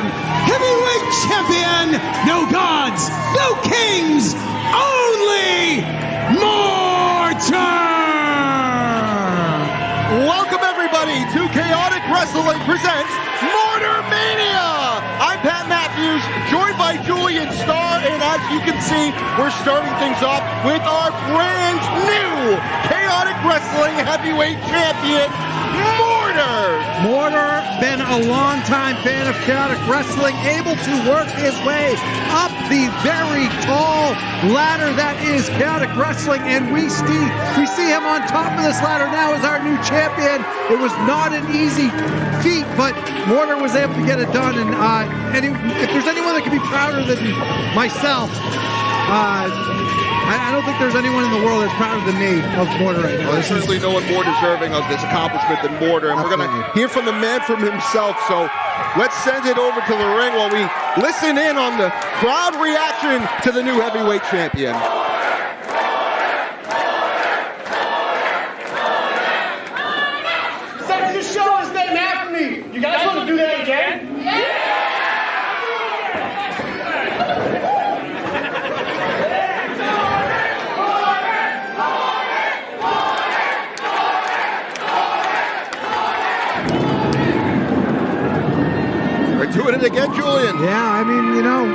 time heavyweight champion. No gods, no kings, only Mortar! Welcome everybody to Chaotic Wrestling presents MORTARMANIA! I'm Pat Matthews, joined by Julian Starr, and as you can see, we're starting things off with our brand new Chaotic Wrestling Heavyweight Champion, Mortar, been a long-time fan of Chaotic Wrestling, able to work his way up the very tall ladder that is Chaotic Wrestling, and we see him on top of this ladder now as our new champion. It was not an easy feat, but Mortar was able to get it done, and if there's anyone that can be prouder than myself, I don't think there's anyone in the world that's prouder than me of Mortar right now. Well, there's certainly no one more deserving of this accomplishment than Mortar, and we're going to hear from the man from himself, so let's send it over to the ring while we listen in on the crowd reaction to the new heavyweight champion. Since the show is named after me, you guys want to do that again? Yeah! Doing it again, Julian. Yeah, I mean, you know,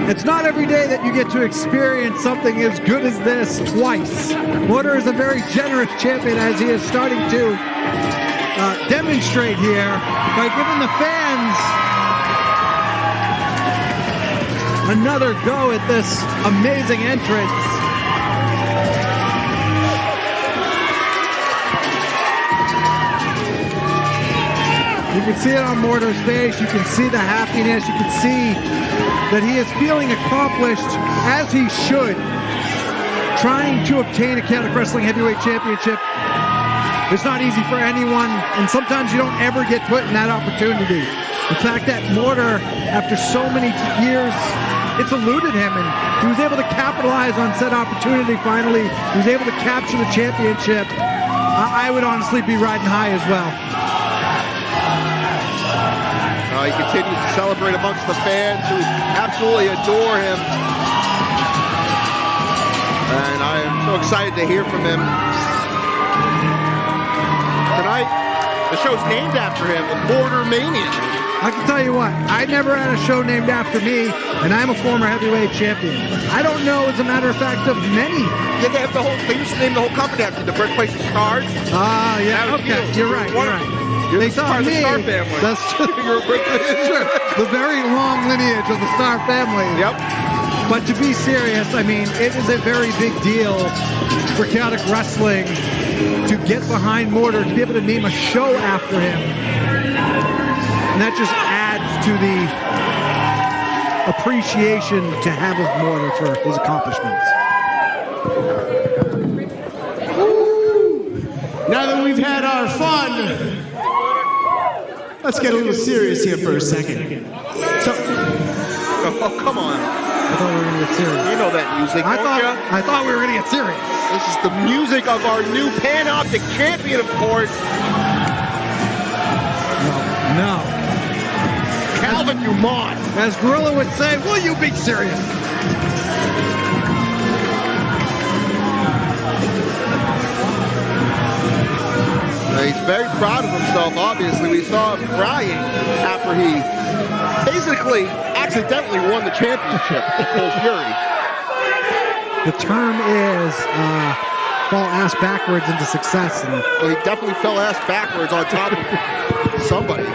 it's not every day that you get to experience something as good as this twice. Mortar is a very generous champion, as he is starting to demonstrate here by giving the fans another go at this amazing entrance. You can see it on Mortar's face, you can see the happiness, you can see that he is feeling accomplished, as he should, trying to obtain a Chaotic Wrestling Heavyweight Championship. It's not easy for anyone, and sometimes you don't ever get put in that opportunity. The fact that Mortar, after so many years, it's eluded him, and he was able to capitalize on said opportunity finally. He was able to capture the championship. I would honestly be riding high as well. He continues to celebrate amongst the fans who absolutely adore him. And I am so excited to hear from him. Tonight, the show's named after him, MORTARMANIA. I can tell you what, I never had a show named after me, and I'm a former heavyweight champion. I don't know, as a matter of fact, of many. Yeah, they used to name the whole company after the birthplace of stars. Ah, yeah, okay, you're right, you're right. They thought me, the Star family. That's true. The very long lineage of the Star family. Yep. But to be serious, I mean, it is a very big deal for Chaotic Wrestling to get behind Mortar, to be able to name a show after him. And that just adds to the appreciation to have of Mortar for his accomplishments. Now that we've had our fun, let's get a little serious here for a second. Oh, come on. I thought we were going to get serious. You know that music, I thought we were going to get serious. This is the music of our new Panoptic champion, of course. No. Calvin Dumont. As Gorilla would say, will you be serious? He's very proud of himself, obviously. We saw him crying after he basically accidentally won the championship at Full Fury. The term is fall ass backwards into success. And well, he definitely fell ass backwards on top of somebody.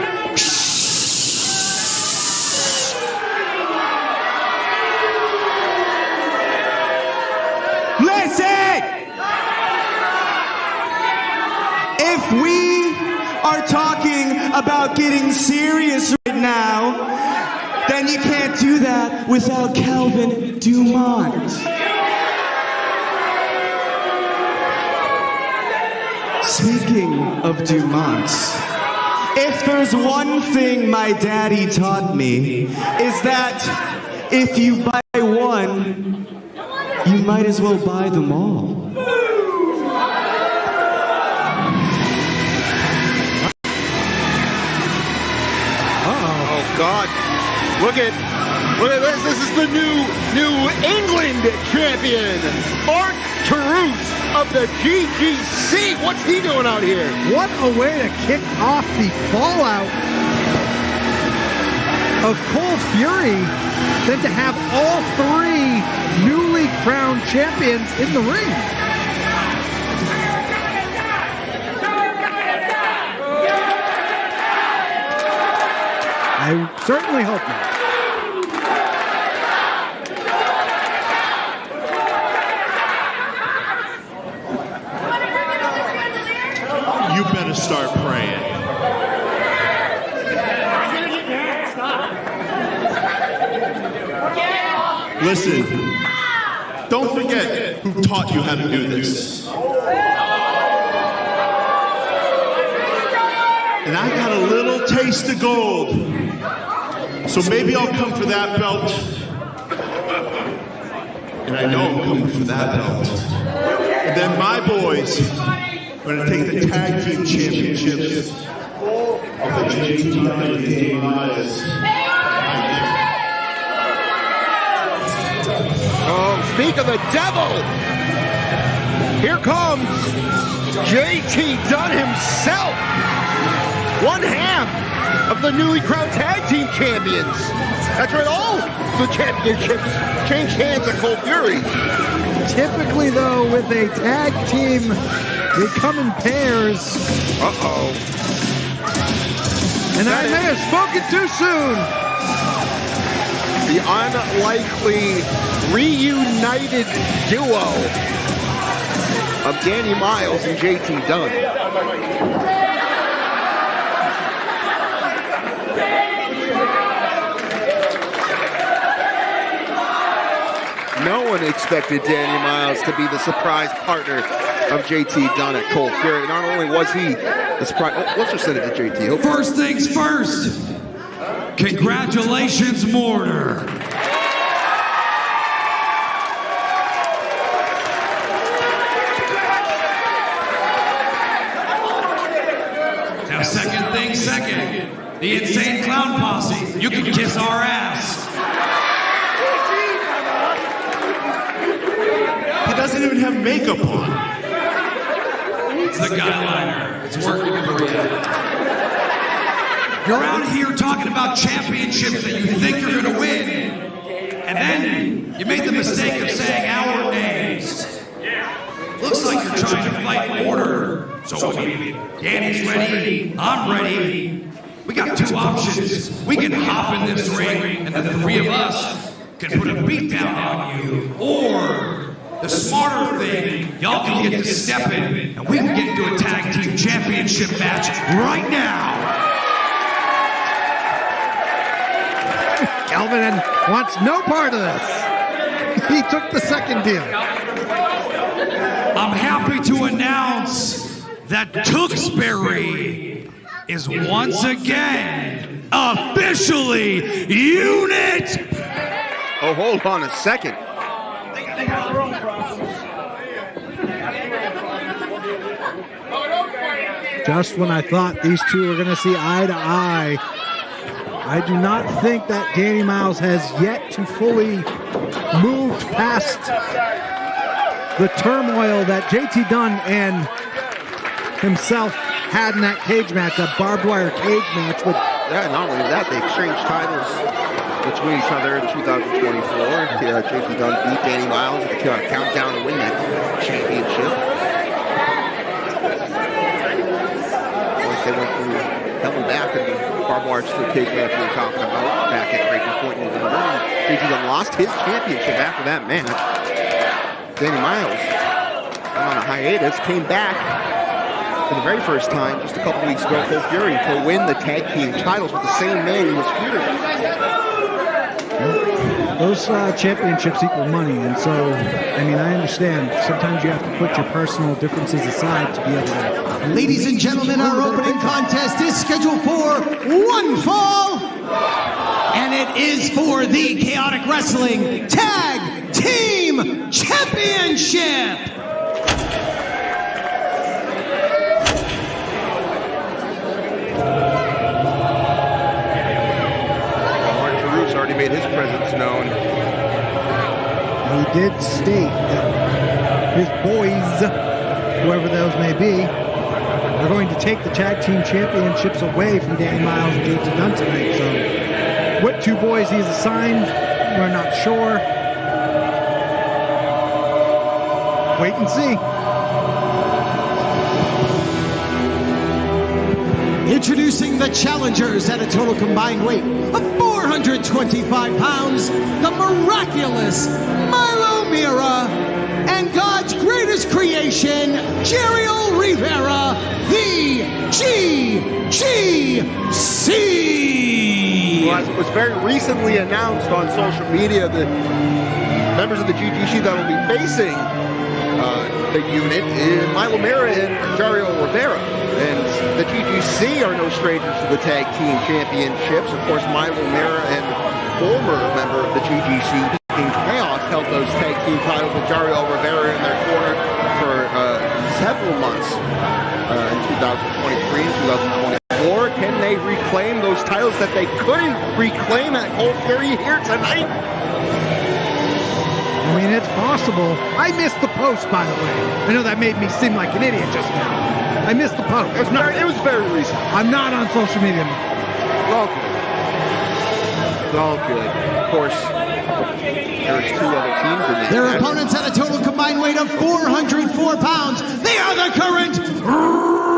Listen! If we are talking about getting serious right now, then you can't do that without Calvin Dumont. Speaking of Dumont, if there's one thing my daddy taught me, is that if you buy one, you might as well buy them all. Oh, God. Look at this. This is the New England champion, Mark Tarus of the GGC. What's he doing out here? What a way to kick off the fallout of Cole Fury than to have all three newly crowned champions in the ring. I certainly hope not. You better start praying. Listen, don't forget who taught you how to do this. And I got a little taste of gold. So maybe I'll come for that belt. And I know I'm coming for that belt. And then my boys are going to take the tag team championships of the JT Dynasty Lions. Oh, speak of the devil! Here comes JT Dunn himself! One half of the newly crowned tag team champions. That's right, all the championships change hands at Cole Fury. Typically, though, with a tag team, they come in pairs. Uh-oh. And I may have spoken too soon. The unlikely reunited duo of Danny Miles and JT Dunn. No one expected Danny Miles to be the surprise partner of JT Dunn at Cole Fury. Not only was he the surprise, let's just send it to JT. First things first, congratulations, Mortar. Now, second thing second, the Insane Clown Posse, you can kiss our ass. Doesn't even have makeup on. It's the guy liner. It's working for you. You're out here talking about championships that you think you're going to win, and then you made the mistake of saying our names. Looks like you're trying to fight Mortar. So Danny's ready. I'm ready. We got two options. We can hop in this ring, and the three of us can put a beat down on you, or the smarter thing, y'all can get to step in, and we can get into a tag team championship match right now. Calvin wants no part of this. He took the second deal. I'm happy to announce that Tewksbury is once again officially Unit. Oh, hold on a second. Just when I thought these two were going to see eye to eye, I do not think that Danny Miles has yet to fully moved past the turmoil that JT Dunn and himself had in that cage match, that barbed wire cage match. With not only that, they exchanged titles between each other in 2024. JT Dunn beat Danny Miles at the countdown to win that championship. They went through hell and back in the barbed wire steel cage match we were talking about back at Breaking Point in November. JT Dunn lost his championship after that match. Danny Miles went on a hiatus, came back for the very first time just a couple weeks ago, Cole Fury, to win the tag team titles with the same man he was feuding with. those championships equal money, and so, I mean, I understand. Sometimes you have to put your personal differences aside to be able to... Ladies and gentlemen, our opening contest is scheduled for one fall, and it is for the Chaotic Wrestling Tag Team Championship. made his presence known. He did state that his boys, whoever those may be, are going to take the tag team championships away from Danny Miles and JT Dunn tonight. So what two boys he's assigned, we're not sure. Wait and see. Introducing the challengers at a total combined weight of 425 pounds, the miraculous Milo Mira, and God's greatest creation, Jeriel Rivera, the GGC. Well, as it was very recently announced on social media, the members of the GGC that will be facing the unit is Milo Mira and Jeriel Rivera. And the GGC are no strangers to the tag team championships. Of course, Milo Mira and former member of the GGC, Viking Chaos, held those tag team titles with Jeriel Rivera in their corner for several months in 2023 and 2024. Can they reclaim those titles that they couldn't reclaim at Cold Fury here tonight? I mean, it's possible. I missed the post, by the way. I know that made me seem like an idiot just now. I missed the post. It was very recent. I'm not on social media. It's all good. It's all good. Of course, there's two other teams in this. Their opponents at a total combined weight of 404 pounds. They are the current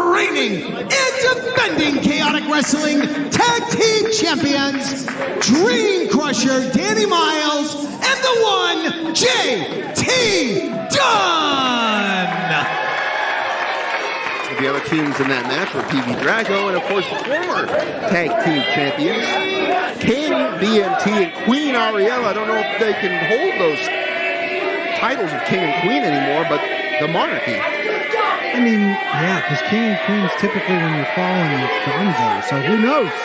reigning and defending Chaotic Wrestling Tag Team Champions, Dream Crusher Danny Miles and the one JT Dunn. The other teams in that match were PV Drago and, of course, the former tag team champions, King, BMT, and Queen Ariel. I don't know if they can hold those titles of King and Queen anymore, but the Monarchy. I mean, yeah, because King and Queen is typically when you're falling, it's Gonzo. So who knows?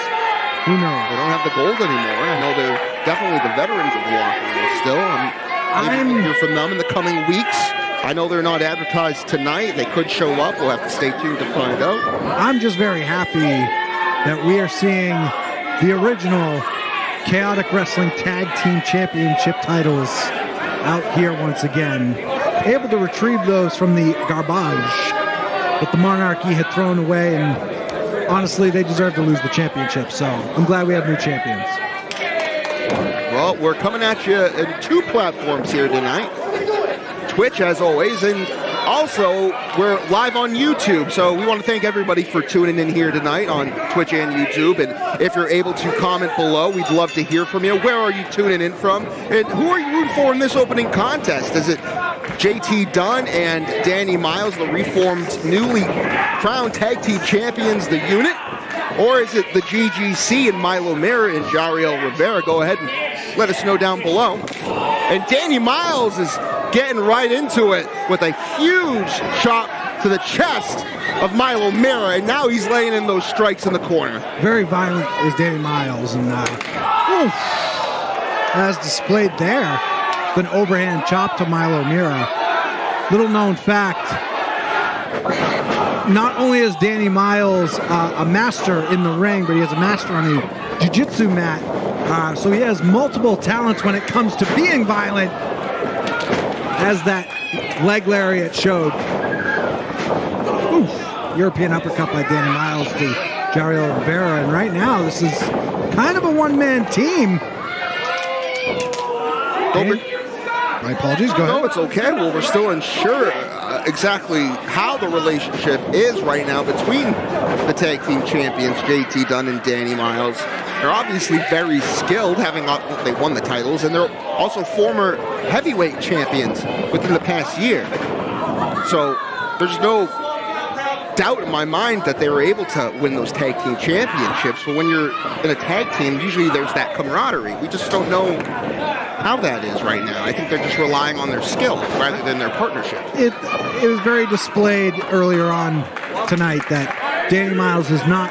Who knows? They don't have the gold anymore. I know they're definitely the veterans of the locker room still. I'm hear from them in the coming weeks. I know they're not advertised tonight. They could show up. We'll have to stay tuned to find out. I'm just very happy that we are seeing the original Chaotic Wrestling Tag Team Championship titles out here once again. Able to retrieve those from the garbage that the Monarchy had thrown away, and honestly, they deserve to lose the championship. So I'm glad we have new champions. Well, we're coming at you in two platforms here tonight. Twitch, as always, and also we're live on YouTube, so we want to thank everybody for tuning in here tonight on Twitch and YouTube. And if you're able to comment below, we'd love to hear from you. Where are you tuning in from, and who are you rooting for in this opening contest? Is it JT Dunn and Danny Miles, the reformed, newly crowned tag team champions, the unit, or is it the GGC and Milo Mira and Jeriel Rivera? Go ahead and let us know down below. And Danny Miles is getting right into it with a huge chop to the chest of Milo Mira, and now he's laying in those strikes in the corner. Very violent is Danny Miles, and as displayed there, an overhand chop to Milo Mira. Little known fact, not only is Danny Miles a master in the ring, but he is a master on the jiu-jitsu mat. So he has multiple talents when it comes to being violent, as that leg lariat showed. Oof. European uppercut by Danny Miles to Jeriel Rivera. And right now, this is kind of a one-man team. My apologies, go ahead. No, it's okay. Well, we're still unsure exactly how the relationship is right now between the tag team champions, JT Dunn and Danny Miles. They're obviously very skilled, they won the titles, and they're also former heavyweight champions within the past year. So there's no doubt in my mind that they were able to win those tag team championships. But when you're in a tag team, usually there's that camaraderie. We just don't know how that is right now. I think they're just relying on their skill rather than their partnership. It was very displayed earlier on tonight that Danny Miles is not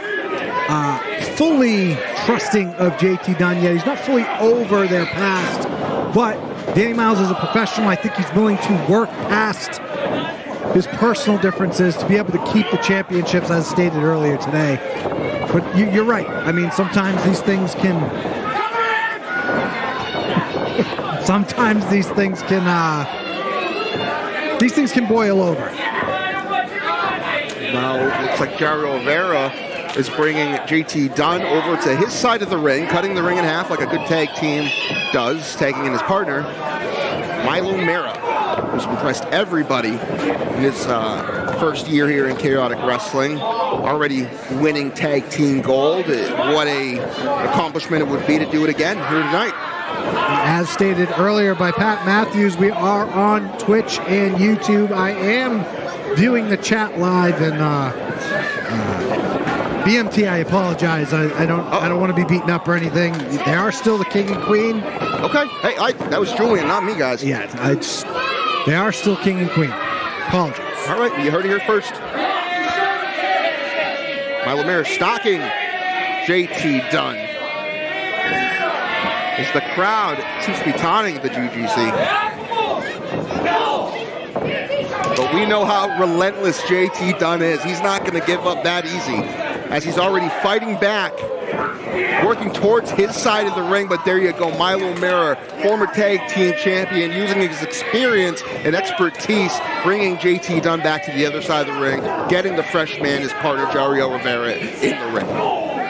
fully trusting of JT Dunn yet. He's not fully over their past, but Danny Miles is a professional. I think he's willing to work past his personal differences to be able to keep the championships, as stated earlier today. But you're right. I mean, sometimes these things can sometimes these things can boil over. Now it looks like Jairo Rivera is bringing JT Dunn over to his side of the ring, cutting the ring in half like a good tag team does, tagging in his partner, Milo Mera, who's impressed everybody in his first year here in Chaotic Wrestling, already winning tag team gold. What a accomplishment it would be to do it again here tonight. As stated earlier by Pat Matthews, we are on Twitch and YouTube. I am viewing the chat live, and BMT, I apologize. I don't want to be beaten up or anything. They are still the king and queen. Okay. Hey, that was Julian, not me, guys. Yeah, they are still king and queen. Apologize. All right, you heard it here first. Milo Mera stalking JT Dunn. As the crowd seems to be taunting the GGC. But we know how relentless JT Dunn is. He's not going to give up that easy, as he's already fighting back, working towards his side of the ring. But there you go, Milo Mera, former tag team champion, using his experience and expertise, bringing JT Dunn back to the other side of the ring, getting the fresh man, his partner, Jairo Rivera, in the ring.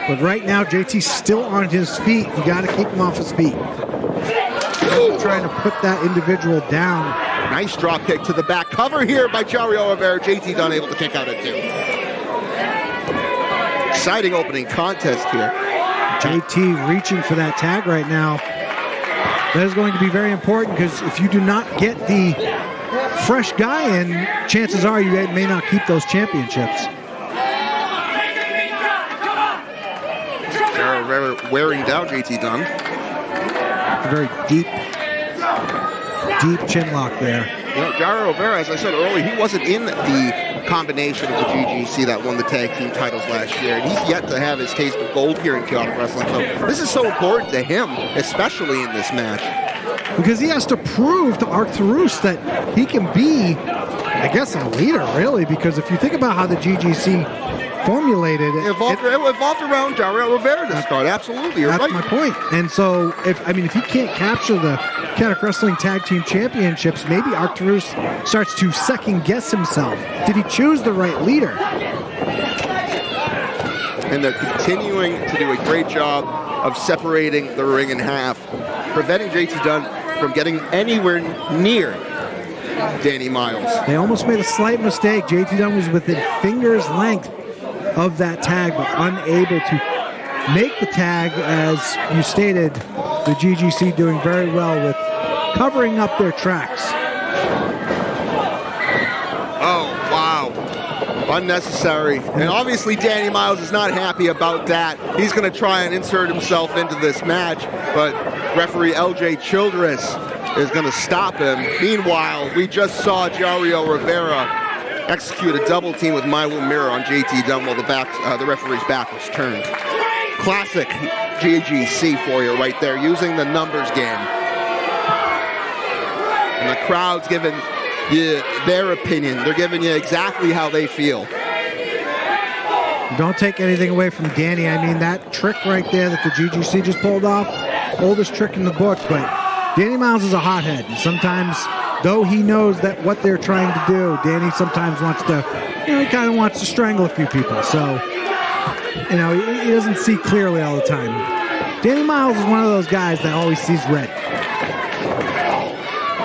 But right now, JT's still on his feet. You got to keep him off his feet. Trying to put that individual down. Nice drop kick to the back. Cover here by Jairo Rivera. JT Dunn able to kick out at 2. Exciting opening contest here. JT reaching for that tag right now. That is going to be very important, because if you do not get the fresh guy in, chances are you may not keep those championships. Jairo Rivera wearing down JT Dunn. A very deep chin lock there. You know, Jairo Rivera, as I said earlier, he wasn't in the combination of the GGC that won the tag team titles last year, and he's yet to have his taste of gold here in Chaotic Wrestling. So this is so important to him, especially in this match. Because he has to prove to Arcturus that he can be, I guess, a leader, really. Because if you think about how the GGC formulated it evolved around Jairo Rivera to start. Absolutely, you're right. That's my point. And so, if he can't capture the Chaotic Wrestling Tag Team Championships, maybe Arcturus starts to second guess himself. Did he choose the right leader? And they're continuing to do a great job of separating the ring in half, preventing JT Dunn from getting anywhere near Danny Miles. They almost made a slight mistake. JT Dunn was within fingers length of that tag, but unable to make the tag. As you stated, the GGC doing very well with covering up their tracks. Oh, wow. Unnecessary. And obviously Danny Miles is not happy about that. He's going to try and insert himself into this match, but referee LJ Childress is going to stop him. Meanwhile, we just saw Jairo Rivera execute a double team with Milo Mera on JT Dunn while the referee's back was turned. Classic GGC for you right there, using the numbers game. And the crowd's giving you their opinion. They're giving you exactly how they feel. Don't take anything away from Danny. I mean, that trick right there that the GGC just pulled off, oldest trick in the book, but Danny Miles is a hothead. And sometimes, though he knows that what they're trying to do, Danny sometimes wants to, he kind of wants to strangle a few people. So, he doesn't see clearly all the time. Danny Miles is one of those guys that always sees red.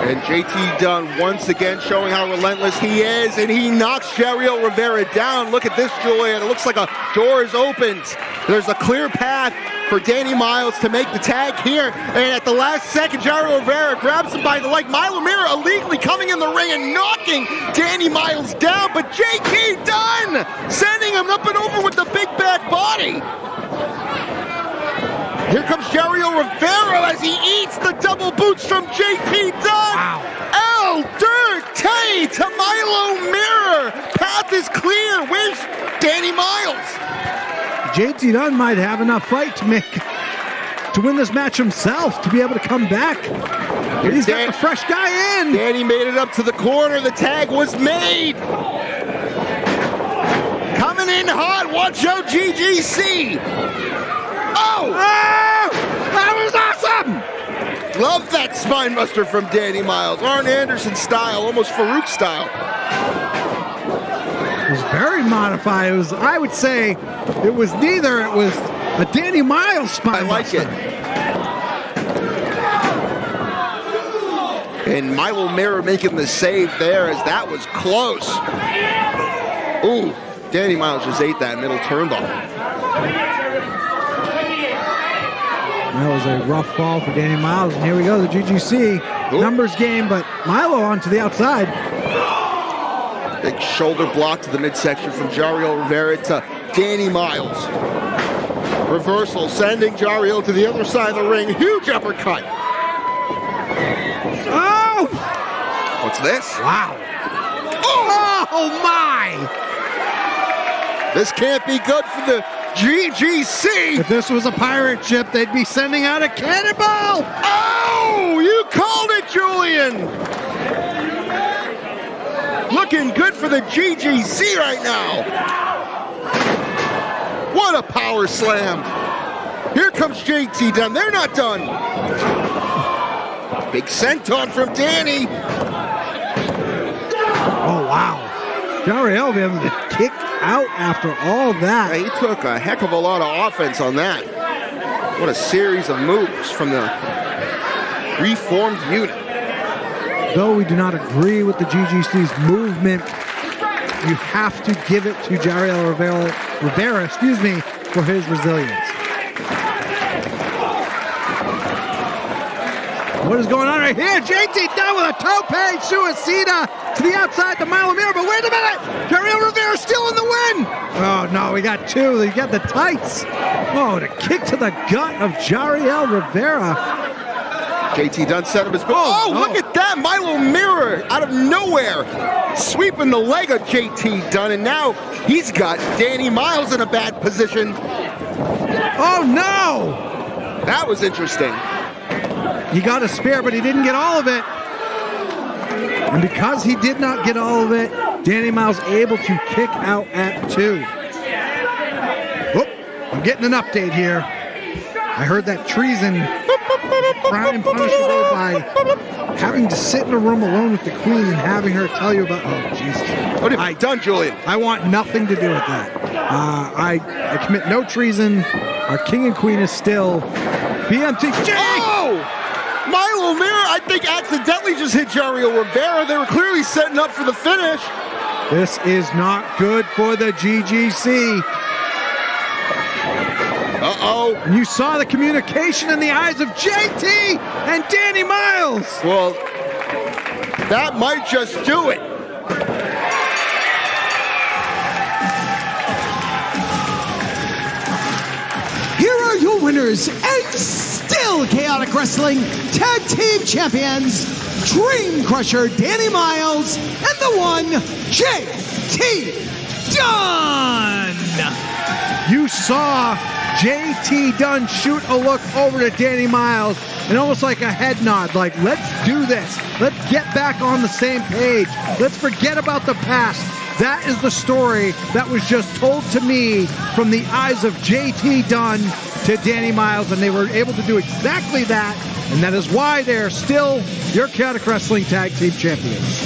And JT Dunn once again showing how relentless he is, and he knocks Jairo Rivera down. Look at this, Julian. It looks like a door is opened. There's a clear path for Danny Miles to make the tag here. And at the last second, Jairo Rivera grabs him by the leg. Milo Mera illegally coming in the ring and knocking Danny Miles down. But JT Dunn sending him up and over with the big bad body. Here comes Jairo Rivera as he eats the double boots from JT Dunn. Wow. El Dirty to Milo Mera. Path is clear. Where's Danny Miles? JT Dunn might have enough fight to win this match himself, to be able to come back. He's got the fresh guy in. Danny made it up to the corner. The tag was made. Coming in hot. Watch out, GGC. Oh! That was awesome! Love that spine buster from Danny Miles. Arn Anderson style, almost Farouk style. It was very modified. It was, I would say, it was neither. It was a Danny Miles spine buster. I like it. And Milo Mirror making the save there as that was close. Ooh, Danny Miles just ate that middle turnbuckle. That was a rough ball for Danny Miles. And here we go, the GGC numbers game, but Milo onto the outside. Big shoulder block to the midsection from Jariel Rivera to Danny Miles. Reversal, sending Jariel to the other side of the ring. Huge uppercut. Oh! What's this? Wow. Oh my! This can't be good for the GGC. If this was a pirate ship, they'd be sending out a cannonball. Oh, you called it, Julian. Looking good for the GGC right now. What a power slam. Here comes JT Dunn. They're not done. Big senton from Danny. Oh, wow. Jariel be able to kick out after all that. He took a heck of a lot of offense on that. What a series of moves from the reformed unit. Though we do not agree with the GGC's movement, you have to give it to Jariel Rivera, for his resilience. What is going on right here? JT down with a tope suicida to the outside to Milo Mirror, but wait a minute! Jariel Rivera still in the win! Oh no, we got two. You got the tights. Oh, the kick to the gut of Jariel Rivera. JT Dunn set up his goal. Oh, look at that! Milo Mirror out of nowhere, sweeping the leg of JT Dunn, and now he's got Danny Miles in a bad position. Oh no! That was interesting. He got a spare, but he didn't get all of it. And because he did not get all of it, Danny Miles able to kick out at 2. Oh, I'm getting an update here. I heard that treason crime punishable by having to sit in a room alone with the queen and having her tell you about, oh, Jesus. What have I done, Julian? I want nothing to do with that. I commit no treason. Our king and queen is still BMTJ. Oh! Milo Mirror, I think, accidentally just hit Jariel Rivera. They were clearly setting up for the finish. This is not good for the GGC. Uh-oh. And you saw the communication in the eyes of JT and Danny Miles. Well, that might just do it. Here are your winners and still Chaotic Wrestling Tag Team Champions, Dream Crusher Danny Miles and the one, JT Dunn. You saw JT Dunn shoot a look over to Danny Miles and almost like a head nod, like, let's do this. Let's get back on the same page. Let's forget about the past. That is the story that was just told to me from the eyes of JT Dunn to Danny Miles, and they were able to do exactly that, and that is why they're still your Chaotic Wrestling Tag Team Champions.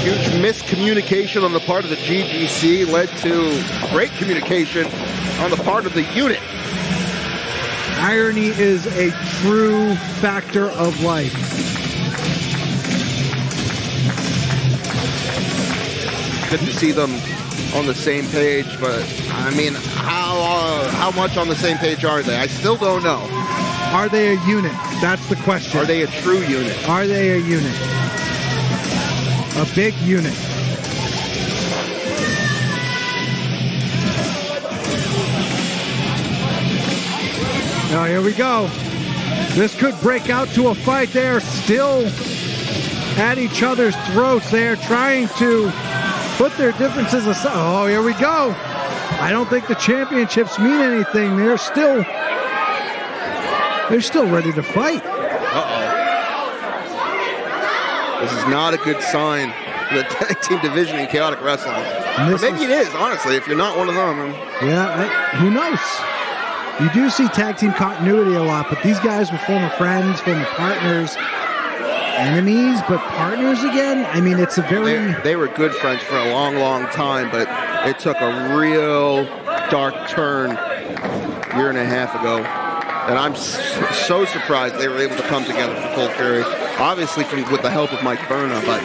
Huge miscommunication on the part of the GGC led to great communication on the part of the unit. Irony is a true factor of life. Good to see them on the same page, but I mean, how much on the same page are they? I still don't know. Are they a unit? That's the question. Are they a true unit? Are they a unit? A big unit. Now here we go. This could break out to a fight. They are still at each other's throats. They are trying to put their differences aside. Oh, here we go. I don't think the championships mean anything. They're still ready to fight. Uh-oh. This is not a good sign for the tag team division in Chaotic Wrestling. But maybe it is, honestly, if you're not one of them. Yeah, who knows? You do see tag team continuity a lot, but these guys were former friends, former partners, enemies, but partners again? I mean, it's a very... They were good friends for a long, long time, but it took a real dark turn a year and a half ago. And I'm so surprised they were able to come together for Cold Fury. Obviously with the help of Mike Berna, but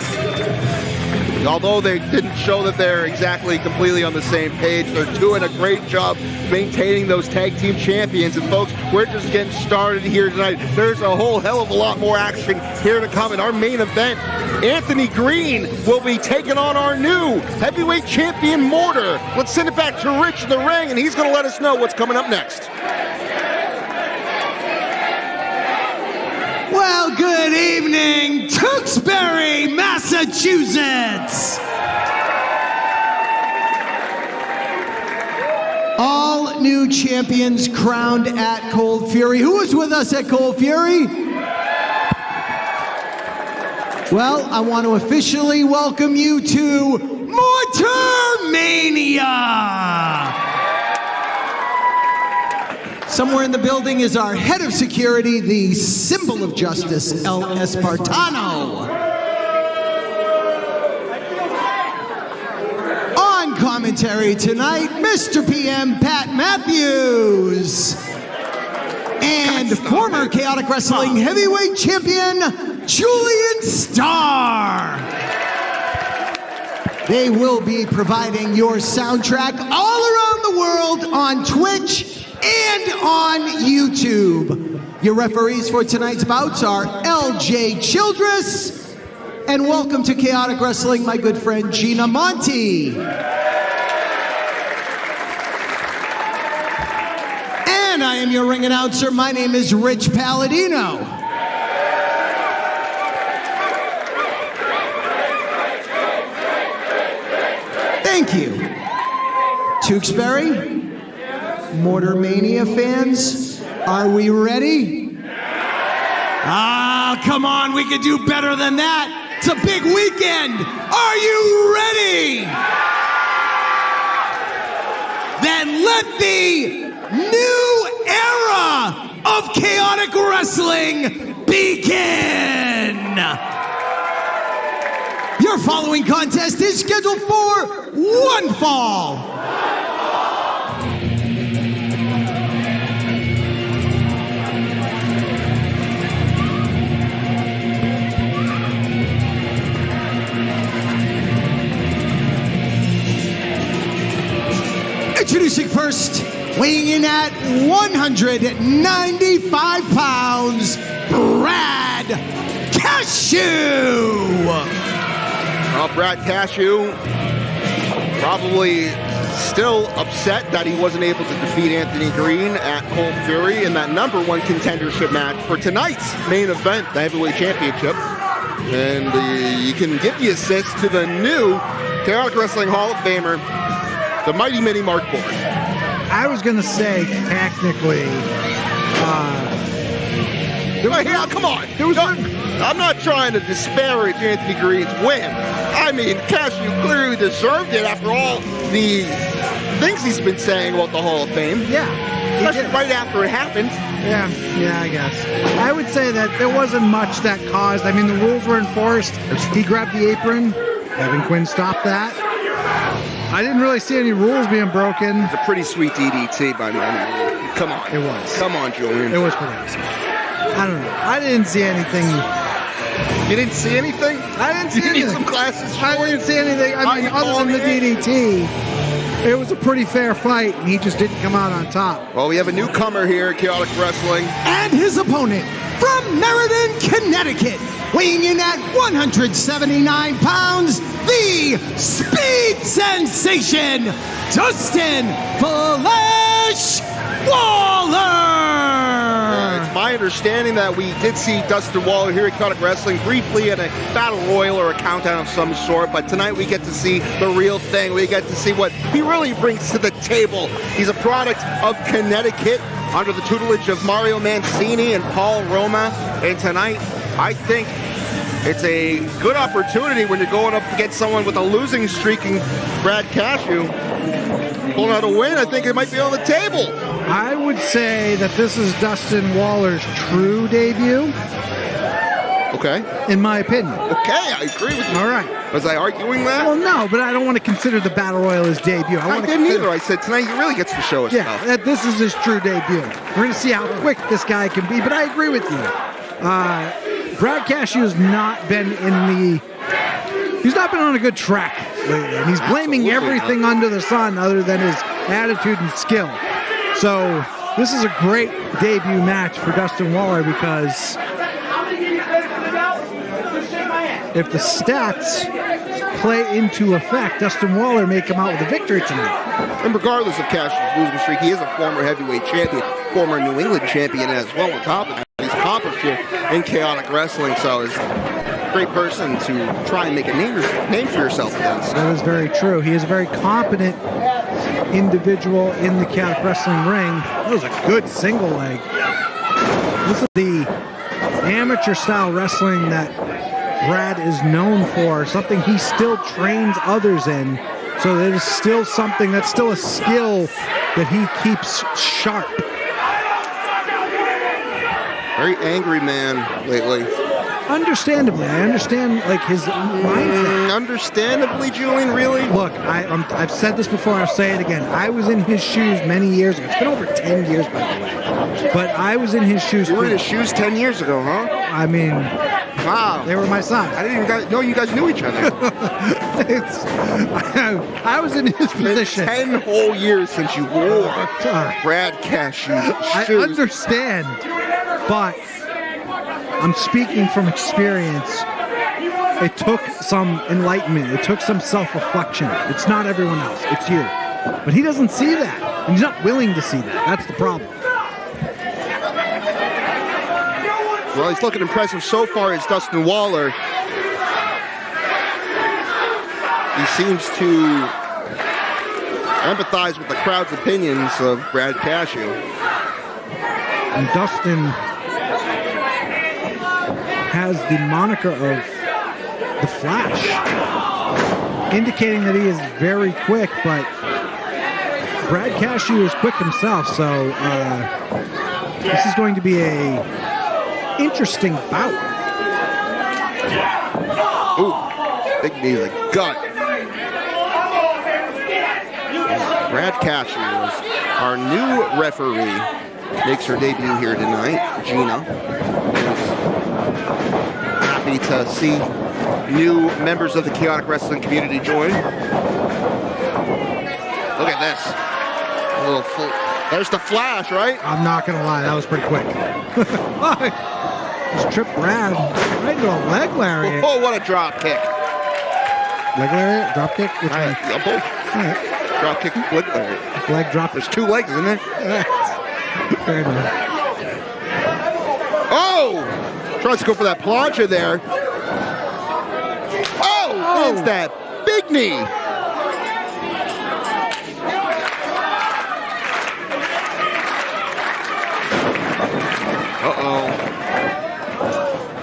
although they didn't show that they're exactly completely on the same page, they're doing a great job maintaining those tag team champions. And folks, we're just getting started here tonight. There's a whole hell of a lot more action here to come in our main event. Anthony Green will be taking on our new heavyweight champion, Mortar. Let's send it back to Rich in the ring, and he's going to let us know what's coming up next. Well, good evening, Tewksbury, Massachusetts. All new champions crowned at Cold Fury. Who was with us at Cold Fury? Well, I want to officially welcome you to MORTARMANIA. Somewhere in the building is our head of security, the symbol of justice, El Espartano. On commentary tonight, Mr. PM Pat Matthews. And former Chaotic Wrestling heavyweight champion, Julian Starr. They will be providing your soundtrack all around the world on Twitch and on YouTube. Your referees for tonight's bouts are LJ Childress, and welcome to Chaotic Wrestling, my good friend Gina Monty. And I am your ring announcer. My name is Rich Palladino. Thank you. Tewksbury? MORTARMANIA fans, are we ready? Ah, come on, we can do better than that. It's a big weekend. Are you ready? Then let the new era of Chaotic Wrestling begin. Your following contest is scheduled for one fall. Introducing first, weighing in at 195 pounds, Brad Cashew. Well, Brad Cashew probably still upset that he wasn't able to defeat Anthony Green at Cold Fury in that #1 contendership match for tonight's main event, the Heavyweight Championship. And you can give the assist to the new Chaotic Wrestling Hall of Famer, the mighty Mini Mark Borg. I was going to say, technically, yeah, come on. I'm not trying to disparage Anthony Green's win. I mean, Cashew clearly deserved it after all the things he's been saying about the Hall of Fame. Yeah. Especially right after it happened. Yeah, I guess. I would say that there wasn't much that caused. I mean, the rules were enforced. He grabbed the apron. Evan Quinn stopped that. I didn't really see any rules being broken. It's a pretty sweet DDT by me. Come on. It was. Come on, Julian. It was pretty awesome. I don't know. I didn't see anything. You didn't see anything? I didn't see you anything. Need some glasses? I didn't see anything. I mean, other than the DDT, it was a pretty fair fight, and he just didn't come out on top. Well, we have a newcomer here at Chaotic Wrestling. And his opponent from Meriden, Connecticut, weighing in at 179 pounds, the Speed Sensation, Dustin Flesh Waller! It's my understanding that we did see Dustin Waller here at Chaotic Wrestling briefly in a battle royal or a countdown of some sort, but tonight we get to see the real thing. We get to see what he really brings to the table. He's a product of Connecticut under the tutelage of Mario Mancini and Paul Roma, and tonight I think it's a good opportunity when you're going up against someone with a losing streak in Brad Cashew pulling out a win. I think it might be on the table. I would say that this is Dustin Waller's true debut, Okay. in my opinion. Okay, I agree with you. All right. Was I arguing that? Well, no, but I don't want to consider the Battle Royal his debut. I didn't either. I said tonight he really gets to show us Yeah, stuff. that this is his true debut. We're going to see how quick this guy can be, but I agree with you. Brad Cashew has not been he's not been on a good track lately, and he's blaming everything under the sun other than his attitude and skill. So this is a great debut match for Dustin Waller because if the stats play into effect, Dustin Waller may come out with a victory tonight. And regardless of Cashew's losing streak, he is a former heavyweight champion, former New England champion as well. On top of that, he's accomplished here in chaotic wrestling, so he's a great person to try and make a name for yourself against. That is very true. He is a very competent individual in the chaotic wrestling ring. That was a good single leg. This is the amateur style wrestling that Brad is known for, something he still trains others in. So that is still something, that's still a skill that he keeps sharp. Very angry man lately. Understandably, I understand like his mindset. Understandably, Julian, really? Look, I've said this before, I'll say it again. I was in his shoes many years ago. It's been over 10 years, by the way. But I was in his shoes. You were in his shoes 10 years ago, huh? I mean, wow. They were my size. I didn't even know you guys knew each other. I was in his position. 10 whole years since you wore Brad Cashew's shoes. I understand, but I'm speaking from experience. It took some enlightenment. It took some self-reflection. It's not everyone else. It's you. But he doesn't see that. And he's not willing to see that. That's the problem. Well, he's looking impressive so far as Dustin Waller. He seems to empathize with the crowd's opinions of Brad Cashew. And Dustin has the moniker of the Flash, indicating that he is very quick, but Brad Cashew is quick himself, so this is going to be a interesting bout. Ooh, big knee to the gut. Brad Cashew is our new referee. Makes her debut here tonight. Gina is happy to see new members of the chaotic wrestling community join. Look at this. A little full. There's the Flash, right? I'm not going to lie, that was pretty quick. Just tripped Brad right into a leg lariat. Oh, what a drop kick. Leg lariat? Drop kick? Which one? Yeah, both. All right. Drop kick, leg lariat. Leg drop. There's two legs, isn't there? Fair enough. Oh! Tries to go for that plancha there. Oh! Lands that big knee. Uh-oh.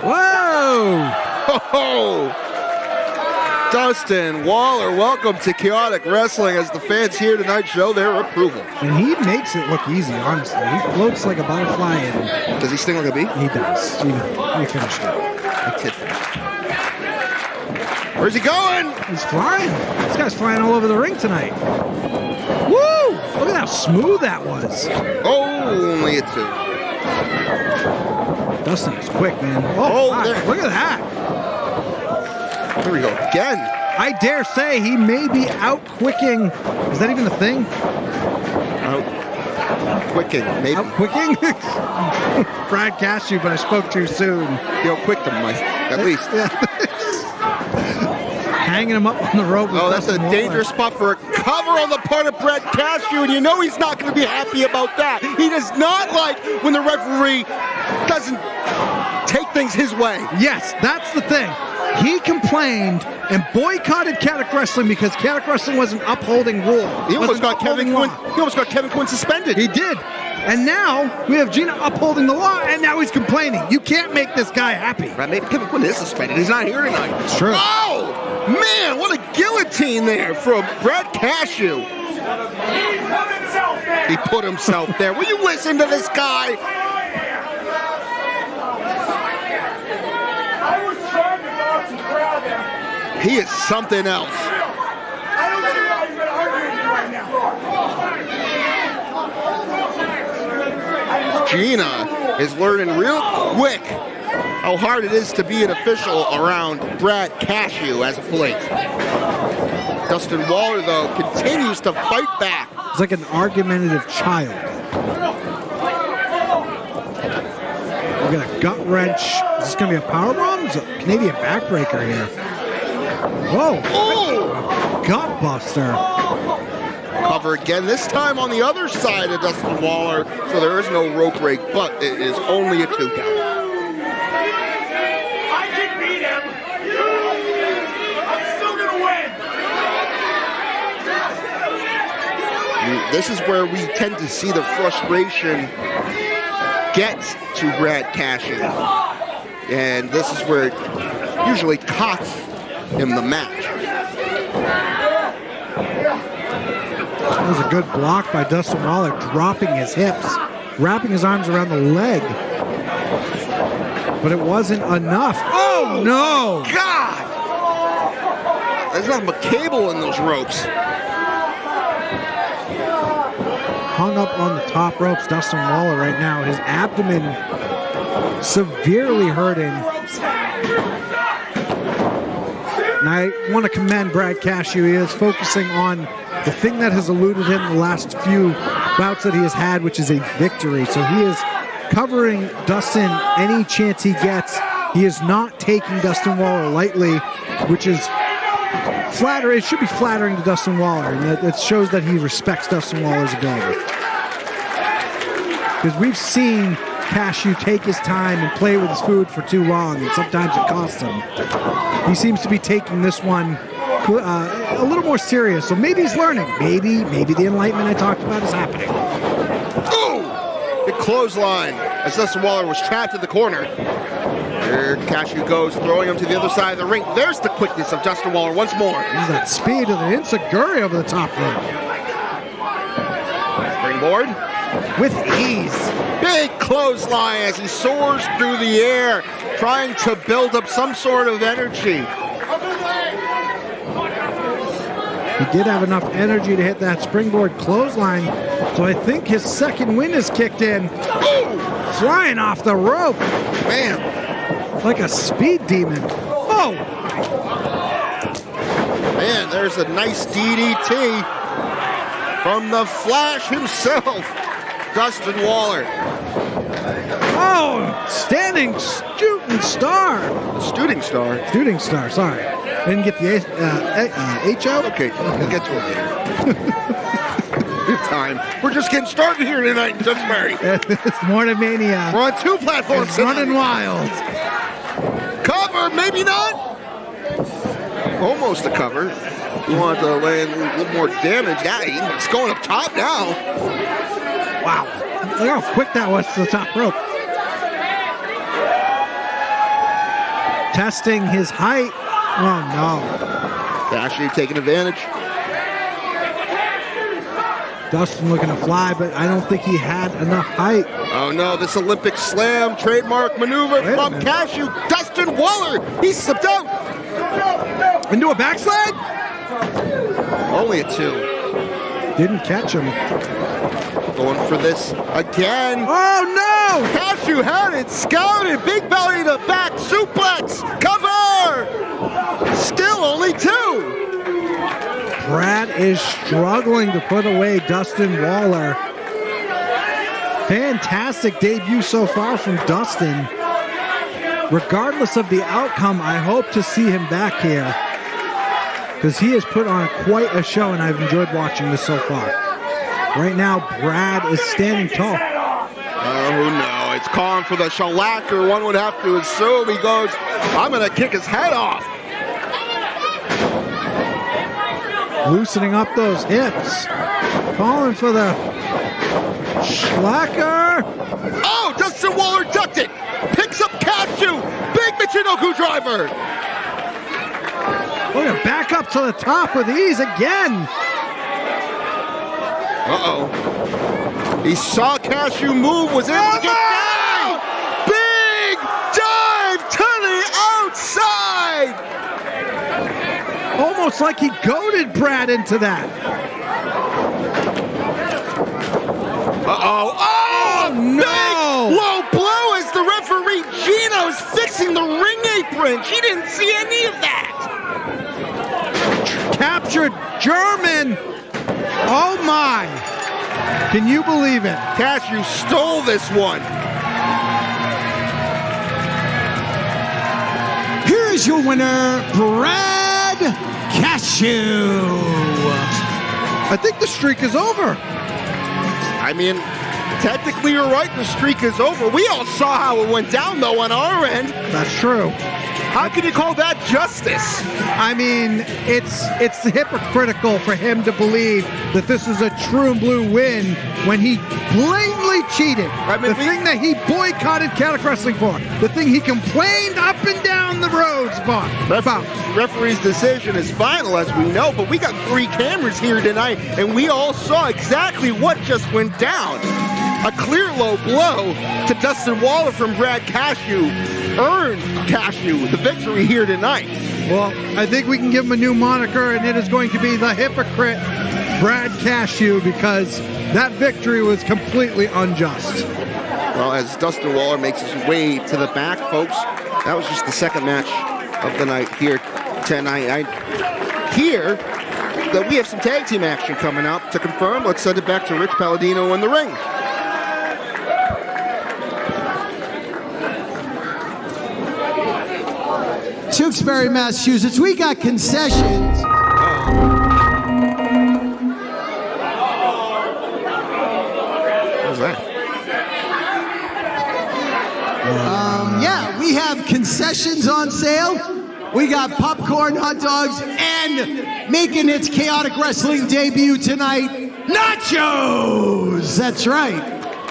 Whoa! Ho-ho! Dustin Waller, welcome to Chaotic Wrestling as the fans here tonight show their approval. And he makes it look easy, honestly. He floats like a butterfly. And does he sting like a bee? He does. He finished it. Where's he going? He's flying. This guy's flying all over the ring tonight. Woo! Look at how smooth that was. Only a two. Dustin is quick, man. Look at that. Here we go again. I dare say he may be out-quicking. Is that even a thing? Out-quicking, maybe. Out-quicking? Brad Cashew, but I spoke too soon. You outquicked him, Mike, at least. Hanging him up on the rope. Oh, that's a dangerous spot for a cover on the part of Brad Cashew, and you know he's not going to be happy about that. He does not like when the referee doesn't take things his way. Yes, that's the thing. He complained and boycotted chaotic wrestling because chaotic wrestling wasn't upholding rule. He almost got Kevin Quinn suspended. He did. And now we have Gina upholding the law, and now he's complaining. You can't make this guy happy. Right, maybe Kevin Quinn is suspended. He's not here tonight. It's true. Oh, man, what a guillotine there from Brad Cashew. He put himself there. Will you listen to this guy? I was trying to box and grab him. He is something else. I don't see why you're going to argue with me right now. Gina is learning real quick how hard it is to be an official around Brad Cashew as of late. Dustin Waller, though, continues to fight back. It's like an argumentative child. We got a gut wrench. Is this going to be a powerbomb? It's a Canadian backbreaker here. Whoa. Oh! Gut buster. Cover again, this time on the other side of Dustin Waller, so there is no rope break, but it is only a 2 count. I can beat him. I'm still going to win. This is where we tend to see the frustration get to Brad Cashew. And this is where it usually costs him the match. That was a good block by Dustin Waller, dropping his hips, wrapping his arms around the leg. But it wasn't enough. Oh, no! God! There's not a cable in those ropes. Hung up on the top ropes, Dustin Waller right now. His abdomen severely hurting. And I want to commend Brad Cashew. He is focusing on the thing that has eluded him the last few bouts that he has had, which is a victory. So he is covering Dustin any chance he gets. He is not taking Dustin Waller lightly, which is flattering. It should be flattering to Dustin Waller, and it shows that he respects Dustin Waller's ability. Because we've seen Cashew take his time and play with his food for too long, and sometimes it costs him. He seems to be taking this one a little more serious, so maybe he's learning. Maybe the enlightenment I talked about is happening. Oh! The clothesline as Dustin Waller was trapped in the corner. There Cashew goes, throwing him to the other side of the ring. There's the quickness of Dustin Waller once more. There's that speed of the Insaguri over the top rope. Springboard. With ease. Big clothesline as he soars through the air, trying to build up some sort of energy. He did have enough energy to hit that springboard clothesline, so I think his second win is kicked in. Ooh! Flying off the rope. Man. Like a speed demon. Oh! Man, there's a nice DDT from the Flash himself, Dustin Waller. Oh, standing shooting star. Shooting star? Shooting star, sorry. Didn't get the H out? Okay, we'll get to it later. We have time. We're just getting started here tonight in Duxbury. It's MORTARMANIA. We're on 2 platforms. It's running wild. Cover, maybe not. Almost a cover. We wanted to land a little more damage. Yeah, it's going up top now. Wow. Look how quick that was to the top rope. Testing his height. Oh, no. Cashew taking advantage. Dustin looking to fly, but I don't think he had enough height. Oh, no. This Olympic Slam trademark maneuver from Cashew. Dustin Waller. He slipped out. Into a backslide? Only a 2. Didn't catch him. Going for this again. Oh, no! Cashew had it scouted. Big belly to back suplex. Cover! Still only 2. Brad is struggling to put away Dustin Waller. Fantastic debut so far from Dustin. Regardless of the outcome, I hope to see him back here, because he has put on quite a show, and I've enjoyed watching this so far. Right now, Brad is standing tall. Oh, no. It's calling for the shellacker. One would have to assume. He goes, I'm going to kick his head off. Loosening up those hips. Calling for the shellacker. Oh, Dustin Waller ducked it. Picks up Cashew. Big Michinoku driver. Look at back up to the top with ease again. Uh-oh. He saw Cashew move, was able to get down! Big dive to the outside! Almost like he goaded Brad into that. Uh-oh. Oh, no! Big low blow as the referee Gino's fixing the ring apron. She didn't see any of that. Captured German. Oh my. Can you believe it? Cashew stole this one. Here is your winner, Brad Cashew. I think the streak is over. I mean, technically you're right, the streak is over. We all saw how it went down, though, on our end. That's true. How can you call that justice? I mean, it's hypocritical for him to believe that this is a true blue win when he blatantly cheated. The thing that he boycotted Chaotic Wrestling for. The thing he complained up and down the roads about. Referee's decision is final, as we know, but we got 3 cameras here tonight, and we all saw exactly what just went down. A clear low blow to Dustin Waller from Brad Cashew earned Cashew the victory here tonight. Well, I think we can give him a new moniker, and it is going to be the hypocrite Brad Cashew, because that victory was completely unjust. Well, as Dustin Waller makes his way to the back, folks, that was just the second match of the night here tonight. I hear that we have some tag team action coming up. To confirm, let's send it back to Rich Palladino in the ring. Tewksbury, Massachusetts, we got concessions. What's that? Yeah, we have concessions on sale. We got popcorn, hot dogs, and making its Chaotic Wrestling debut tonight, nachos! That's right.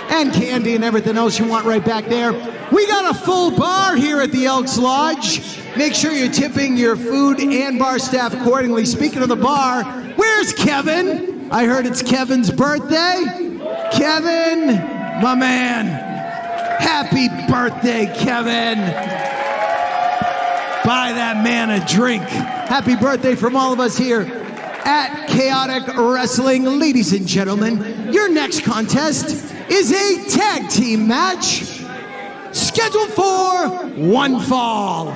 And candy and everything else you want right back there. We got a full bar here at the Elks Lodge. Make sure you're tipping your food and bar staff accordingly. Speaking of the bar, where's Kevin? I heard it's Kevin's birthday. Kevin, my man. Happy birthday, Kevin. Buy that man a drink. Happy birthday from all of us here at Chaotic Wrestling. Ladies and gentlemen, your next contest is a tag team match scheduled for one fall.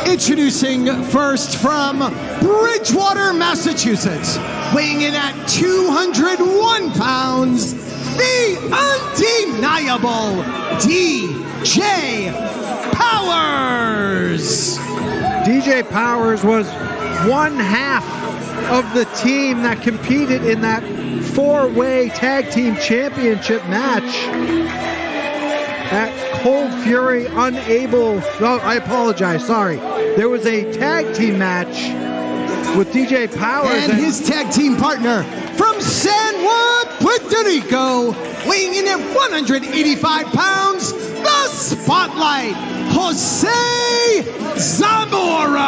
Introducing first from Bridgewater, Massachusetts, weighing in at 201 pounds, the undeniable DJ Powers. DJ Powers was one half of the team that competed in that 4-way tag team championship match at Cold Fury. I apologize, sorry. There was a tag team match with DJ Powers and his tag team partner from San Juan, Puerto Rico, weighing in at 185 pounds, the Spotlight, Jose Zamora.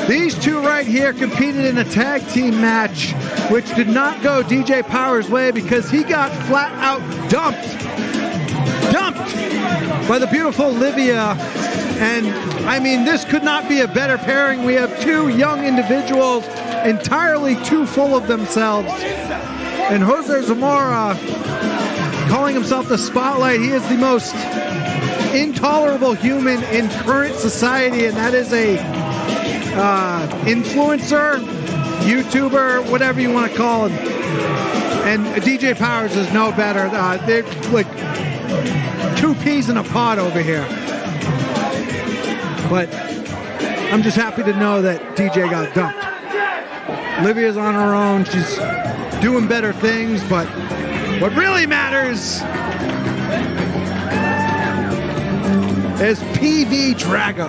These two right here competed in a tag team match, which did not go DJ Powers' way because he got flat out dumped by the beautiful Livia. And I mean, this could not be a better pairing. We have two young individuals entirely too full of themselves. And Jose Zamora, calling himself the Spotlight, he is the most intolerable human in current society, and that is a influencer, YouTuber, whatever you want to call him. And DJ Powers is no better. They're like two peas in a pod over here. But I'm just happy to know that DJ got dumped. Livia's on her own. She's doing better things, but what really matters is PV Drago.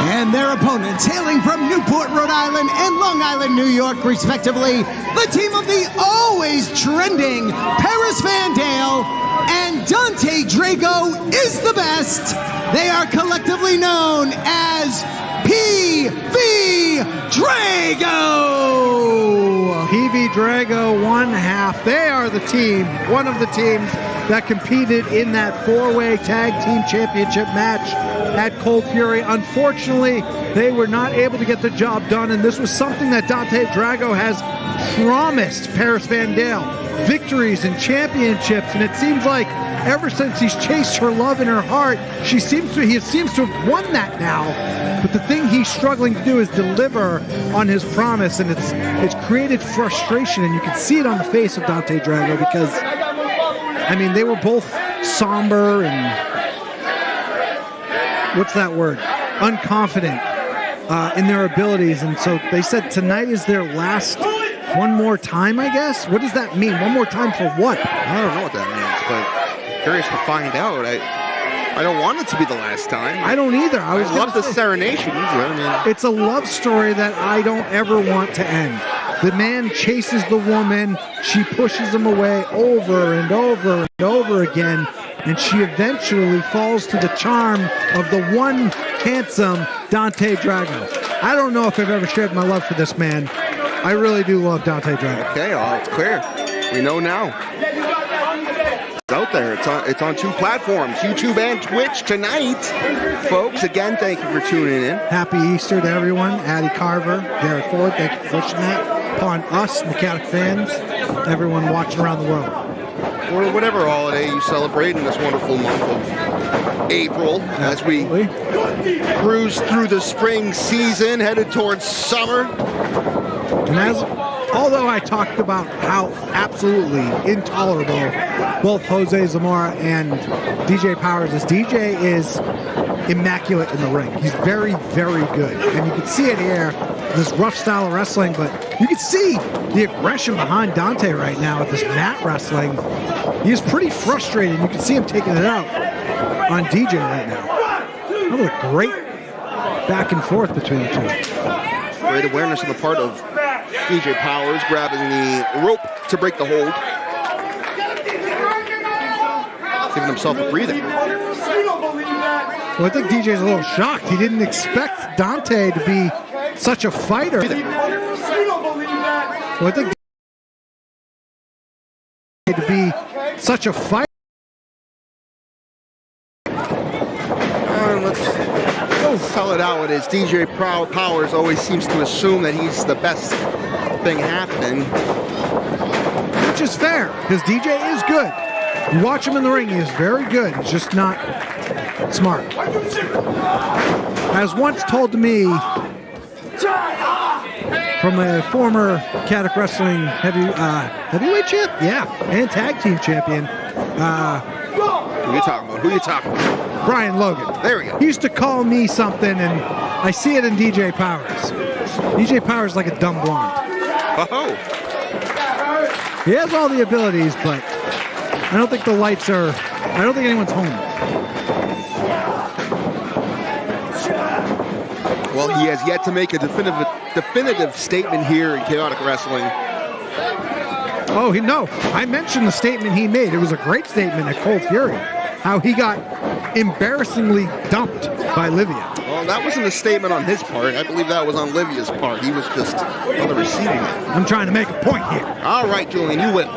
And their opponents, hailing from Newport, Rhode Island and Long Island, New York, respectively, the team of the always trending Paris Van Dale and Dante Drago is the best. They are collectively known as PV Drago. PV Drago, one half. They are the team, one of the teams that competed in that four-way tag team championship match at Cold Fury. Unfortunately, they were not able to get the job done, and this was something that Dante Drago has promised Paris Van Dale. Victories and championships, and it seems like ever since he's chased her love in her heart, he seems to have won that now. But the thing he's struggling to do is deliver on his promise, and it's created frustration, and you can see it on the face of Dante Drago because, I mean, they were both somber and, what's that word? Unconfident in their abilities, and so they said tonight is their last one more time, I guess? What does that mean? One more time for what? I don't know what that means, but curious to find out. I don't want it to be the last time. I don't either. I love the serenation. It's a love story that I don't ever want to end. The man chases the woman. She pushes him away over and over and over again, and she eventually falls to the charm of the one handsome Dante Drago. I don't know if I've ever shared my love for this man. I really do love Dante Drago. Okay, it's clear. We know now. It's out there. It's on two platforms, YouTube and Twitch tonight. Folks, again, thank you for tuning in. Happy Easter to everyone. Addie Carver, Garrett Ford, thank you for pushing that upon us, mechanic fans, everyone watching around the world. Or whatever holiday you celebrate in this wonderful month of April, as we cruise through the spring season, headed towards summer. And although I talked about how absolutely intolerable both Jose Zamora and DJ Powers is, DJ is immaculate in the ring. He's very, very good. And you can see it here, this rough style of wrestling, but you can see the aggression behind Dante right now with this mat wrestling. He is pretty frustrated. You can see him taking it out on DJ right now. That was a great back and forth between the two. Great awareness on the part of DJ Powers, grabbing the rope to break the hold. Giving himself a breather. Well, I think DJ's a little shocked. He didn't expect Dante to be such a fighter. Well, I think to be such a fighter. Let's tell it how it is. DJ Powers always seems to assume that he's the best thing happening. Which is fair, because DJ is good. You watch him in the ring, he is very good. He's just not smart. As once told to me from a former Caddick Wrestling heavyweight champ? Yeah, and tag team champion. Who you talking about? Who you talking about? Brian Logan. There we go. He used to call me something, and I see it in DJ Powers. DJ Powers is like a dumb blonde. Oh. He has all the abilities, but I don't think the lights are... I don't think anyone's home. Well, he has yet to make a definitive statement here in Chaotic Wrestling. Oh, no. I mentioned the statement he made. It was a great statement at Cold Fury. How he got embarrassingly dumped by Livia. Well, that wasn't a statement on his part. I believe that was on Livia's part. He was just on the receiving end. I'm trying to make a point here. All right, Julian, you win.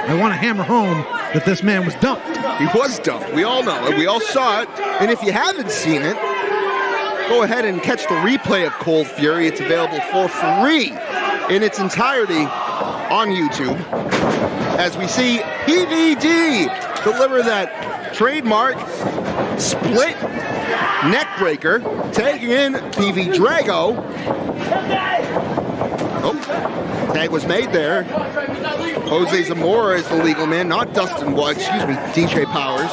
I want to hammer home that this man was dumped. He was dumped. We all know it. We all saw it. And if you haven't seen it, go ahead and catch the replay of Cold Fury. It's available for free in its entirety on YouTube. As we see PVD deliver that trademark split neck breaker, taking in PV Drago. Oh, tag was made there. Jose Zamora is the legal man, not Dustin. Well, excuse me, DJ Powers.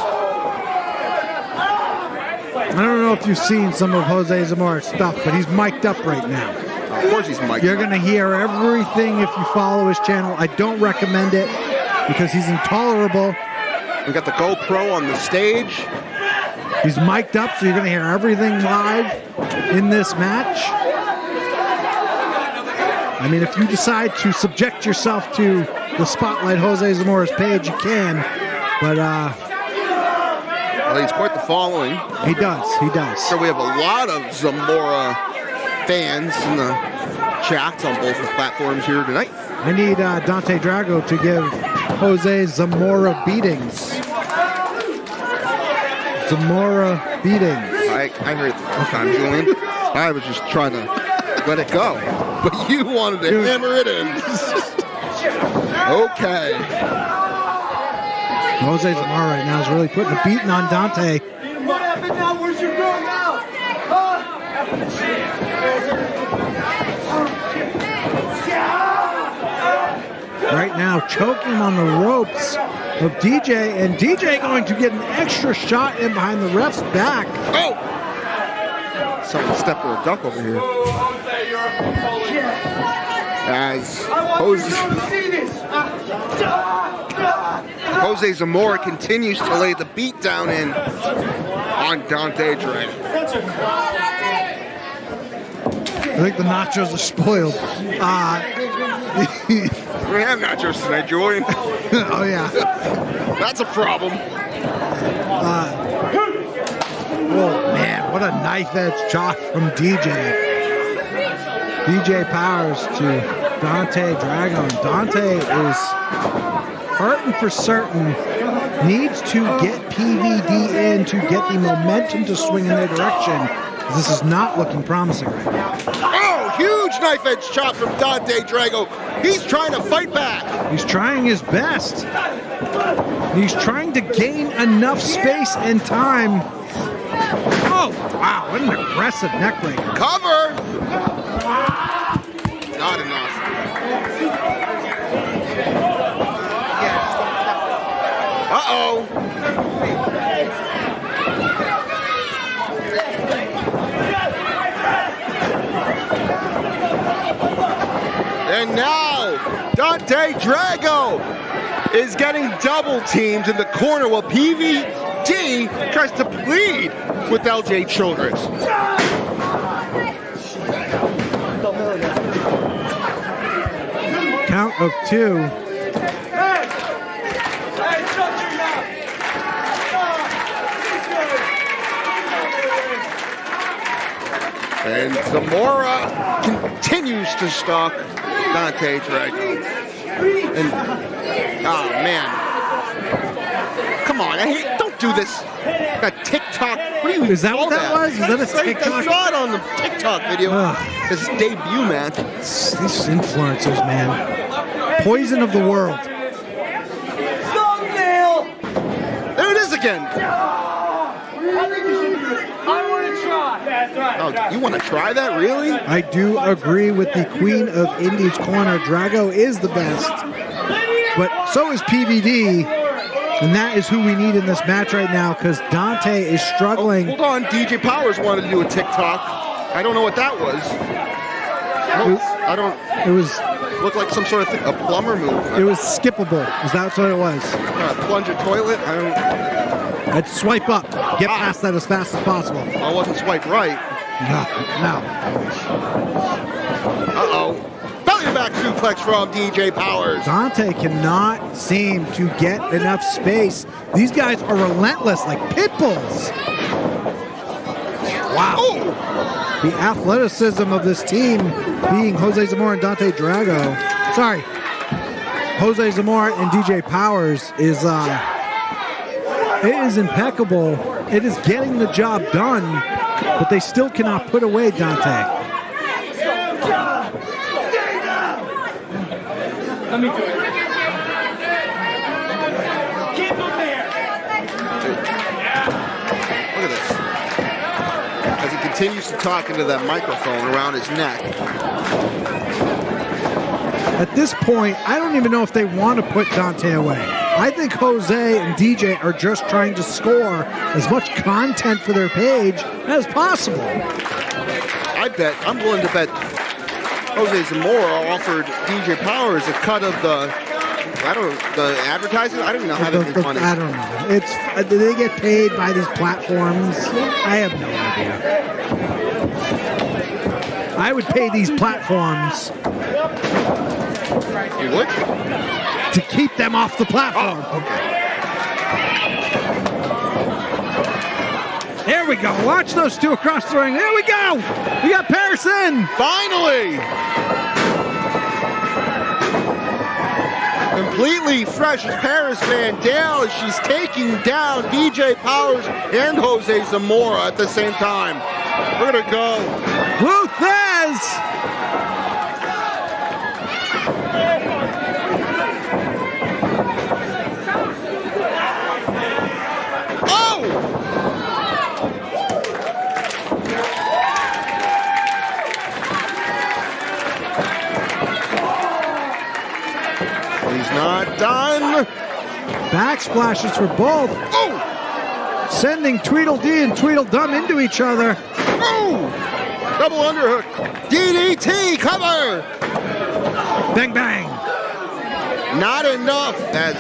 I don't know if you've seen some of Jose Zamora's stuff, but he's mic'd up right now. Of course he's mic'd up. You're going to hear everything if you follow his channel. I don't recommend it because he's intolerable. We got the GoPro on the stage. He's mic'd up, so you're going to hear everything live in this match. I mean, if you decide to subject yourself to the spotlight, Jose Zamora's page, you can. But, well, he's quite the following. He does. So we have a lot of Zamora fans in the chats on both the platforms here tonight. I need Dante Drago to give Jose Zamora beatings. Zamora beatings. I heard it the first time, Julian. I was just trying to let it go. But you wanted to hammer it in. Okay. Jose Zamora right now is really putting a beating on Dante. What happened now? Where's your girl now? Right now, choking on the ropes of DJ, and DJ going to get an extra shot in behind the ref's back. Oh! Someone stepped with a duck over here. As Jose Zamora continues to lay the beat down in on Dante Drago. I think the nachos are spoiled. We have nachos tonight, Julian. Oh, yeah. That's a problem. Oh, man, what a knife-edge shot from DJ. DJ Powers to Dante Drago. And Dante is hurting for certain. Needs to get PVD in to get the momentum to swing in their direction. This is not looking promising right now. Oh, huge knife-edge chop from Dante Drago. He's trying to fight back. He's trying his best. He's trying to gain enough space and time. Oh, wow, what an aggressive neckbreaker. Cover! Not enough. Uh-oh. And now, Dante Drago is getting double teamed in the corner while PVD tries to plead with LJ Childress. Count of two. And Zamora continues to stalk Dante Drago. And, oh man. Come on, don't do this. That TikTok. What do you Is that what that was? Is that a I TikTok? saw it on the TikTok video. His debut match. These influencers, man. Poison of the world. Thumbnail! There it is again. I want to try. That's right. Oh, you want to try that, really? I do agree with the queen of Indies corner. Drago is the best. But so is PVD. And that is who we need in this match right now because Dante is struggling. Oh, hold on, DJ Powers wanted to do a TikTok. I don't know what that was. It was looked like some sort of a plumber move. It was skippable. Is that what it was? Plunge a toilet? I don't. Let's swipe up. Get past that as fast as possible. I wasn't swiped right. No. Uh-oh. Belly back suplex from DJ Powers. Dante cannot seem to get enough space. These guys are relentless, like pit bulls. Wow. Oh. The athleticism of this team being Jose Zamora and Dante Drago. Sorry. Jose Zamora and DJ Powers is it is impeccable. It is getting the job done, but they still cannot put away Dante. Let me do it. Keep him there. Look at this. As he continues to talk into that microphone around his neck. At this point, I don't even know if they want to put Dante away. I think Jose and DJ are just trying to score as much content for their page as possible. I'm willing to bet Jose Zamora offered DJ Powers a cut of the I don't. The advertising. I don't even know how to make money. I don't know. It's do they get paid by these platforms? I have no idea. I would pay these platforms. You would? To keep them off the platform. Oh, okay. There we go. Watch those two across the ring. There we go. We got Paris in. Finally. Completely fresh as Paris Van Dale as she's taking down DJ Powers and Jose Zamora at the same time. We're going to go. Luthez. Not done. Backsplashes for both. Oh! Sending Tweedledee and Tweedledum into each other. Oh! Double underhook. DDT cover. Bang, bang. Not enough. As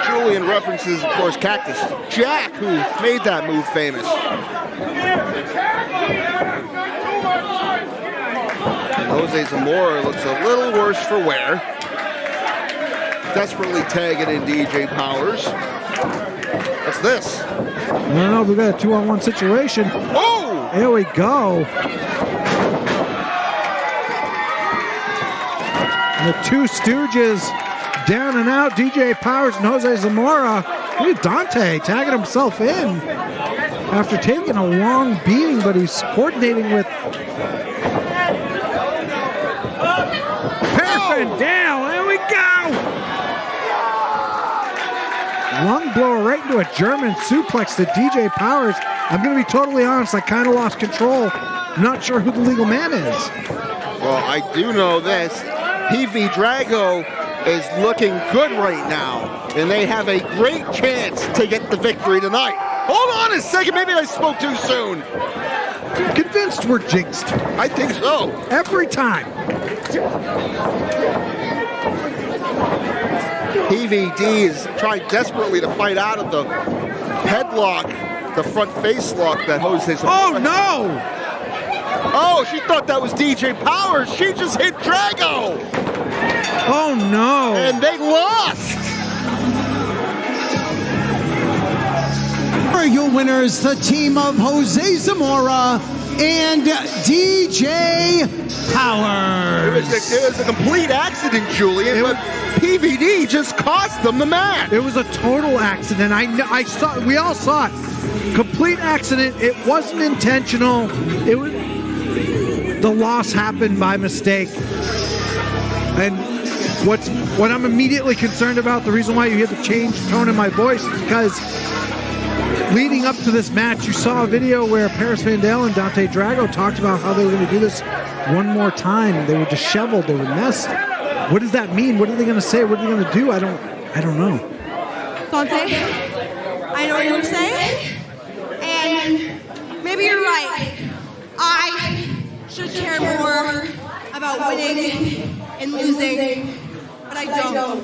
Julian references, of course, Cactus Jack, who made that move famous. And Jose Zamora looks a little worse for wear. Desperately tagging in DJ Powers. What's this? No, we got a 2-on-1 situation. Oh! There we go. The two Stooges down and out. DJ Powers and Jose Zamora. Look at Dante tagging himself in after taking a long beating, but he's coordinating with Paris Van Dale. There we go. Lung blower right into a German suplex to DJ Powers. I'm going to be totally honest, I kind of lost control. I'm not sure who the legal man is. Well, I do know this. PV Drago is looking good right now, and they have a great chance to get the victory tonight. Hold on a second, maybe I spoke too soon. Convinced we're jinxed. I think so. Every time. PVD is trying desperately to fight out of the headlock, the front face lock that Jose. Oh no! Oh, she thought that was DJ Powers. She just hit Drago. Oh no! And they lost. For your winners, the team of Jose Zamora and DJ Powers. It was a complete accident, Julian, but PVD just cost them the match. It was a total accident. I saw. We all saw it. Complete accident. It wasn't intentional. It was. The loss happened by mistake. And what I'm immediately concerned about, the reason why you hear the change tone in my voice, is because leading up to this match, you saw a video where Paris Van Dale and Dante Drago talked about how they were going to do this one more time. They were disheveled. They were messed. What does that mean? What are they going to say? What are they going to do? I don't know. Dante, I know what you're saying, and maybe you're right. I should care more about winning and losing, but I don't.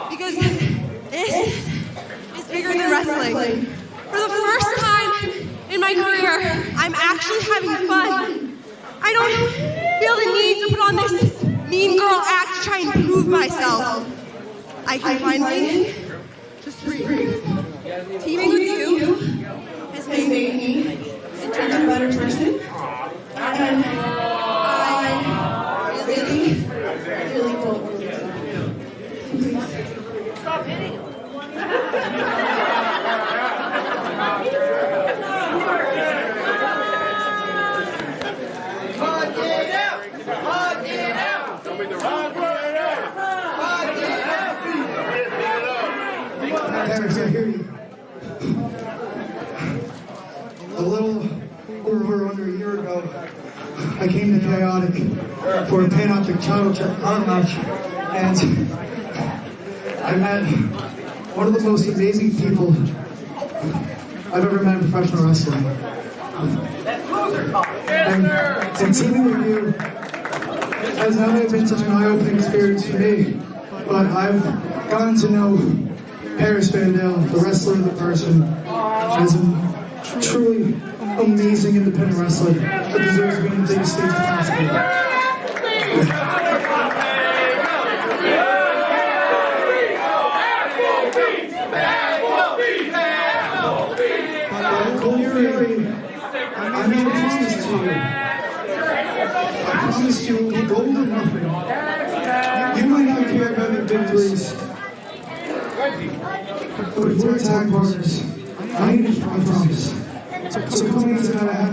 Because this is bigger than wrestling. For the first time in my career, I'm actually having fun. I don't feel the need to put on this mean girl act to try and prove myself. I can finally just breathe. Teaming with you has made me into a better person. And I really don't believe it. Stop hitting him. A little over under a year ago, I came to Chaotic for a Panoptic title match, and I met one of the most amazing people I've ever met in professional wrestling. And teaming with you has not only been such an eye-opening experience for me, but I've gotten to know Paris Van Dale, the wrestler, the person, as a truly amazing independent wrestler that deserves to be on the biggest stage possible. I made a promise to you. I promised you the gold of nothing. You might not care about your victories, but if we're tag partners, I need to keep my promise. So coming into that,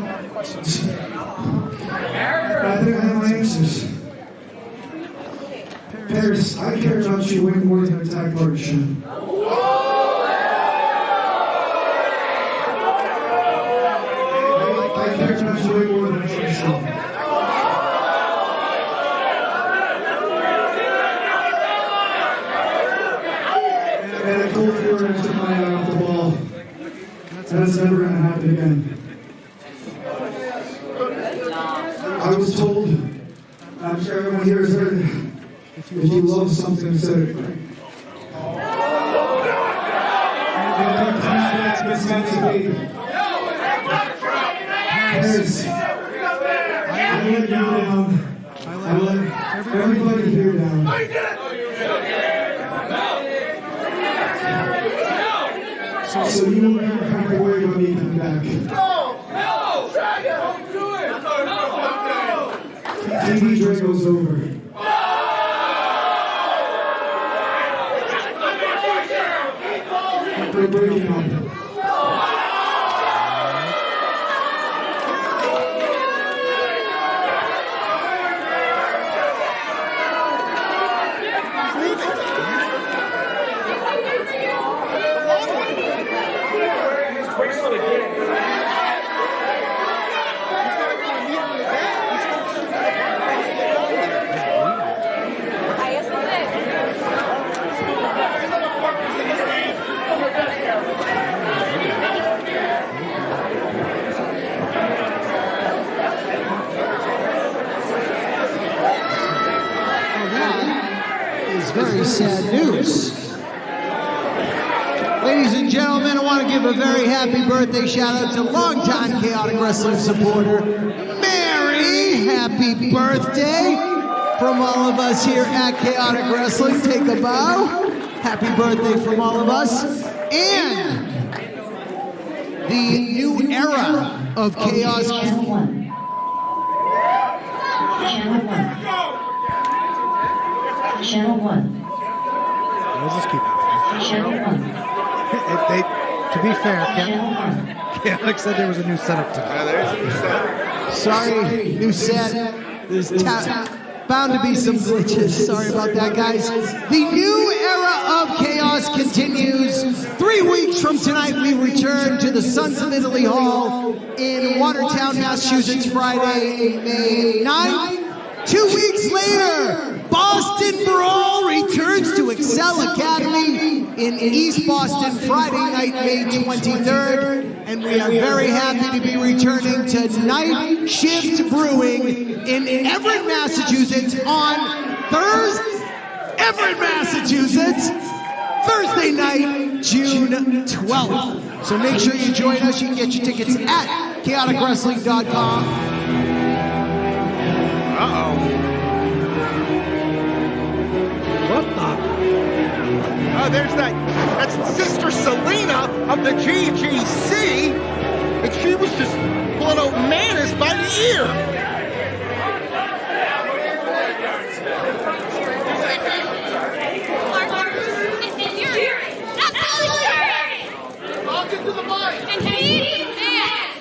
I think I have my answers. Paris, I care about you way more than a tag partnership. That's never going to happen again. I was told, I'm sure everyone here has heard it, if you love something, say it. It's meant to be. Paris, I let you down. I let everybody here down. So you don't have to worry about me coming back. TV Drago's over. We're breaking up. Very sad news. Ladies and gentlemen, I want to give a very happy birthday shout out to longtime Chaotic Wrestling supporter, Mary. Happy birthday from all of us here at Chaotic Wrestling. Take a bow. Happy birthday from all of us. And the new era of Chaos. Channel 1. Channel 1. We'll just keep it. Channel 1. To be fair, Alex said there was a new setup today. Yeah, there's a new setup. Sorry, new set. There's bound to be some glitches. Sorry about that, guys. The new era of chaos continues. 3 weeks from tonight, we return to the Sons of Italy Hall in Watertown, Massachusetts, Friday, May 9th. 2 weeks later, Boston Brawl returns to Excel Academy in East Boston, Friday night, May 23rd. And we are very happy to be returning to Night Shift Brewing in Everett, Massachusetts on Thursday night, June 12th. So make sure you join us. You can get your tickets at chaoticwrestling.com. Uh-oh. What the? Oh, that's Sister Selena of the GGC, and she was just pulling out Manus by the ear. Talk into the mic. And he has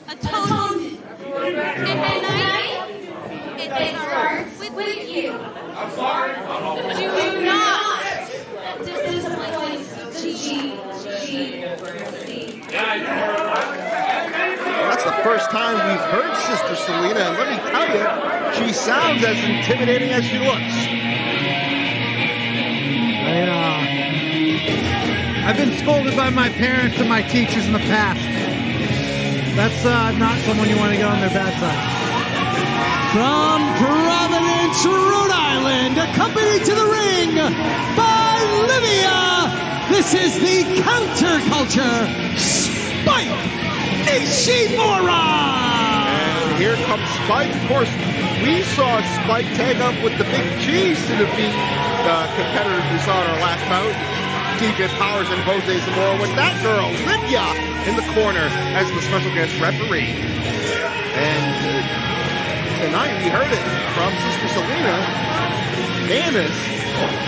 atoned. And tonight, it starts with you. I'm sorry. Do not disappoint GGC. That's the first time we've heard Sister Selena, and let me tell you, she sounds as intimidating as she looks. I've been scolded by my parents and my teachers in the past. That's not someone you want to get on their bad side. From Providence, Rhode Island, accompanied to the ring by Bolivia, this is the counterculture, Spike Nishimura! And here comes Spike. Of course, we saw Spike tag up with the Big G's to defeat the competitors we saw in our last bout. DJ Powers and Jose Zamora with that girl, Lydia, in the corner as the special guest referee. And tonight we heard it from Sister Selena. Manus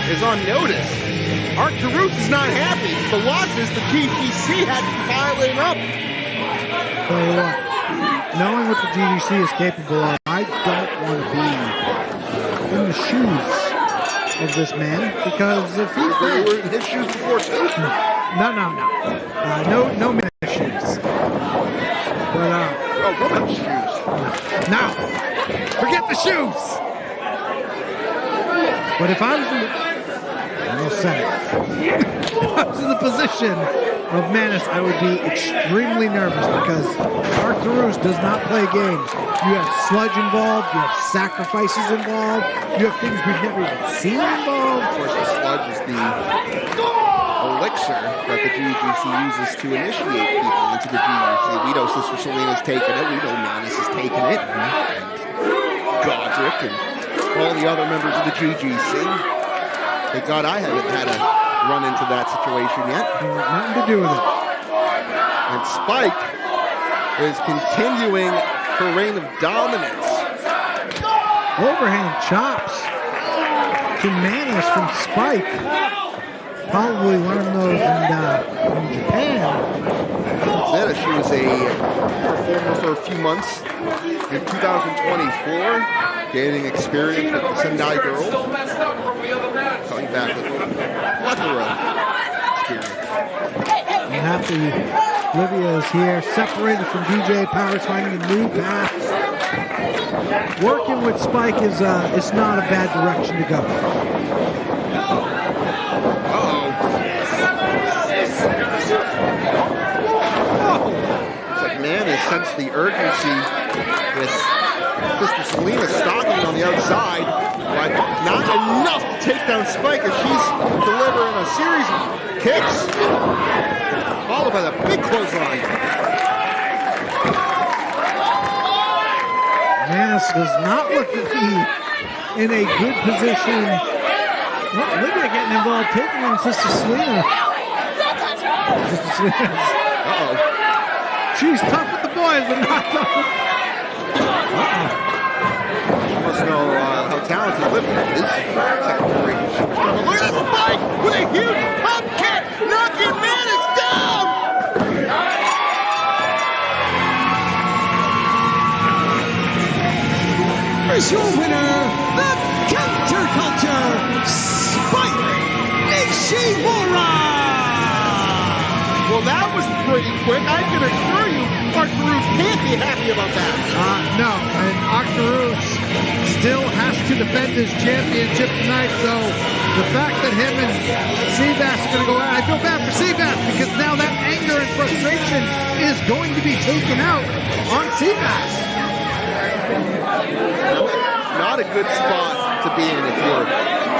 is on notice. Arcturus is not happy. The losses the GGC had piling up. So knowing what the GGC is capable of, I don't want to be in the shoes of this man, because if he's They were in his shoes before too. no men's shoes. But women's shoes. Now, forget the shoes. But if I was in the position of Manus, I would be extremely nervous, because Arcturus does not play games. You have sludge involved, you have sacrifices involved, you have things we've never even seen involved. Of course, the sludge is the elixir that the GGC uses to initiate people into the GGC. We know Sister Selena's taken it, we know Manus has taken it, and Godric and all the other members of the GGC. Thank God I haven't had to run into that situation yet. Nothing to do with it. And Spike is continuing her reign of dominance. Overhand chops to Manus from Spike. Probably learned those in Japan. She was a performer for a few months in 2024, gaining experience with the Sendai Girls. Coming back with a plethora of experience. I'm happy Olivia is here, separated from DJ Powers, finding a new path. Working with Spike is it's not a bad direction to go. Looks like Manus sensed the urgency with Sister Selena stalking on the outside, but not enough to take down Spike as she's delivering a series of kicks, followed by the big clothesline. Manus does not look to be in a good position. Olivia getting involved, taking on Sister Selena. Sister Selena. She's tough with the boys, but not tough with... She must know how talented Olivia is. Look at that Spike with a huge pump kick, knocking Manus down! Here's your winner, the counterculture, Spike Nishimura! Well, that was pretty quick. I can assure you, Arcturus can't be happy about that. No, and Arcturus still has to defend his championship tonight, so the fact that him and Seabass are going to go out, I feel bad for Seabass, because now that anger and frustration is going to be taken out on Seabass. Not a good spot to be in if you're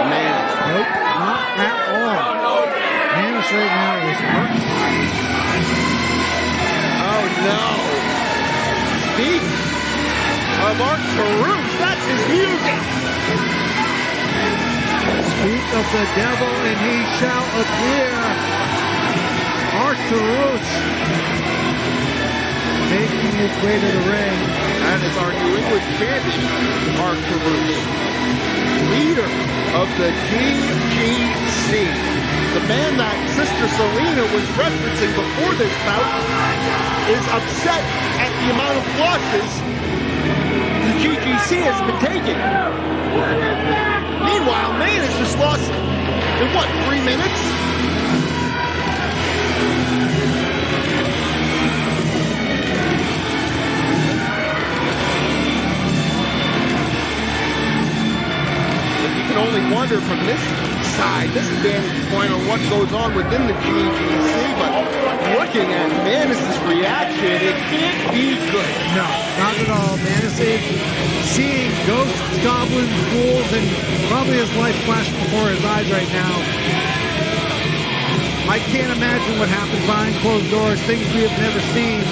Manus. Nope, not at all. Manus right now is hurt. Oh no. Speak of Arcturus, that's his music. Speak of the devil and he shall appear. Arcturus making his way to the ring. That is our New England champion, Arcturus, leader of the GGC. The man that Sister Selena was referencing before this bout is upset at the amount of losses the GGC has been taking. Meanwhile, Manus just lost in what, 3 minutes? Only wonder from this side, this vantage point on what goes on within the GGC, but looking at Manus' reaction, it can't be good. No, not at all. Manus is seeing ghosts, goblins, ghouls, and probably his life flashing before his eyes right now. I can't imagine what happens behind closed doors, things we have never seen.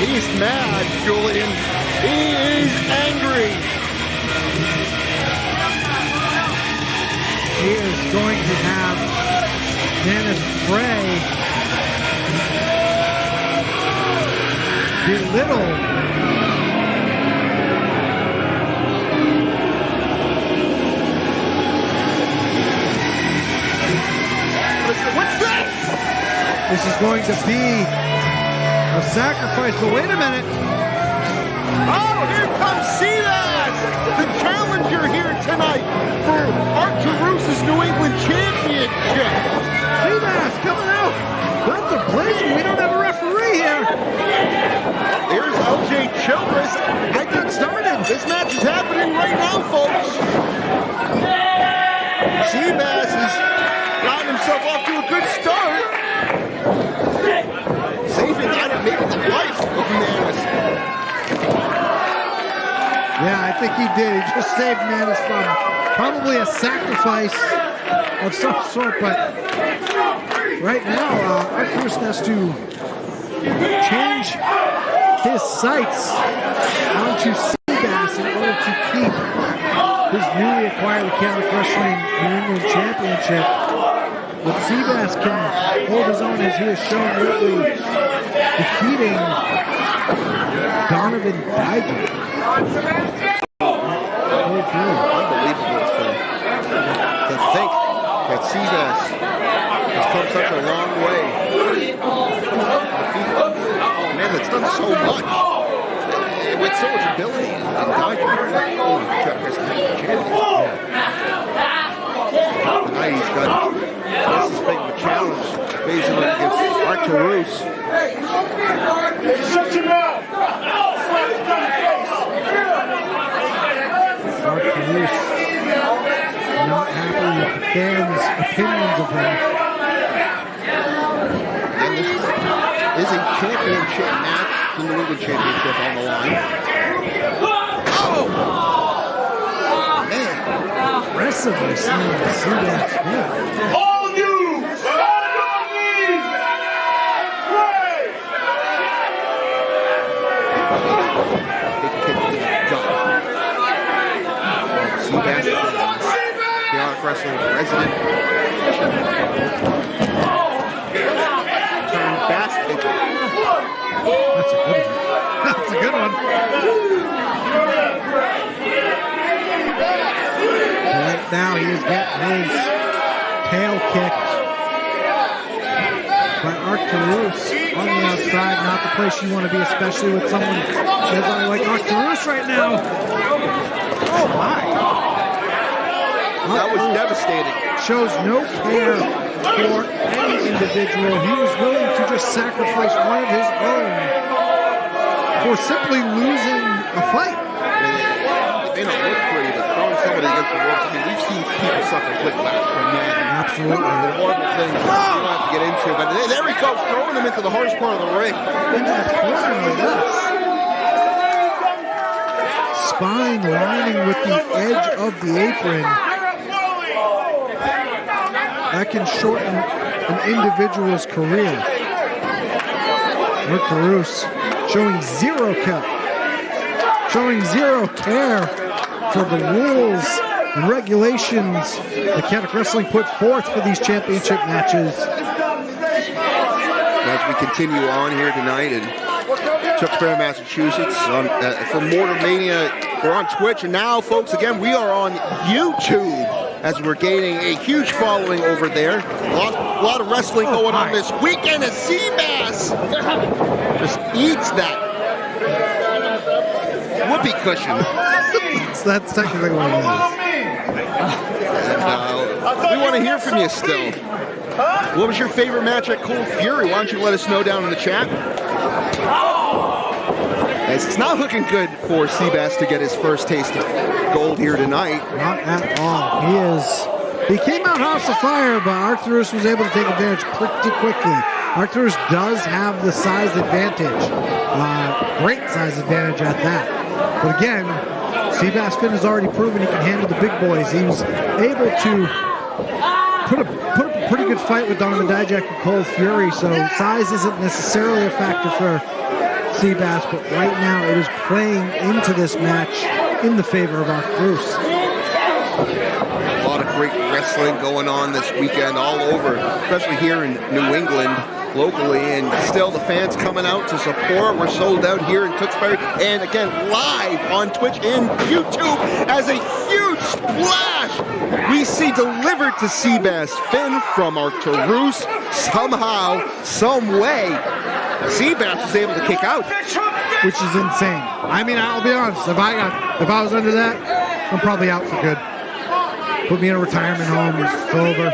He's mad, Julian. He is angry. He is going to have Dennis Frey belittle What's this? This is going to be a sacrifice, but wait a minute. Oh, here comes Silas, the challenger here tonight for Arturo's New England Championship. Seabass coming out. That's a place. We don't have a referee here. Here's LJ Childress. I got started. This match is happening right now, folks. Seabass has gotten himself off to a good start. Saving maybe the life of Manus. Yeah, I think he did. He just saved Manus from probably a sacrifice of some sort, but right now, Arturos has to change his sights onto Seabass in order to keep his newly acquired Chaotic Wrestling New England Championship. But Seabass can hold his own as he has shown lately, defeating Donovan Dijak. Unbelievable to think that Seabass has come such a long way. Man, that's done so much. With so much ability. And tonight he's got this is big of a challenge facing up against Arturos. Shut your mouth! Arturos not happy with the fans' opinions of him. And this is a championship match, the New England Championship on the line. Oh! Man. Aggressively seeing Seabass win. All you! Stand on your knees! Pray! Big kick to the jump. Seabass, Chaotic Wrestling president. Turn bass kicker. That's a good one. That's a good one. Right now he is getting his tail kicked by Arturos on the outside. Not the place you want to be, especially with someone like Arturos right now. Oh my. That was devastating. Shows no care for any individual. He was willing to just sacrifice one of his own for simply losing a fight. They don't look pretty, but throwing somebody against the ropes, I mean, we've seen people suffer whiplash from that. Absolutely. Horrible things we don't have to get into, but there he goes, throwing them into the hardest part of the ring. Into the corner like this. Spine lining with the edge of the apron. That can shorten an individual's career. Arturos showing zero care for the rules and regulations that Chaotic Wrestling put forth for these championship matches. As we continue on here tonight in Tewksbury, Massachusetts, for MORTARMANIA, we're on Twitch, and now, folks, again, we are on YouTube as we're gaining a huge following over there. A lot of wrestling going on this weekend as Seabass just eats that whoopee cushion. That's technically what it is. And we want to hear from you still. What was your favorite match at Cold Fury? Why don't you let us know down in the chat? As it's not looking good for Seabass to get his first taste of gold here tonight. Not at all. He came out house of fire, but Arturos was able to take advantage pretty quickly. Arturos does have the size advantage. Great size advantage at that. But again, Seabass Finn has already proven he can handle the big boys. He was able to put up a pretty good fight with Donovan Dijak and Cole Fury, so size isn't necessarily a factor for Seabass, but right now it is playing into this match in the favor of Arcturus. A lot of great wrestling going on this weekend all over, especially here in New England, locally, and still the fans coming out to support. We're sold out here in Tewksbury, and again live on Twitch and YouTube as a huge splash we see delivered to Seabass Finn from Arcturus. Somehow, some way, Seabass was able to kick out, which is insane. I mean, I'll be honest, if I was under that, I'm probably out for good. Put me in a retirement home, it's over.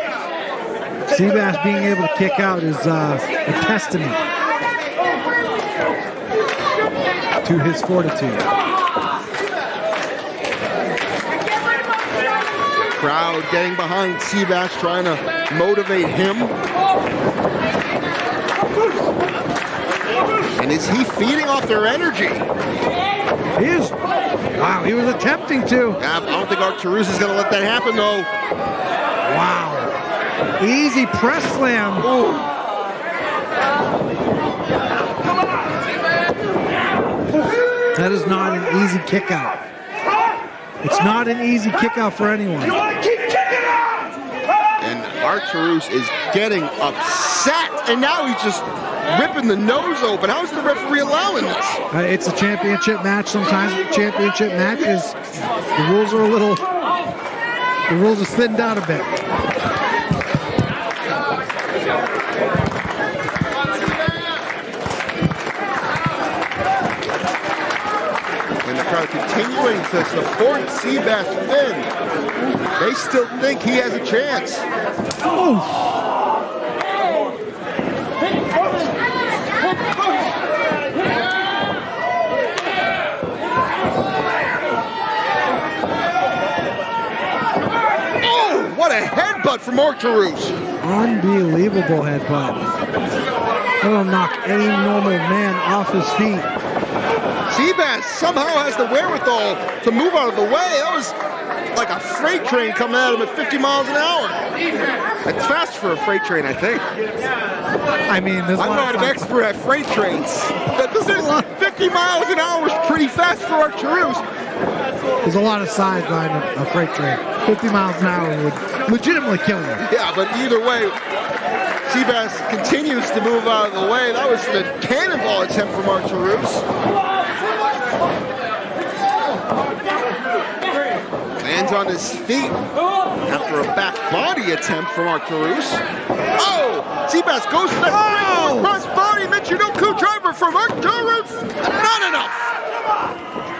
Seabass being able to kick out is a testament to his fortitude. Crowd getting behind Seabass, trying to motivate him. And is he feeding off their energy? He is. Wow, he was attempting to. I don't think Arcturus is going to let that happen, though. Wow. Easy press slam. Ooh. That is not an easy kick out. It's not an easy kick out for anyone. And Arcturus is getting upset, and now he's just ripping the nose open. How is the referee allowing this? It's a championship match. Sometimes with championship matches, the rules are thinned out a bit. And the crowd continuing to support Seabass Finn. They still think he has a chance. Oh. What a headbutt from Arcturus. Unbelievable headbutt. That'll knock any normal man off his feet. Seabass somehow has the wherewithal to move out of the way. That was like a freight train coming at him at 50 miles an hour. That's fast for a freight train, I think. I mean, I'm not an expert at freight trains. But 50 miles an hour is pretty fast for Arcturus. There's a lot of size behind a freight train. 50 miles an hour would legitimately kill you. Yeah, but either way, Seabass continues to move out of the way. That was the cannonball attempt from Arcturus. Lands on his feet after a back body attempt from Arcturus. Oh! Seabass goes for the cross body Michinoku driver from Arcturus. Not enough.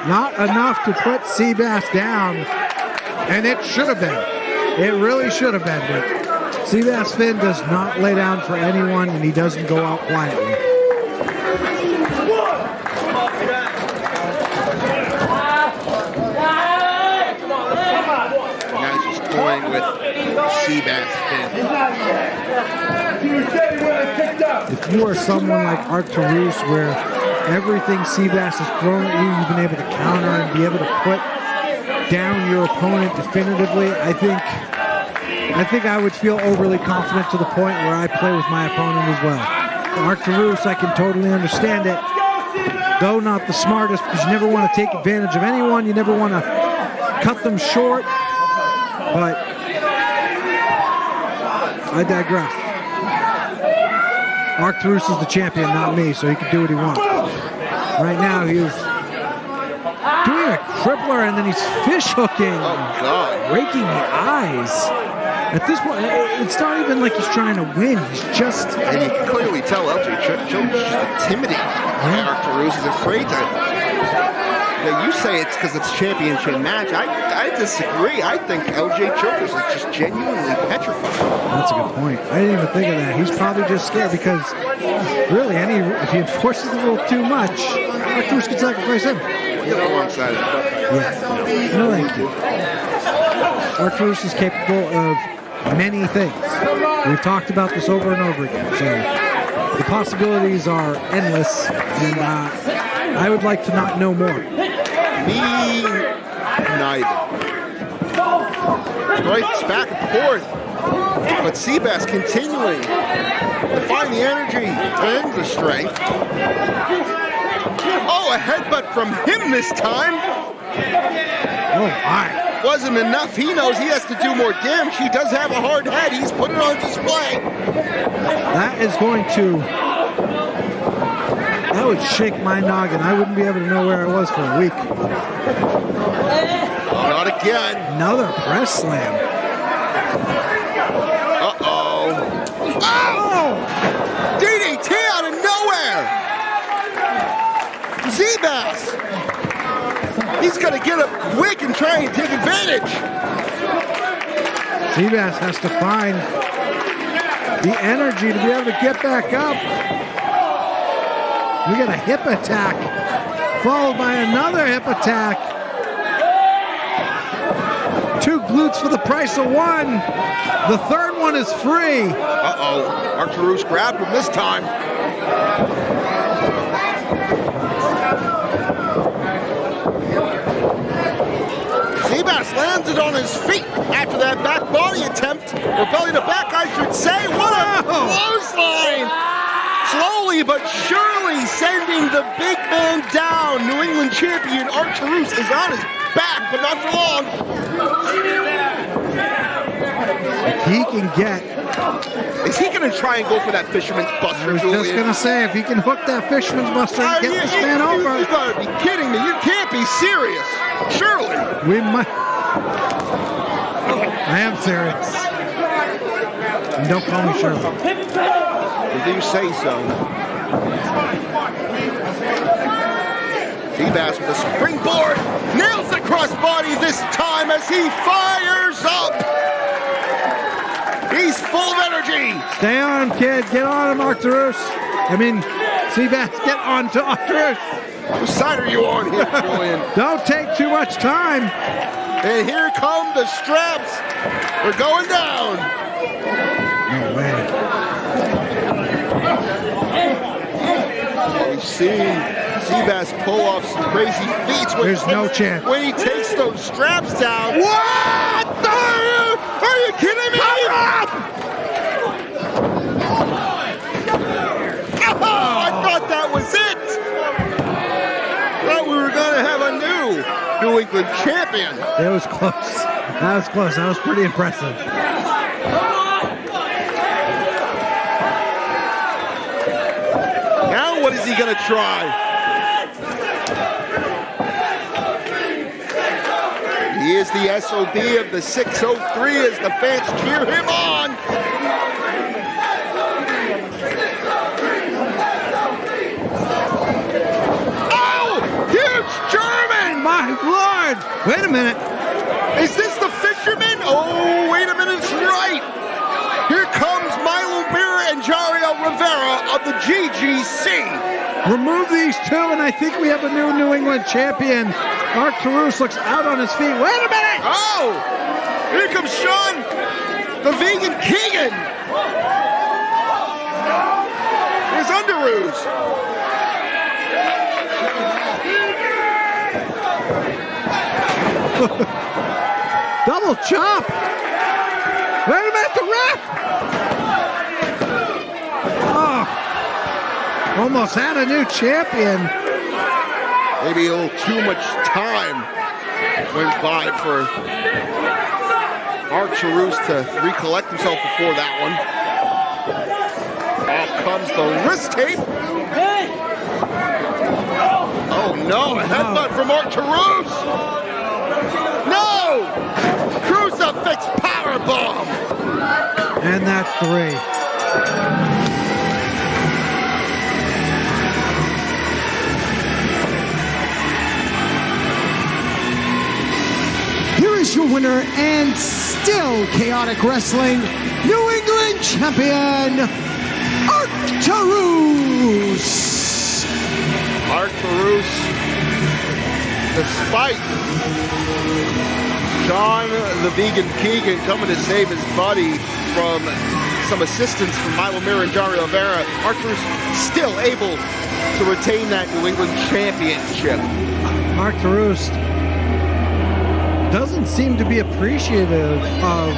Not enough to put Seabass down, and it should have been. It really should have been. But Seabass Finn does not lay down for anyone, and he doesn't go out quietly. Now he's just toying with Seabass Finn. If you are someone like Arcturus, where everything Seabass has thrown at you, you've been able to counter and be able to put down your opponent definitively, I think I would feel overly confident to the point where I play with my opponent as well. Arcturus, I can totally understand it, though not the smartest, because you never want to take advantage of anyone, you never want to cut them short, but I digress. Arcturus is the champion, not me, so he can do what he wants. Right now, he is doing a crippler, and then he's fish hooking. Oh, God. Raking the eyes. At this point, it's not even like he's trying to win. He's just... And you can clearly tell LJ Choker's just intimidated. Arcturus is afraid to... Now, you say it's because it's a championship match. I disagree. I think LJ Chokers is just genuinely petrified. That's a good point. I didn't even think of that. He's probably just scared because, really, if he enforces the rule too much, Arcturus could sacrifice him. You're on one side of it. Yeah. No, thank you. Arcturus is capable of many things. We've talked about this over and over again. So the possibilities are endless, and I would like to not know more. Me neither. Strikes back and forth. But Seabass continuing to find the energy and the strength. Oh, a headbutt from him this time. Oh, my. Wasn't enough. He knows he has to do more damage. He does have a hard head. He's put it on display. That is going to... That would shake my noggin. I wouldn't be able to know where I was for a week. Not again. Another press slam. Uh-oh. Oh! DDT out of nowhere! Seabass! He's gonna get up quick and try and take advantage. Seabass has to find the energy to be able to get back up. We got a hip attack, followed by another hip attack. 2 glutes for the price of 1. The third one is free. Uh-oh. Arturus grabbed him this time. Seabass landed on his feet after that back body attempt, or belly to back, I should say. What a clothesline! Slowly but surely sending the big man down. New England champion Arturus is on his back, but not for long. If he can get... Is he going to try and go for that Fisherman's Buster? I was just going to say, if he can hook that Fisherman's Buster and get this man over... You got to be kidding me. You can't be serious. Surely. We might... I am serious. And don't call me Shirley. Do you say so? Seabass with a springboard. Nails the crossbody this time as he fires up. He's full of energy. Stay on, kid. Get on him, Arturus. Seabass, get on to Arturus. Whose side are you on here, Julian? Don't take too much time. And here come the straps. We're going down. No way. We've seen Seabass pull off some crazy feats. There's no chance. When he takes those straps down. What? Are you kidding me? Oh, I thought that was it. Thought we were going to have a New England champion. That was close. That was close. That was pretty impressive. Now what is he going to try? He is the SOB of the 603 as the fans cheer him on. Oh! Huge German! My Lord! Wait a minute. Is this the Fisherman? Oh, wait a minute, it's right. Here comes Milo Mirror and Jario Rivera of the GGC. Remove these two, and I think we have a New England champion. Arturus looks out on his feet. Wait a minute! Oh! Here comes Sean, the vegan Keegan. Here's Underoos. Double chop! Wait a minute, the ref! Oh, almost had a new champion. Maybe a little too much time went by for Arturus to recollect himself before that one. Off comes the wrist tape. Oh no, a headbutt from Arturus. No! Crucifix powerbomb. And that's 3. Here is your winner and still Chaotic Wrestling New England champion, Arturus. Arturus, despite Sean the Vegan Keegan coming to save his buddy from some assistance from Milo Mirror and Jario Rivera, Arturus still able to retain that New England championship. Arturus doesn't seem to be appreciative of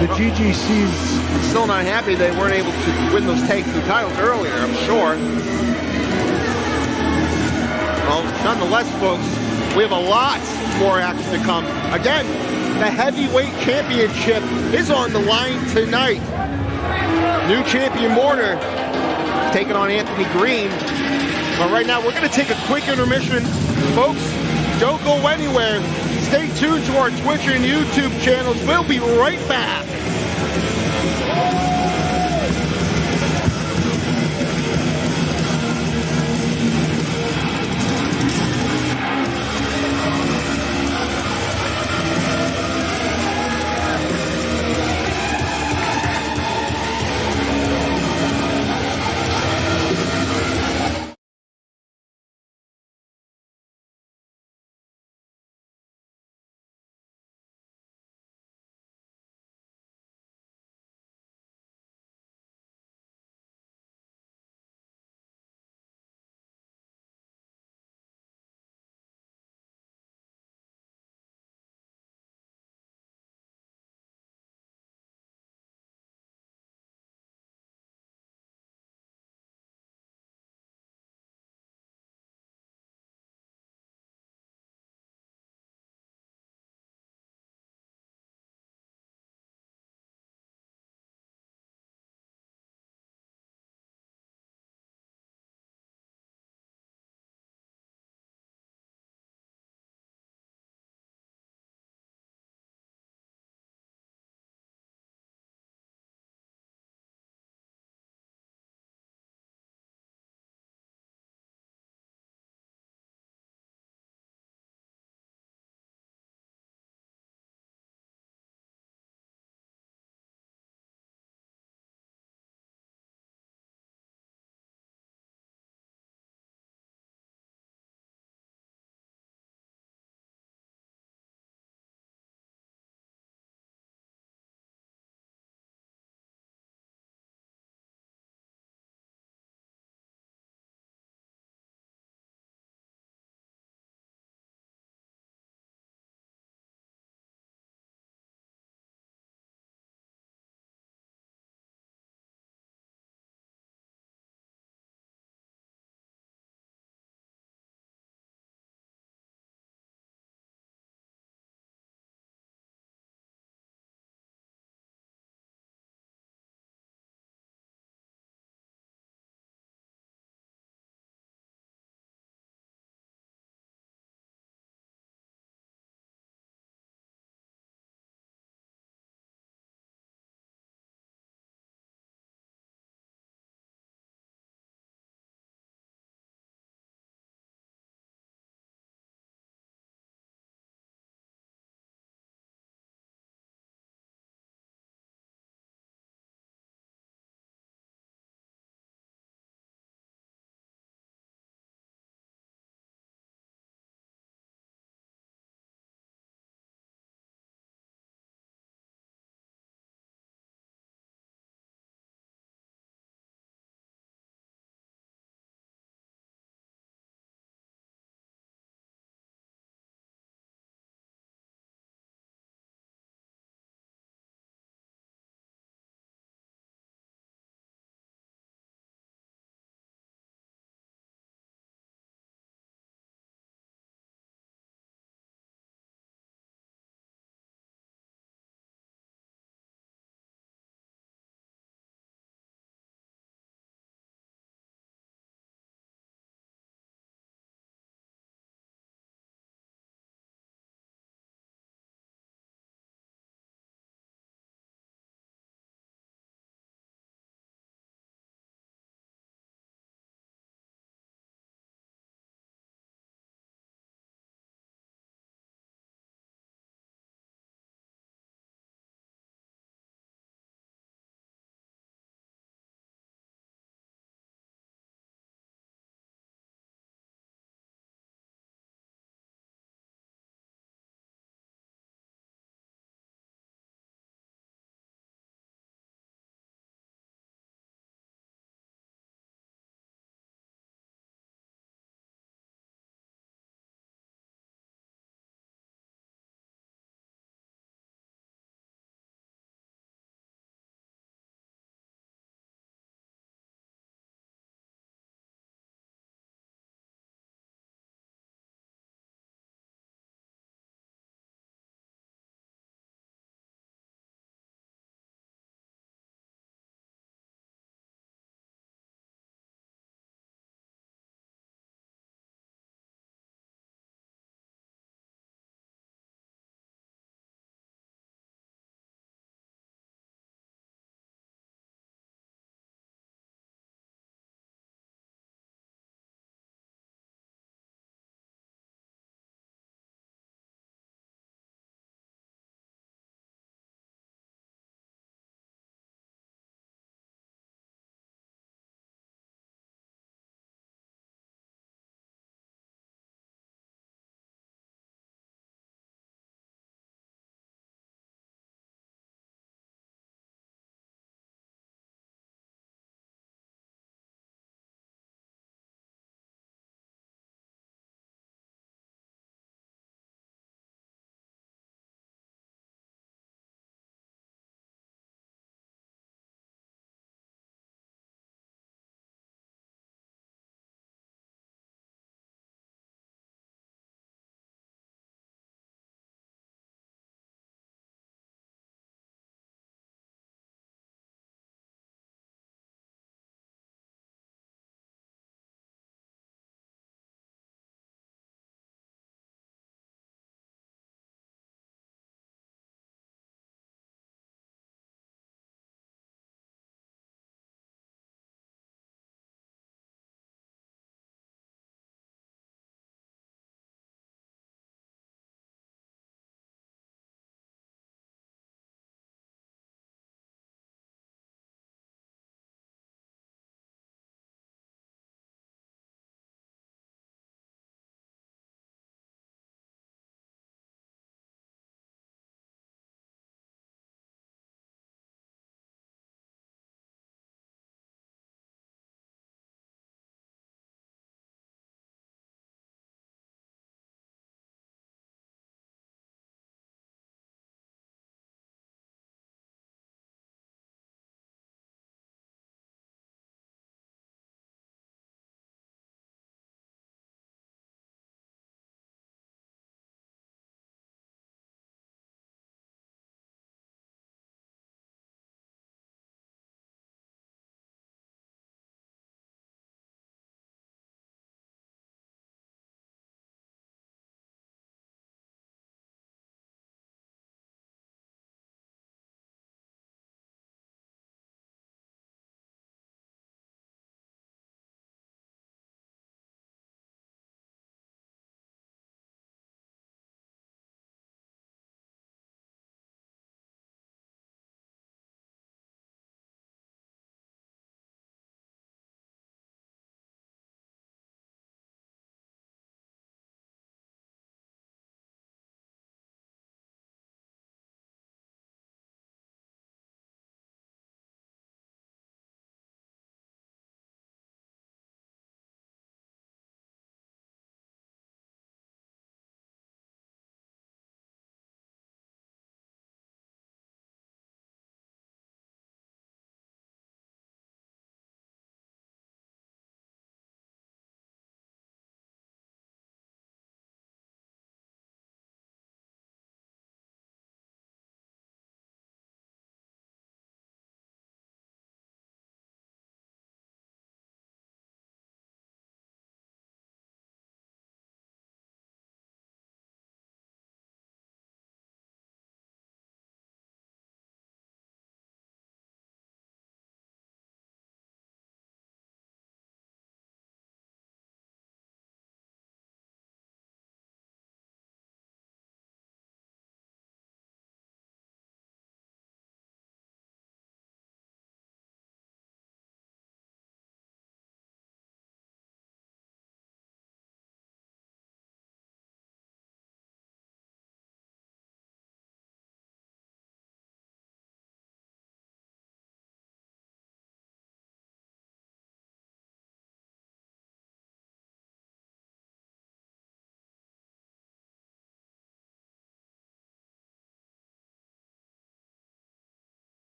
the GGC's. Still not happy they weren't able to win those tag team titles earlier, I'm sure. Well, nonetheless, folks, we have a lot more action to come. Again, the heavyweight championship is on the line tonight. New champion Mortar taking on Anthony Green. But right now, we're going to take a quick intermission. Folks, don't go anywhere. Stay tuned to our Twitch and YouTube channels. We'll be right back.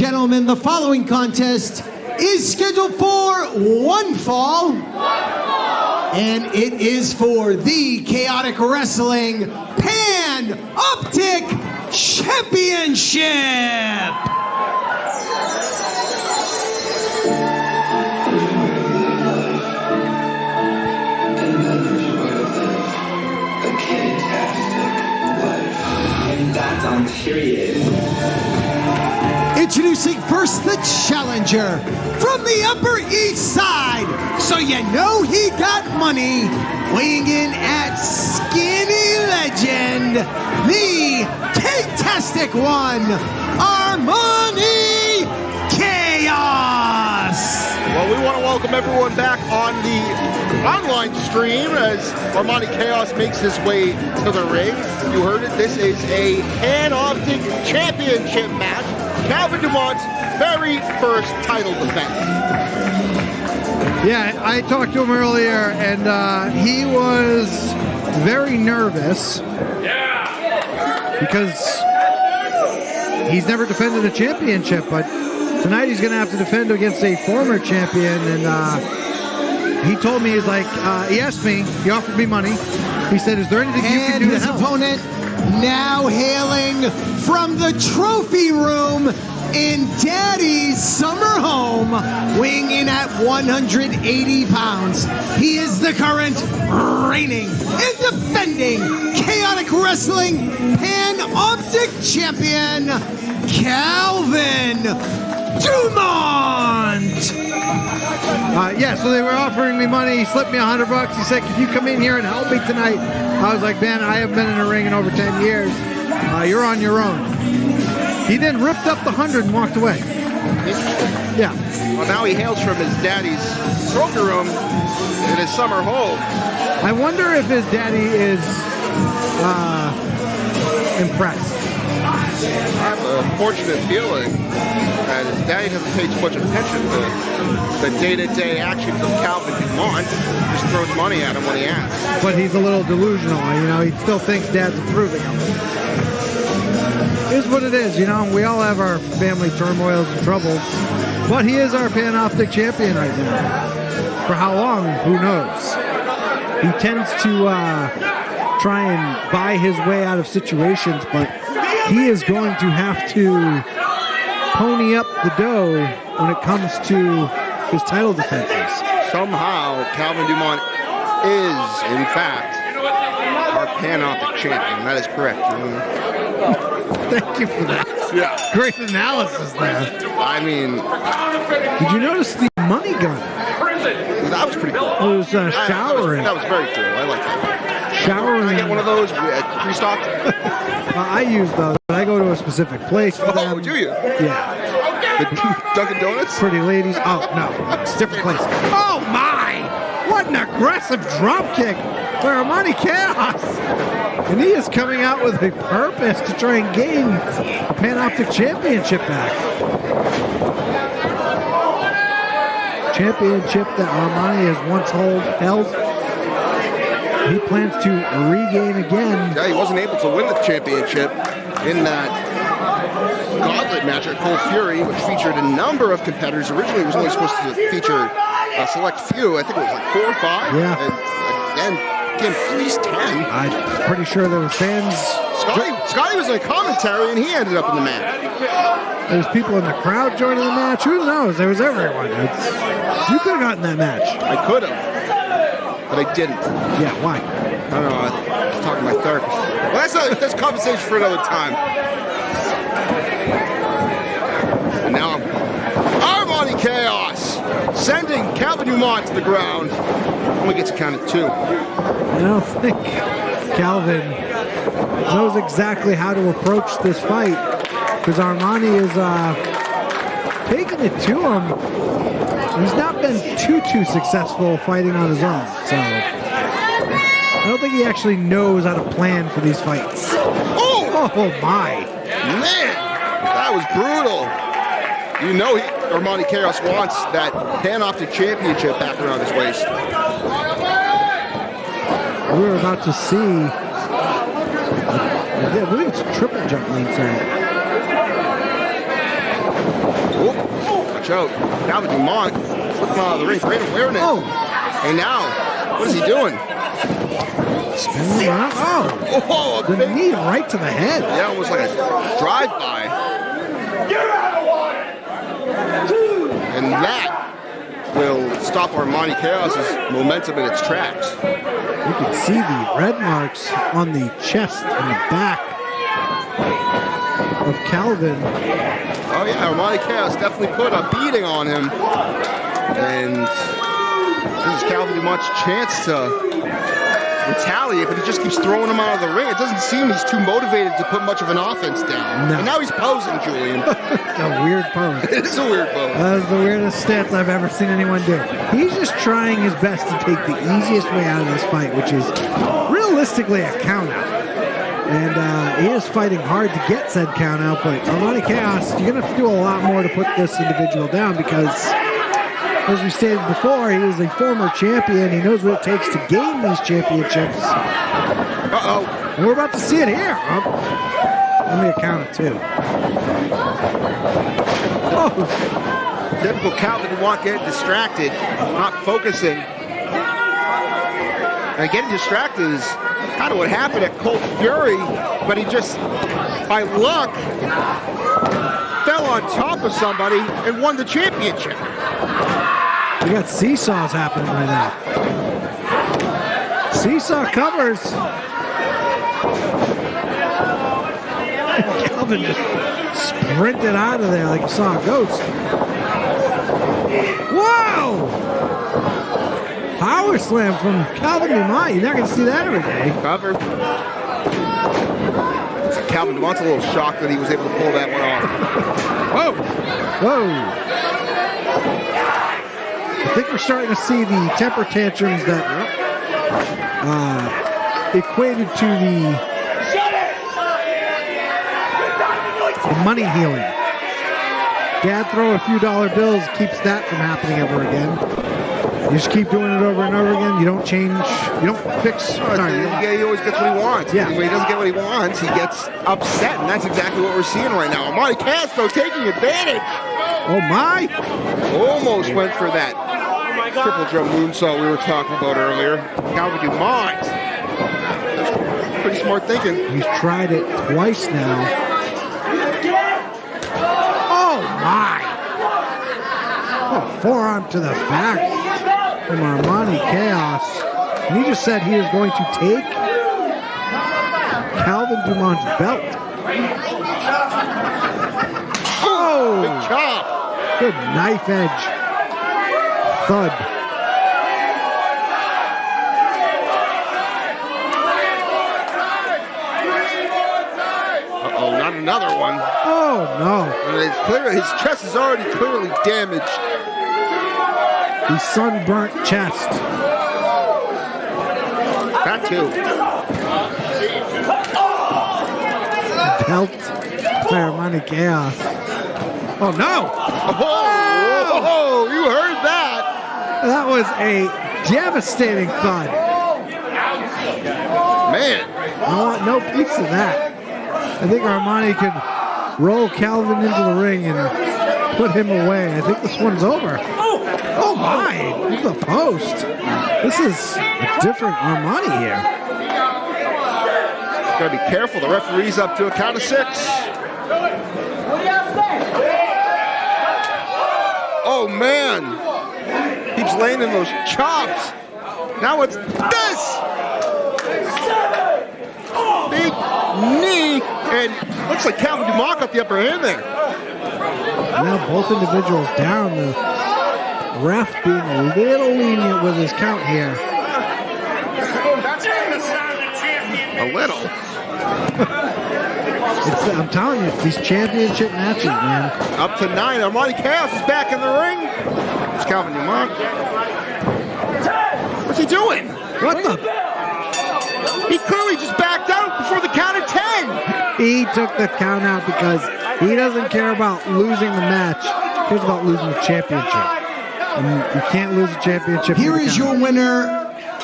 gentlemen, the following contest is scheduled for one fall. And it is for the Chaotic Wrestling Panoptic Championship. Introducing first the challenger from the Upper East Side, so you know he got money, weighing in at Skinny Legend, the Fantastic One, Armani Chaos. Well, we want to welcome everyone back on the online stream as Armani Chaos makes his way to the ring. You heard it. This is a Panoptic Championship match. Calvin Dumont's very first title defense. Yeah, I talked to him earlier, and he was very nervous because he's never defended a championship, but tonight he's going to have to defend against a former champion, and he told me, he's like, he asked me, he offered me money. He said, is there anything you can do to help? And his opponent, now hailing from the trophy room in Daddy's summer home, weighing in at 180 pounds. He is the current reigning and defending Chaotic Wrestling Panoptic Champion, Calvin Dumont. Yeah, so they were offering me money. He slipped me $100. He said, can you come in here and help me tonight? I was like, man, I haven't been in a ring in over 10 years. You're on your own. He then ripped up the 100 and walked away. Yeah. Well, now he hails from his daddy's trophy room in his summer home. I wonder if his daddy is impressed. I have a fortunate feeling that his daddy doesn't pay too much attention to the day-to-day actions of Calvin Dumont. Just throws money at him when he asks. But he's a little delusional, you know. He still thinks Dad's approving him. Here's what it is, you know. We all have our family turmoils and troubles, but he is our Panoptic champion right now. For how long? Who knows? He tends to try and buy his way out of situations, but he is going to have to pony up the dough when it comes to his title defenses. Somehow, Calvin Dumont is, in fact, our Panoptic champion. That is correct. Thank you for that. Yeah. Great analysis there. I mean, did you notice the money gun? That was pretty cool. It was showering. That was very cool. I like that. Showering. Can I get one of those pre-stocked? I use those, but I go to a specific place for them. Oh, do you? Yeah. The Dunkin' Donuts? Pretty ladies. Oh, no. It's a different place. Oh, my! What an aggressive drop kick for Armani Chaos. And he is coming out with a purpose to try and gain a Panoptic Championship back. Championship that Armani has once held. He plans to regain again. Yeah, he wasn't able to win the championship in that gauntlet match at Cold Fury, which featured a number of competitors. Originally, it was only supposed to feature a select few. I think it was like 4 or 5. Yeah. And again, at least 10. I'm pretty sure there were fans. Scotty was in a commentary, and he ended up in the match. There's people in the crowd joining the match. Who knows? There was everyone. You could have gotten that match. I could have, but I didn't. Yeah, why? I don't know. I was talking to my therapist. Well, that's conversation for another time. And now Armani Chaos sending Calvin Dumont to the ground. Only gets a count of 2. I don't think Calvin knows exactly how to approach this fight because Armani is taking it to him. He's not been too successful fighting on his own, so I don't think he actually knows how to plan for these fights. Oh my. Man, that was brutal. You know Armani Chaos wants that Panoptic Championship back around his waist. We're about to see, I believe it's a triple jump lead, Oh, watch out. Calvin Dumont flipping out of the ring. Great awareness. Oh. And now, what is he doing? Spinning around. Oh. The The knee right to the head. Yeah, almost like a drive-by. And that will stop Armani Chaos's momentum in its tracks. You can see the red marks on the chest and the back of Calvin. Oh yeah, Armani Chaos definitely put a beating on him. And this is Calvin Dumont's chance to retaliate, but he just keeps throwing him out of the ring. It doesn't seem he's too motivated to put much of an offense down. No. And now he's posing, Julian. A weird pose. It is a weird pose. That is the weirdest stance I've ever seen anyone do. He's just trying his best to take the easiest way out of this fight, which is realistically a count out. And he is fighting hard to get said count out, but Armani Chaos, you're going to have to do a lot more to put this individual down because, as we stated before, he is a former champion. He knows what it takes to gain these championships. Uh-oh. And we're about to see it here. Let me count it too. Oh. Typical Calvin Dumont getting distracted, not focusing. And getting distracted is kind of what happened at Colt Fury, but he just, by luck, fell on top of somebody and won the championship. We got seesaws happening right now. Seesaw covers. Calvin just sprinted out of there like you saw a ghost. Whoa! Power slam from Calvin Dumont. You're not going to see that every day. Cover. Calvin Dumont's a little shocked that he was able to pull that one off. Whoa! Whoa! I think we're starting to see the temper tantrums that equated to the money healing. Dad throw a few dollar bills keeps that from happening ever again. You just keep doing it over and over again. You don't change. You don't fix. He always gets what he wants. Yeah. When he doesn't get what he wants, he gets upset, and that's exactly what we're seeing right now. Armani Castro taking advantage. Oh my! Almost went for that triple drum moonsault we were talking about earlier. Calvin Dumont. Pretty smart thinking. He's tried it twice now. Oh my! Oh, forearm to the back from Armani Chaos. And he just said he is going to take Calvin Dumont's belt. Oh! Big chop. Good knife edge. Thud. Uh-oh, not another one. Oh no. And it's clear his chest is already clearly damaged. The sunburnt chest. That too. Belt by Armani Chaos. Oh no! Oh, you heard that. That was a devastating thud. Man. I want no piece of that. I think Armani could roll Calvin into the ring and put him away. I think this one's over. Oh my! Look at the post. This is a different Armani here. Gotta be careful. The referee's up to a count of 6. Oh man! Keeps laying in those chops. Now it's this! Big knee, and looks like Calvin Dumont got the upper hand there. Now both individuals down. The ref being a little lenient with his count here. A little. I'm telling you, it's these championship matches, man. Up to 9. Armani Chaos is back in the ring. It's Calvin Dumont. What's he doing? What the? He clearly just backed out before the count of 10. He took the count out because he doesn't care about losing the match. He cares about losing the championship. And you can't lose a championship. Here is your winner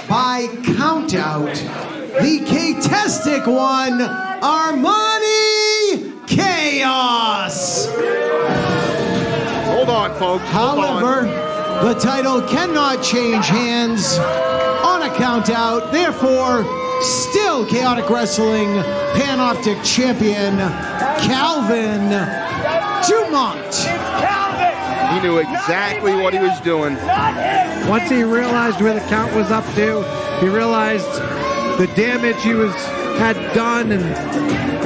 by countout, the K-tastic one, Armani Chaos. Hold on, folks. Hold However, the title cannot change hands on a count out. Therefore, still Chaotic Wrestling Panoptic Champion Calvin Dumont. He knew exactly what he was doing. Once he realized where the count was up to, he realized the damage he had done and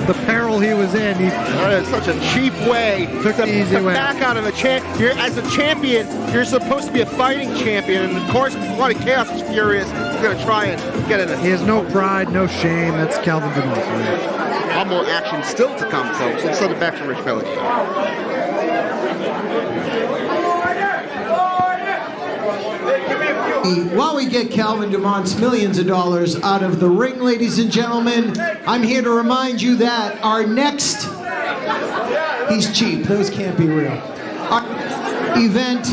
the peril he was in. It's such a cheap way Took the easy way. back out of the champ. As a champion, you're supposed to be a fighting champion, and of course, one of Chaos is furious. He's going to try and get in it. He has no pride, no shame. That's Calvin Dumont. A lot more action still to come, folks. Let's send it back to Rich Pelly. While we get Calvin Dumont's millions of dollars out of the ring, ladies and gentlemen, I'm here to remind you that our next, he's cheap, those can't be real. Our event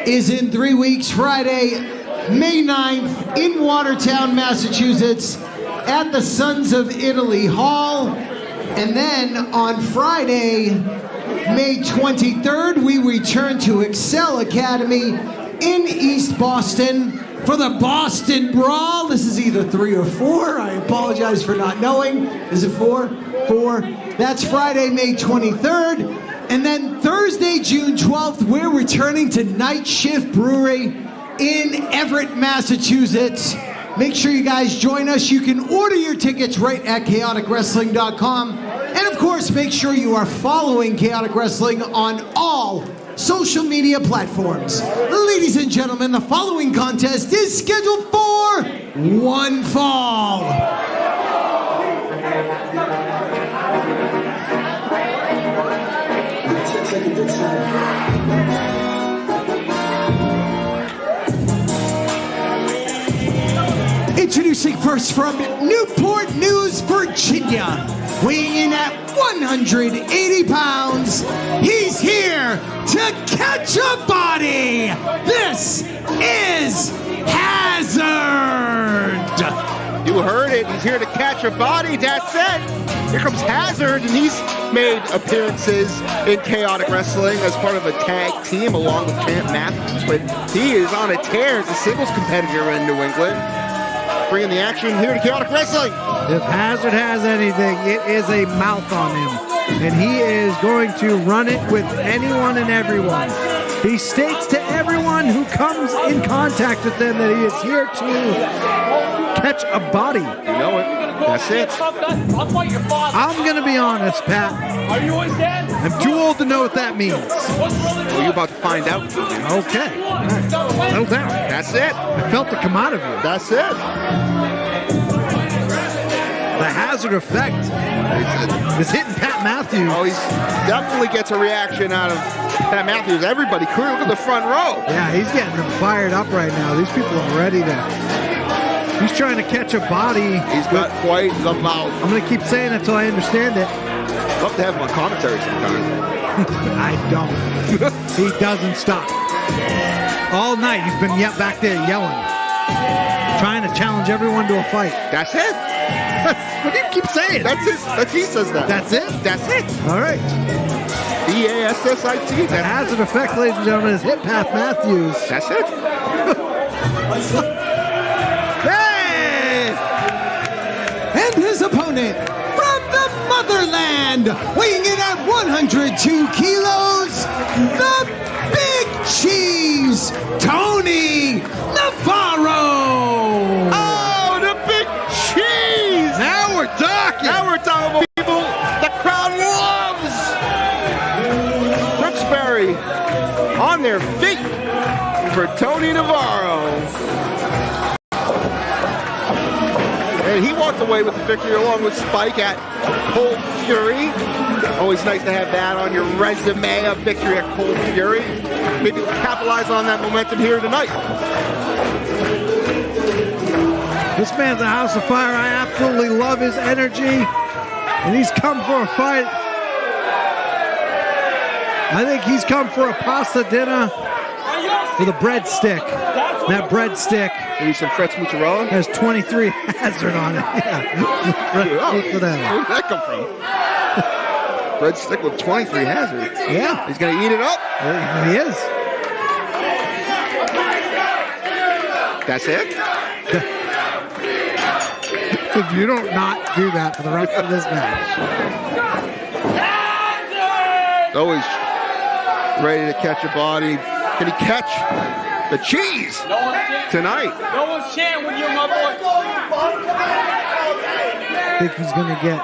is in 3 weeks, Friday, May 9th in Watertown, Massachusetts at the Sons of Italy Hall. And then on Friday, May 23rd, we return to Excel Academy in East Boston for the Boston Brawl. This is either 3 or 4. I apologize for not knowing. Is it 4? 4. That's Friday, May 23rd. And then Thursday, June 12th, we're returning to Night Shift Brewery in Everett, Massachusetts. Make sure you guys join us. You can order your tickets right at chaoticwrestling.com. And of course, make sure you are following Chaotic Wrestling on all social media platforms. Ladies and gentlemen, the following contest is scheduled for one fall. Introducing first from Newport News, Virginia, weighing in at 180 pounds, he's here to catch a body. This is Hazard. You heard it. He's here to catch a body. That's it. Here comes Hazard, and he's made appearances in Chaotic Wrestling as part of a tag team along with Champ Matthews, but he is on a tear as a singles competitor in New England. Bringing the action here to Chaotic Wrestling. If Hazard has anything, it is a mouth on him. And he is going to run it with anyone and everyone. He states to everyone who comes in contact with them that he is here to catch a body. You know it. That's it. I'll fight your father. I'm going to be honest, Pat. Are you his dad? I'm too old to know what that means. Well, you're about to find out. Okay. Settle down. That's it. I felt it come out of you. That's it. The Hazard effect is hitting Pat Matthews. Oh, he definitely gets a reaction out of Pat Matthews. Everybody, crew, look at the front row. Yeah, he's getting them fired up right now. These people are ready to... He's trying to catch a body. He's got quite the mouth. I'm going to keep saying it until I understand it. I'd love to have him on commentary sometime. I don't. He doesn't stop. All night he's been back there yelling. Trying to challenge everyone to a fight. That's it. What do you keep saying? That's it. He says that. That's it? That's it. All right. B-A-S-S-I-T. The Hazard effect, ladies and gentlemen, is hit Pat Matthews. That's it. Hey! And his opponent from the motherland, weighing in at 102 kilos, the Big Cheese, Tony Navaro. Oh, the Big Cheese! Now we're talking. Now we're talking about people the crowd loves. Brooksbury on their feet for Tony Navaro. And he walked away with the victory along with Spike at Cold Fury. Always nice to have that on your resume, a victory at Cold Fury. Maybe we'll capitalize on that momentum here tonight. This man's a house of fire. I absolutely love his energy. And he's come for a fight. I think he's come for a pasta dinner with a breadstick. That breadstick. Maybe some Fretz mozzarella? Has 23 Hazard on it. Yeah. Where did that come from? breadstick with 23 Hazard. Yeah. He's going to eat it up. He is. That's it? If you don't not do that for the rest of this match. Always ready to catch a body. Can he catch the cheese tonight? No one's chanting with you, my boy. I think he's going to get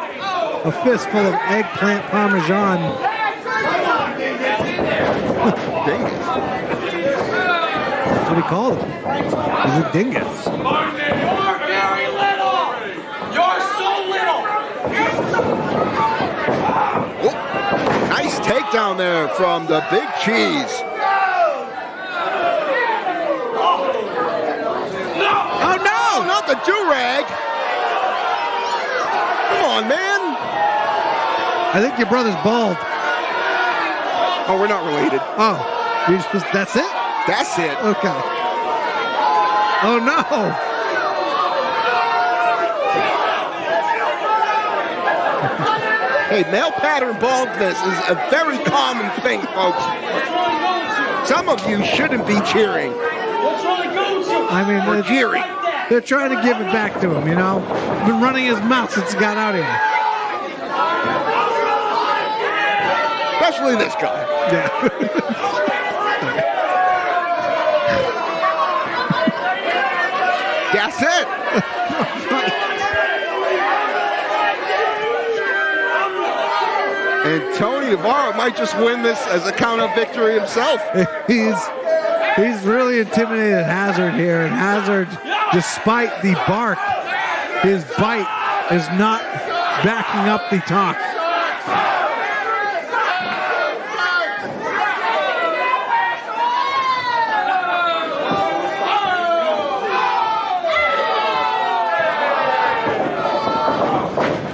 a fistful of eggplant parmesan. Dingus. That's what he called him. He's a dingus. You're very little. You're so little. Oh, nice takedown there from the Big Cheese. Oh no, not the do-rag. Come on, man. I think your brother's bald. Oh, we're not related. Oh, that's it? That's it. Okay. Oh no. Hey, male pattern baldness is a very common thing, folks. Some of you shouldn't be cheering. I mean, or jeering. They're trying to give it back to him, you know? Been running his mouth since he got out here. Especially this guy. Yeah. That's it. And Tony Navaro might just win this as a count-out victory himself. He's really intimidated Hazard here, and Hazard, despite the bark, his bite is not backing up the talk.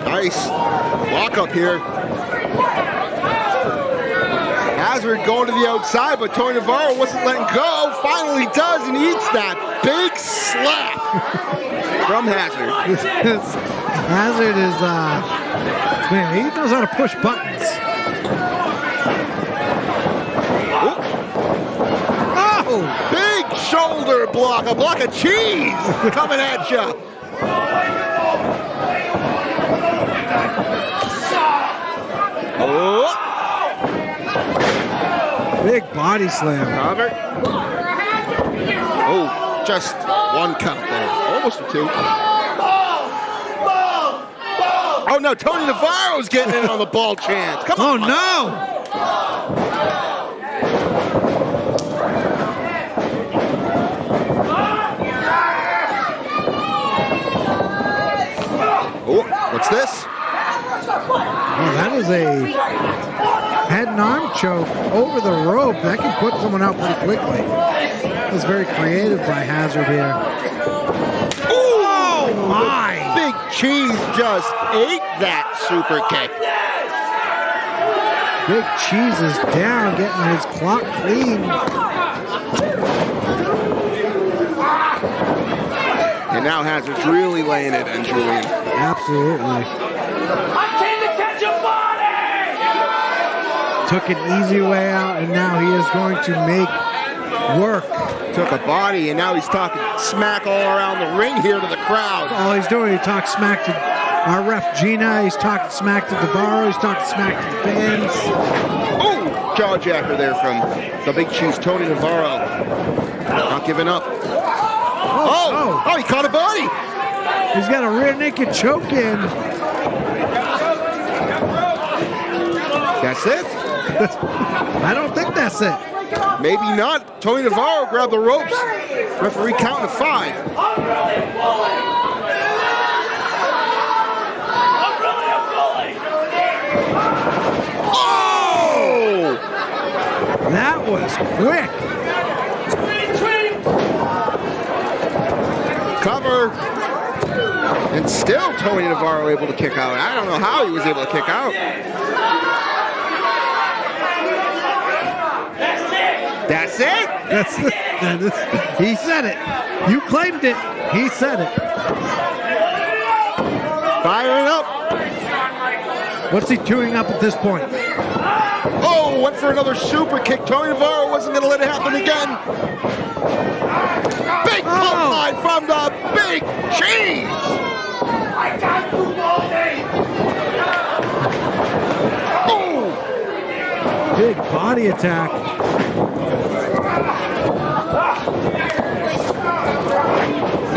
Nice walk up here. Hazard going to the outside, but Tony Navaro wasn't letting go. Finally does, and he eats that big slap from Hazard. Hazard is, man, he knows how to push buttons. Oh, big shoulder block, a block of cheese coming at you. Oh. Big body slam. Cover. Oh, just one count there. Almost a two. Oh no, Tony Navaro's getting in on the ball chance. Come on. Oh no! Oh, what's this? Oh, that is a head and arm choke over the rope. That can put someone out pretty quickly. That was very creative by Hazard here. Oh my! Big Cheese just ate that super kick. Big Cheese is down, getting his clock clean. And now Hazard's really laying it on Julian. Absolutely. Took an easy way out, and now he is going to make work. Took a body, and now he's talking smack all around the ring here to the crowd. All he's doing, he talks smack to our ref Gina, he's talking smack to Navaro, he's talking smack to the fans. Oh, jawjacker there from the Big Cheese, Tony Navaro. Not giving up. Oh, he caught a body. He's got a rear naked choke in. That's it? I don't think that's it. Maybe not. Tony Navaro grabbed the ropes. Referee counting to 5. Oh! That was quick. Cover. And still Tony Navaro able to kick out. I don't know how he was able to kick out. That's it? That's it. He said it. You claimed it. He said it. Firing up. What's he doing up at this point? Oh, went for another super kick. Tony Navaro wasn't going to let it happen again. Big clothesline from the Big Cheese. I got you, Baldy. Oh, big body attack.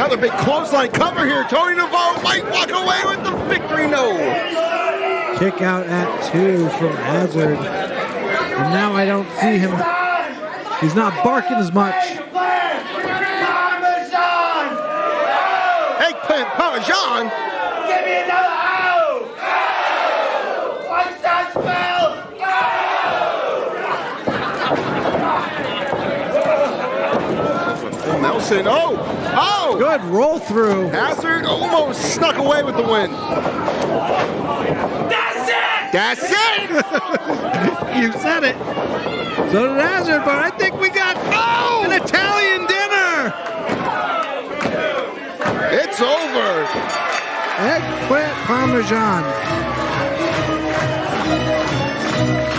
another big clothesline cover here. Tony Navaro might walk away with the victory. No. Kick out at 2 from Hazard. And now I don't see him. He's not barking as much. Eggplant Parmesan. Give me another O! O! What's that spell? O! Nelson. Oh! Oh! Good roll through. Hazard almost snuck away with the win. That's it! That's it! You said it. So did Hazard, but I think we got an Italian dinner. It's over. Eggplant Parmesan.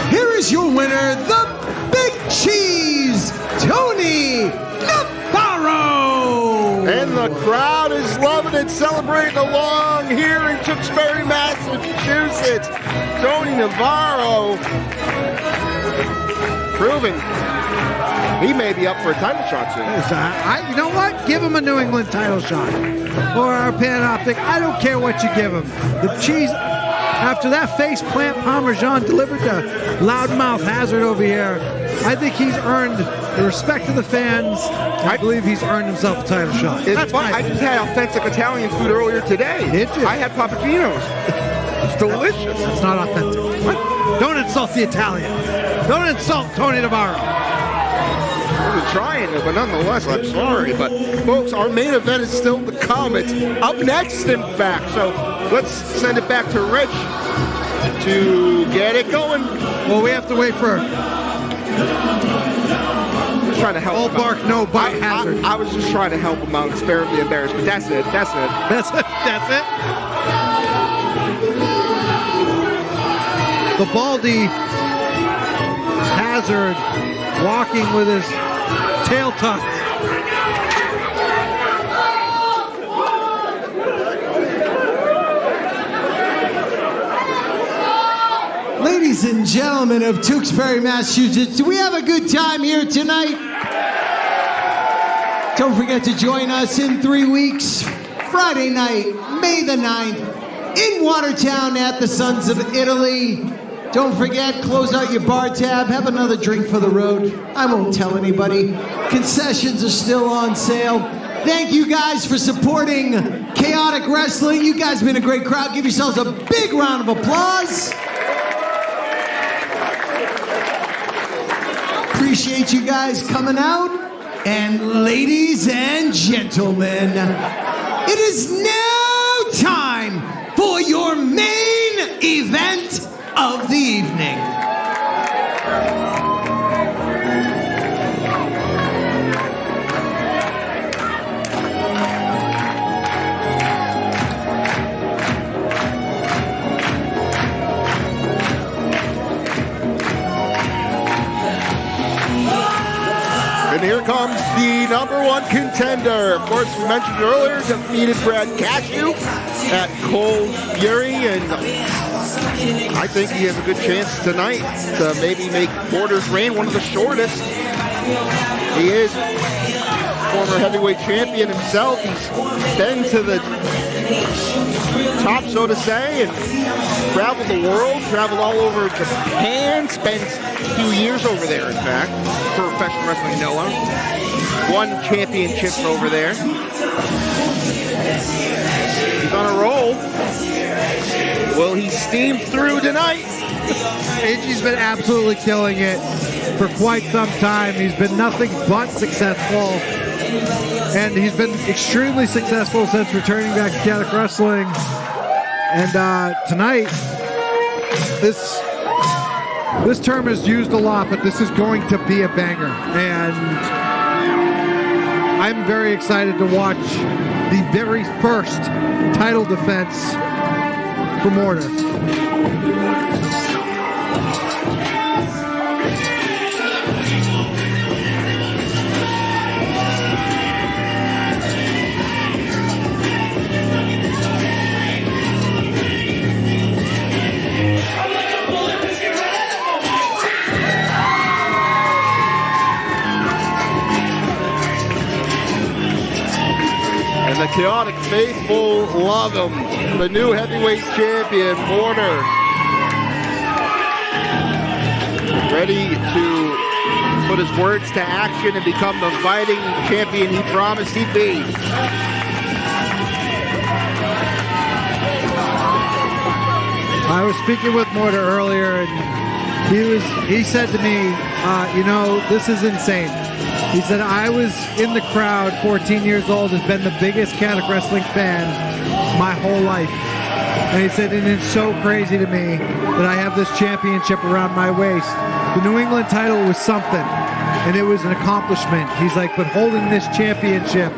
Here is your winner, the Big Cheese, Tony Navaro. And the crowd is loving it, celebrating along here in Tewksbury, Massachusetts. Tony Navaro proving he may be up for a title shot soon. You know what? Give him a New England title shot. Or our Panoptic. I don't care what you give him. The cheese, after that face plant Parmesan delivered to loudmouth Hazard over here, I think he's earned the respect of the fans. I believe he's earned himself a title shot. It's fun. I just had authentic Italian food earlier today. Did you? I had Papagino's. It's delicious. It's not authentic. What? Don't insult the Italian. Don't insult Tony Navaro. I was trying to, but nonetheless, I'm sorry. But, folks, our main event is still to come. It's up next, in fact. So let's send it back to Rich to get it going. Well, we have to wait for Just trying to help all him bark, out. no bite Hazard. I was just trying to help him out and spare him the embarrassment. That's it. That's it. That's it. That's it. The Baldy Hazard walking with his tail tucked. Ladies and gentlemen of Tewksbury, Massachusetts, do we have a good time here tonight? Don't forget to join us in 3 weeks, Friday night, May the 9th, in Watertown at the Sons of Italy. Don't forget, close out your bar tab, have another drink for the road. I won't tell anybody. Concessions are still on sale. Thank you guys for supporting Chaotic Wrestling. You guys have been a great crowd. Give yourselves a big round of applause. Appreciate you guys coming out. And ladies and gentlemen, it is now time for your main event of the evening. And here comes the #1 contender. Of course, we mentioned earlier, defeated Brad Cashew at Cold Fury, and I think he has a good chance tonight to maybe make Porter's reign one of the shortest. He is former heavyweight champion himself. He's been to the top, so to say, and traveled the world, traveled all over Japan, spent a few years over there, in fact, for professional wrestling Noah. Won championships over there. He's on a roll. Will he steam through tonight? Iggy's been absolutely killing it for quite some time. He's been nothing but successful. And he's been extremely successful since returning back to Chaotic Wrestling. And tonight, this term is used a lot, but this is going to be a banger. And I'm very excited to watch the very first title defense for Mortar. And the Chaotic faithful love him. The new heavyweight champion, Mortar. Ready to put his words to action and become the fighting champion he promised he'd be. I was speaking with Mortar earlier, and he said to me, you know, this is insane. He said, I was in the crowd, 14 years old, has been the biggest Chaotic Wrestling fan my whole life. And he said, and it's so crazy to me that I have this championship around my waist. The New England title was something, and it was an accomplishment. He's like, but holding this championship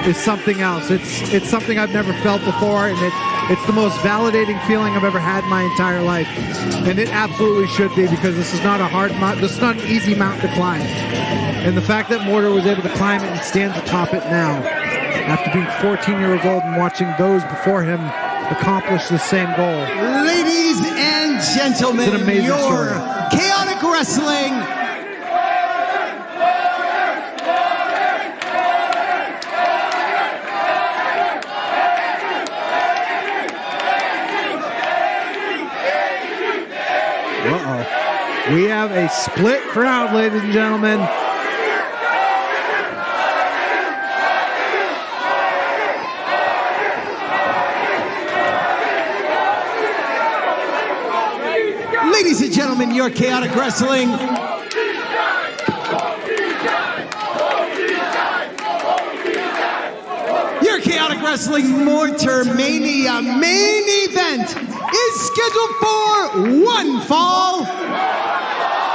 is something else. It's something I've never felt before, and it's the most validating feeling I've ever had in my entire life. And it absolutely should be, because this is not a hard mountain, this is not an easy mountain to climb. And the fact that Mortar was able to climb it and stand atop it now, after being 14 years old and watching those before him accomplish the same goal. Ladies and gentlemen, it's an amazing your story. Chaotic Wrestling We have a split crowd, ladies and gentlemen. Ladies and gentlemen, your Chaotic Wrestling MORTARMANIA main event is scheduled for one fall,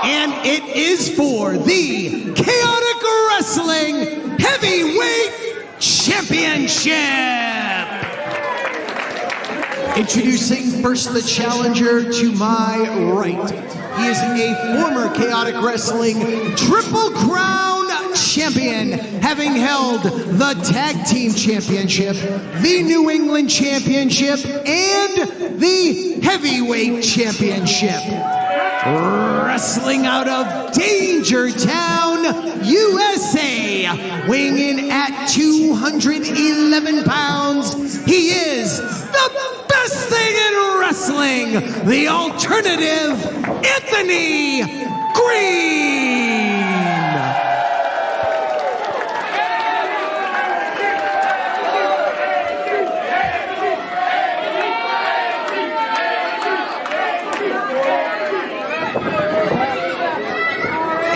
and it is for the Chaotic Wrestling Heavyweight Championship. Introducing first the challenger to my right. He is a former Chaotic Wrestling Triple Crown champion, having held the Tag Team Championship, the New England Championship, and the Heavyweight Championship. Wrestling out of Danger Town, USA, weighing in at 211 pounds, he is the best thing in wrestling, the alternative, Anthony Green.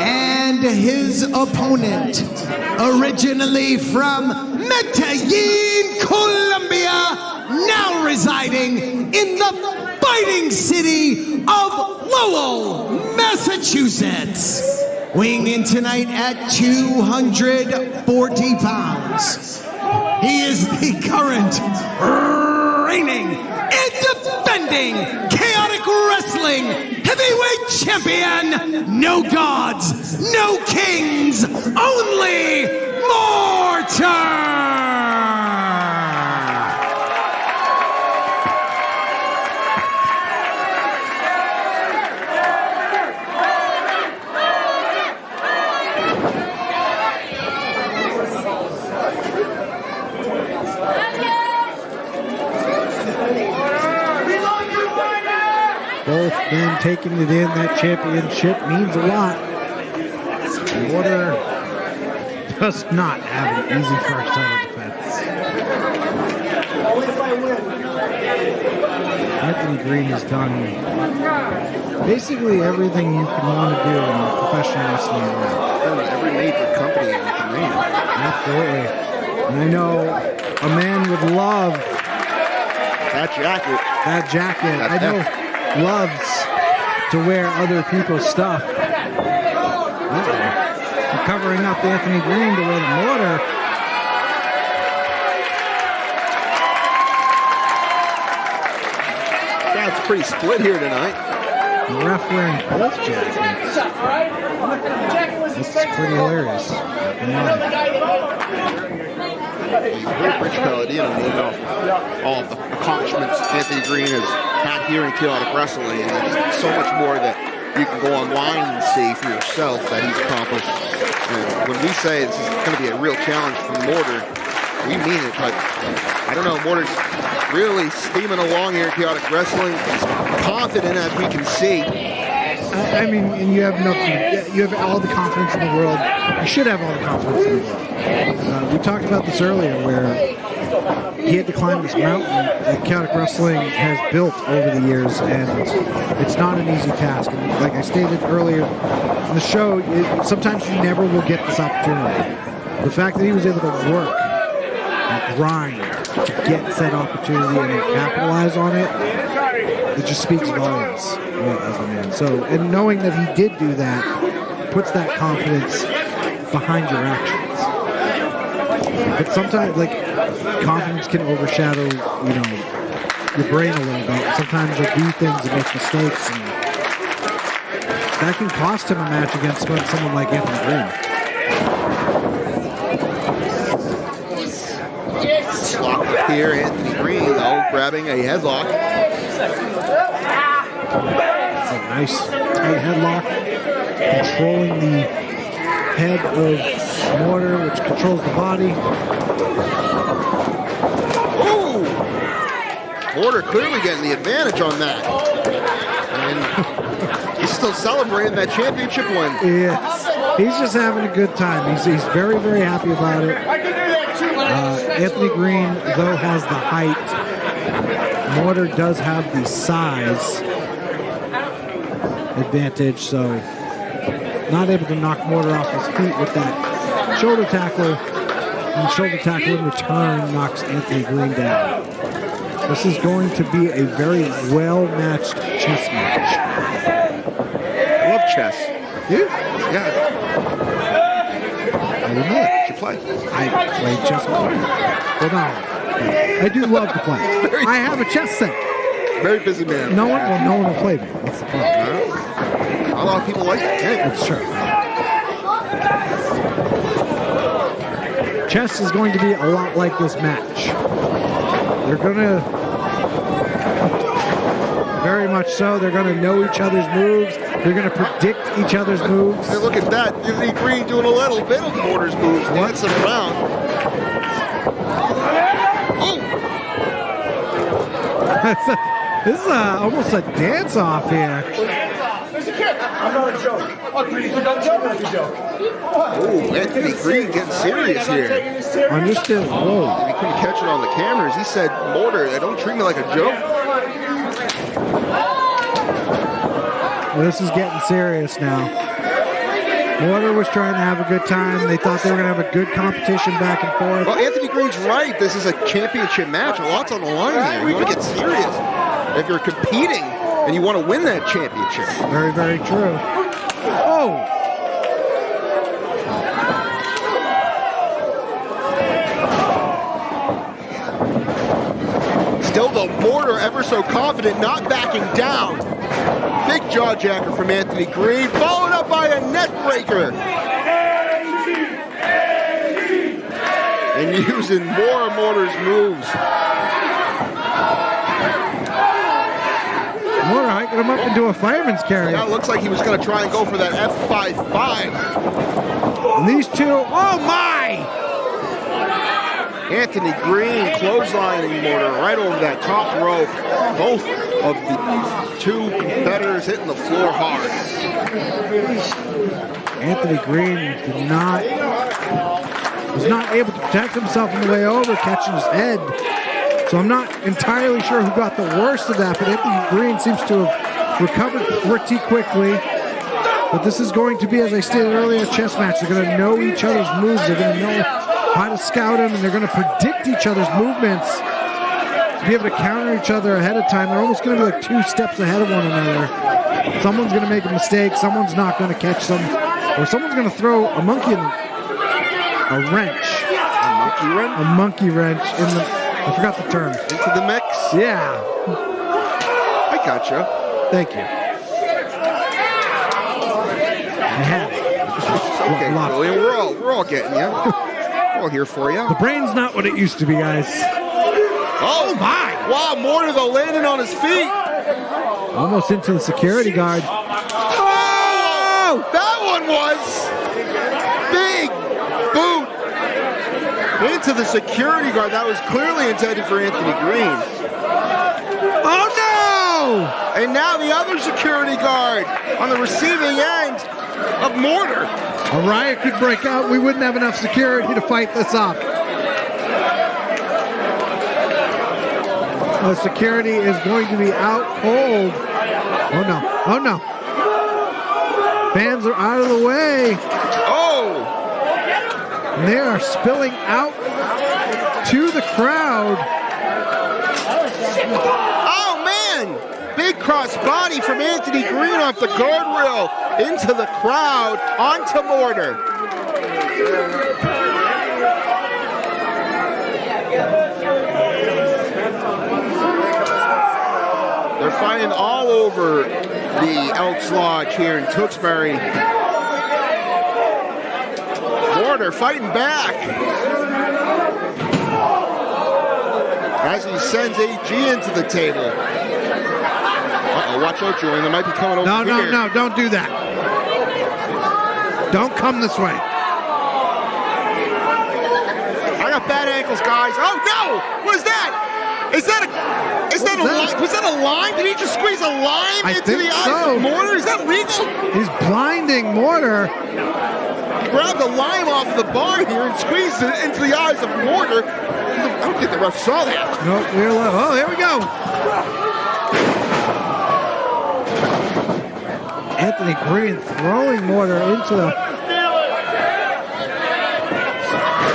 And his opponent, originally from Medellin, Colombia, now residing in the fighting city of Lowell, Massachusetts. Weighing in tonight at 240 pounds. He is the current reigning and defending Chaotic Wrestling Heavyweight Champion. No gods, no kings, only Mortar! Both men taking it in. That championship means a lot. Mortar does not have an easy first title defense. Anthony Green has done basically everything you can want to do in professional wrestling world. Every major company in the ring. Absolutely. And I know a man would love that jacket. That jacket. I know loves to wear other people's stuff. Covering up Anthony Green to wear the Mortar. It's pretty split here tonight. The ref wearing both jackets. This is pretty hilarious. Great Rich Paladino named off all of the accomplishments Anthony Green has had here in chaotic wrestling, and there's so much more that you can go online and see for yourself that he's accomplished. And when we say this is going to be a real challenge for Mortar, we mean it, but I don't know, Mortar's really steaming along here in chaotic wrestling. He's confident, as we can see. I mean, and you have nothing. You have all the confidence in the world. You should have all the confidence in the world. We talked about this earlier, where he had to climb this mountain that chaotic wrestling has built over the years, and it's not an easy task. And like I stated earlier in the show, sometimes you never will get this opportunity. The fact that he was able to work and grind to get said opportunity and then capitalize on it, it just speaks volumes as a man. So, and knowing that he did do that puts that confidence behind your actions. But sometimes, like, confidence can overshadow, you know, your brain a little bit. Sometimes you'll do things and make mistakes, and that can cost him a match against someone like Anthony Green. Lock here, Anthony Green, though, grabbing a headlock. It's a nice tight headlock, controlling the head of Mortar, which controls the body. Ooh! Mortar clearly getting the advantage on that. And he's still celebrating that championship win. Yeah, he's just having a good time. He's very, very happy about it. Anthony Green, though, has the height. Mortar does have the size advantage, so not able to knock Mortar off his feet with that shoulder tackle. And the shoulder tackle in return knocks Anthony Green down. This is going to be a very well-matched chess match. I love chess. You? Yeah. I didn't know that. You play. I played chess before. Well, no. I do love to play. I have a chess set. Very busy man. No one will play me. That's the problem. A lot of people like it. That's true. Chess is going to be a lot like this match. They're going to, very much so, they're going to know each other's moves. They're going to predict each other's moves. Hey, look at that. Anthony Green doing a little bit of Mortar's moves, dancing around. Oh! This is almost a dance-off here. I'm not a joke. Not a joke. Oh, Anthony Green getting serious here. Understood. Whoa. He couldn't catch it on the cameras. He said, Mortar, don't treat me like a joke. Well, this is getting serious now. Mortar was trying to have a good time. They thought they were going to have a good competition back and forth. Well, Anthony Green's right. This is a championship match. A lot's on the line here. You want to get serious. If you're competing and you want to win that championship. Very, very true. Oh! Still, though, Mortar ever so confident, not backing down. Big jaw jacker from Anthony Green, followed up by a neck breaker. And using more of Mortar's moves. Mortar hiking him up into a fireman's carry. Yeah, it looks like he was going to try and go for that F5-5. And these two, oh my! Anthony Green clotheslining Mortar right over that top rope. Both of the two competitors hitting the floor hard. Anthony Green was not able to protect himself on the way over, catching his head. So I'm not entirely sure who got the worst of that, but Anthony Green seems to have recovered pretty quickly. But this is going to be, as I stated earlier, a chess match. They're going to know each other's moves. They're going to know how to scout them, and they're going to predict each other's movements to be able to counter each other ahead of time. They're almost going to be like 2 steps ahead of one another. Someone's going to make a mistake. Someone's not going to catch them. Or someone's going to throw a monkey wrench in the, I forgot the term. Into the mix? Yeah. I got you. Thank you. Okay, Julian, we're all getting you. We're all here for you. The brain's not what it used to be, guys. Oh my! Wow, Mortar though landing on his feet. Almost into the security guard. Oh! That one was big boot into the security guard. That was clearly intended for Anthony Green. Oh no! And now the other security guard on the receiving end of Mortar. A riot could break out. We wouldn't have enough security to fight this off. The security is going to be out cold. Oh no, oh no. Fans are out of the way. Oh! And they are spilling out to the crowd. Oh man! Big cross body from Anthony Green off the guardrail into the crowd, onto Mortar. They're fighting all over the Elks Lodge here in Tewksbury. Mortar fighting back as he sends AG into the table. Uh-oh, watch out, Julian. They might be coming over here. No, don't do that. Don't come this way. I got bad ankles, guys. Oh no! What is that? Was that a line? Did he just squeeze a line into the eyes of Mortar? Is that legal? He's blinding Mortar. He grabbed the lime off the bar here and squeezed it into the eyes of Mortar. I don't think the ref saw that. No, we're low. Oh, here we go. Anthony Green throwing Mortar into the...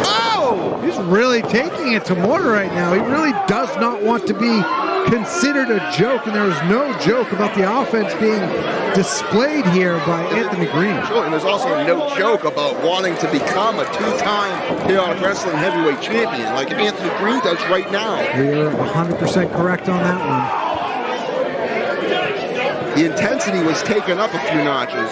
Oh! He's really taking it to Mortar right now. He really does not want to be considered a joke, and there is no joke about the offense being displayed here by Anthony Green. Sure, and there's also no joke about wanting to become a two-time chaotic wrestling heavyweight champion like Anthony Green does right now. You're 100% correct on that one. The intensity was taken up a few notches.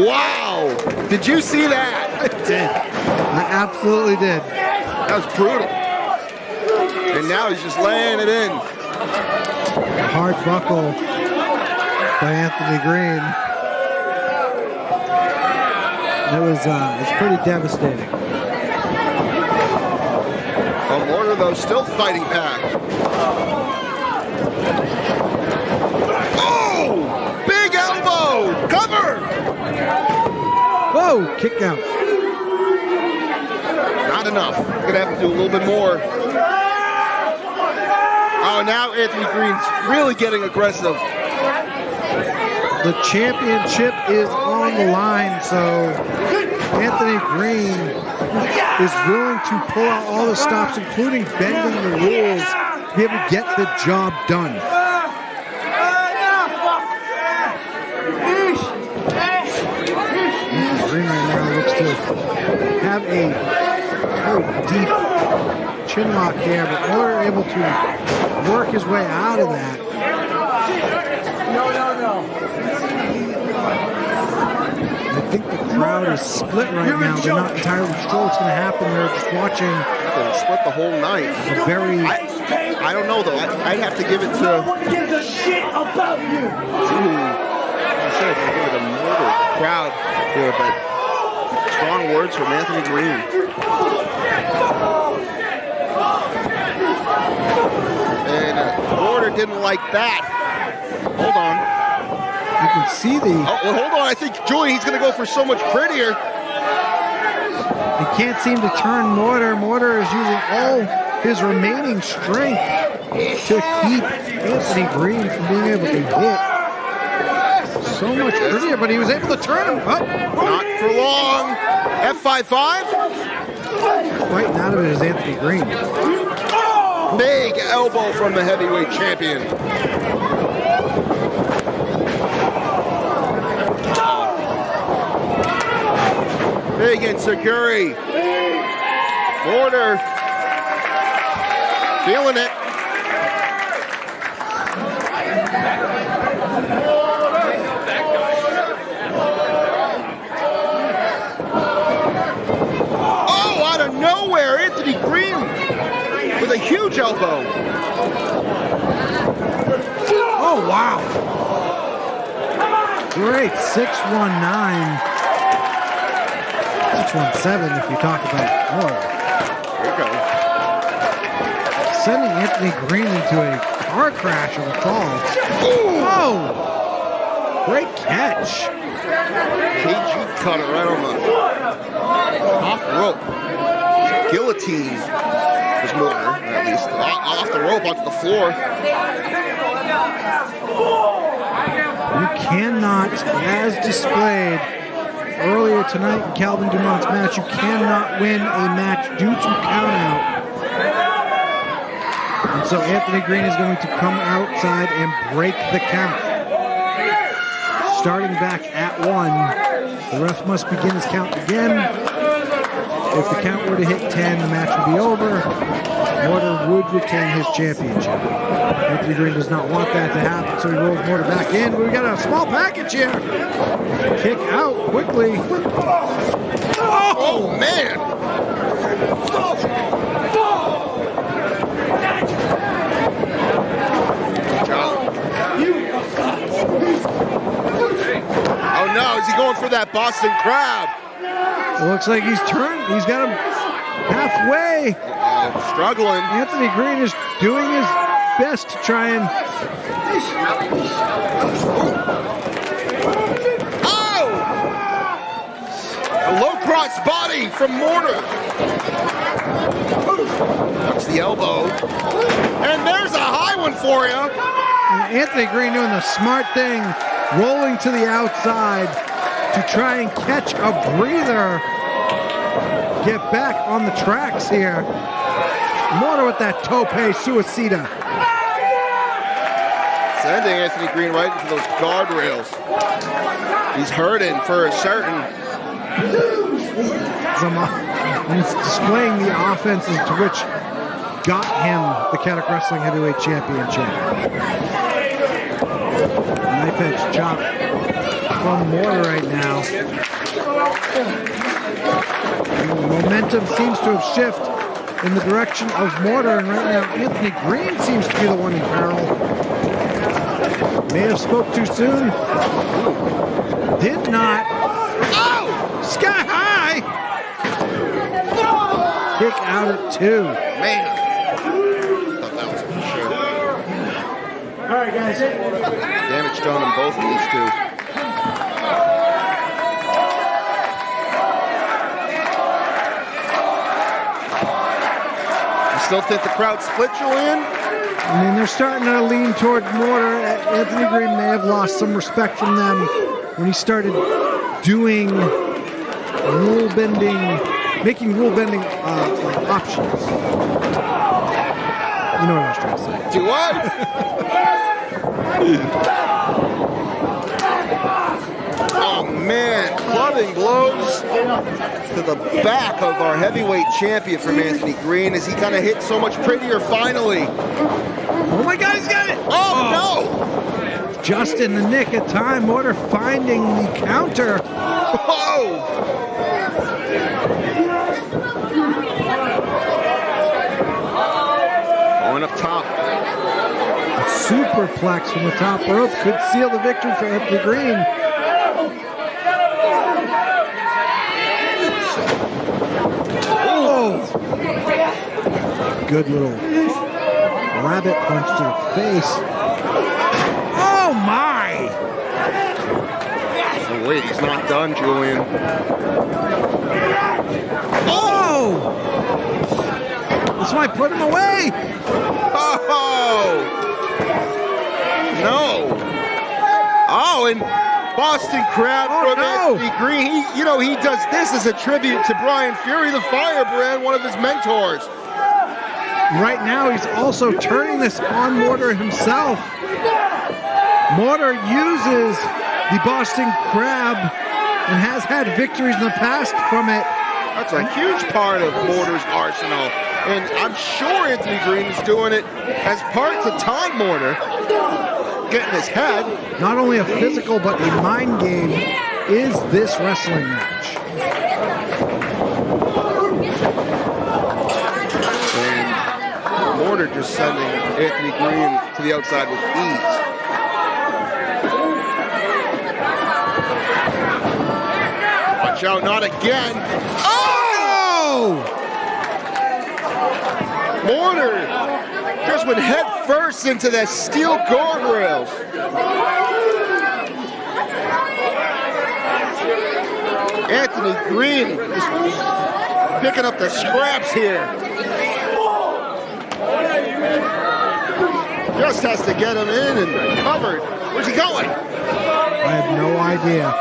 Wow! Did you see that? I did. I absolutely did. That was brutal. And now he's just laying it in. A hard buckle by Anthony Green. It's pretty devastating. Well, Mortar, though, still fighting back. Oh! Big elbow! Cover! Whoa! Kick out. Not enough. Gonna have to do a little bit more. Oh, now Anthony Green's really getting aggressive. The championship is on the line, so Anthony Green is willing to pull out all the stops, including bending the rules, to be able to get the job done. Anthony Green right now looks to have a very deep chin lock there, but Mortar able to work his way out of that. I think the crowd is split right now. They're not entirely sure what's going to happen. They're just watching. They'll split the whole night. I don't know, though. I'd have to give it to... No one gives a shit about you. I said I'd give it to Mortar, the crowd here, but strong words from Anthony Green. And Mortar didn't like that. Hold on. You can see the... Oh, well, hold on. I think, Julian, he's going to go for so much prettier. He can't seem to turn Mortar. Mortar is using all his remaining strength to keep Anthony Green from being able to hit. So much prettier, but he was able to turn him. Oh. Not for long. F5-5. Right out of it is Anthony Green. Big elbow from the heavyweight champion. Big insecurity. Mortar feeling it. Oh, out of nowhere, Anthony Green with a huge elbow. Oh, wow. Great 619. 617 if you talk about more. There you go. Sending Anthony Green into a car crash of a fall. Oh! Great catch. KG cutter right on the top rope. Guillotine was Mortar, at least. Off the rope, onto the floor. You cannot, as displayed earlier tonight in Calvin Dumont's match, you cannot win a match due to countout. And so Anthony Green is going to come outside and break the count. Starting back at 1, the ref must begin his count again. If the count were to hit 10, the match would be over. Mortar would retain his championship. Anthony Green does not want that to happen, so he rolls Mortar back in. We got a small package here. Kick out quickly. Oh, man. Oh, no. Is he going for that Boston Crab? It looks like he's turned. He's got him halfway. Struggling. Anthony Green is doing his best to try and... Oh! A low cross body from Mortar. That's the elbow. And there's a high one for you. Anthony Green doing the smart thing, rolling to the outside to try and catch a breather. Get back on the tracks here. Mortar with that tope suicida. Sending Anthony Green right into those guardrails. He's hurting for certain. He's displaying the offenses to which got him the Catholic Wrestling Heavyweight Championship. Knife edge chop from Mortar right now. Momentum seems to have shifted in the direction of Mortar, and right now Anthony Green seems to be the one in peril. May have spoke too soon. Did not. Oh! Sky high! Kick out at 2. Man. Thought that was for sure. All right, guys. Damage done on both of these two. Still think the crowd split, Julian? I mean, they're starting to lean toward Mortar. Anthony Green may have lost some respect from them when he started doing rule bending, making rule bending options. You know what I was trying to say. Do what? Oh man, clubbing blows to the back of our heavyweight champion from Anthony Green as he kind of hit so much prettier finally. Oh my God, he's got it! Oh no! Just in the nick of time, Mortar finding the counter. Oh! Going up top. Superplex from the top rope could seal the victory for Anthony Green. Good little rabbit punch to the face. Oh my! Oh wait, he's not done, Julian. Oh! This might put him away. Oh! No! Oh, and Boston Crab from Anthony Green. He does this as a tribute to Brian Fury, the Firebrand, one of his mentors. Right now, he's also turning this on Mortar himself. Mortar uses the Boston Crab and has had victories in the past from it. That's a huge part of Mortar's arsenal. And I'm sure Anthony Green is doing it as part to time Mortar. Getting his head. Not only a physical, but a mind game is this wrestling match. And Mortar just sending Anthony Green to the outside with ease. Watch out, not again. Oh! Mortar just went head first into that steel guardrails. Anthony Green is picking up the scraps here. Just has to get him in and covered. Where's he going? I have no idea.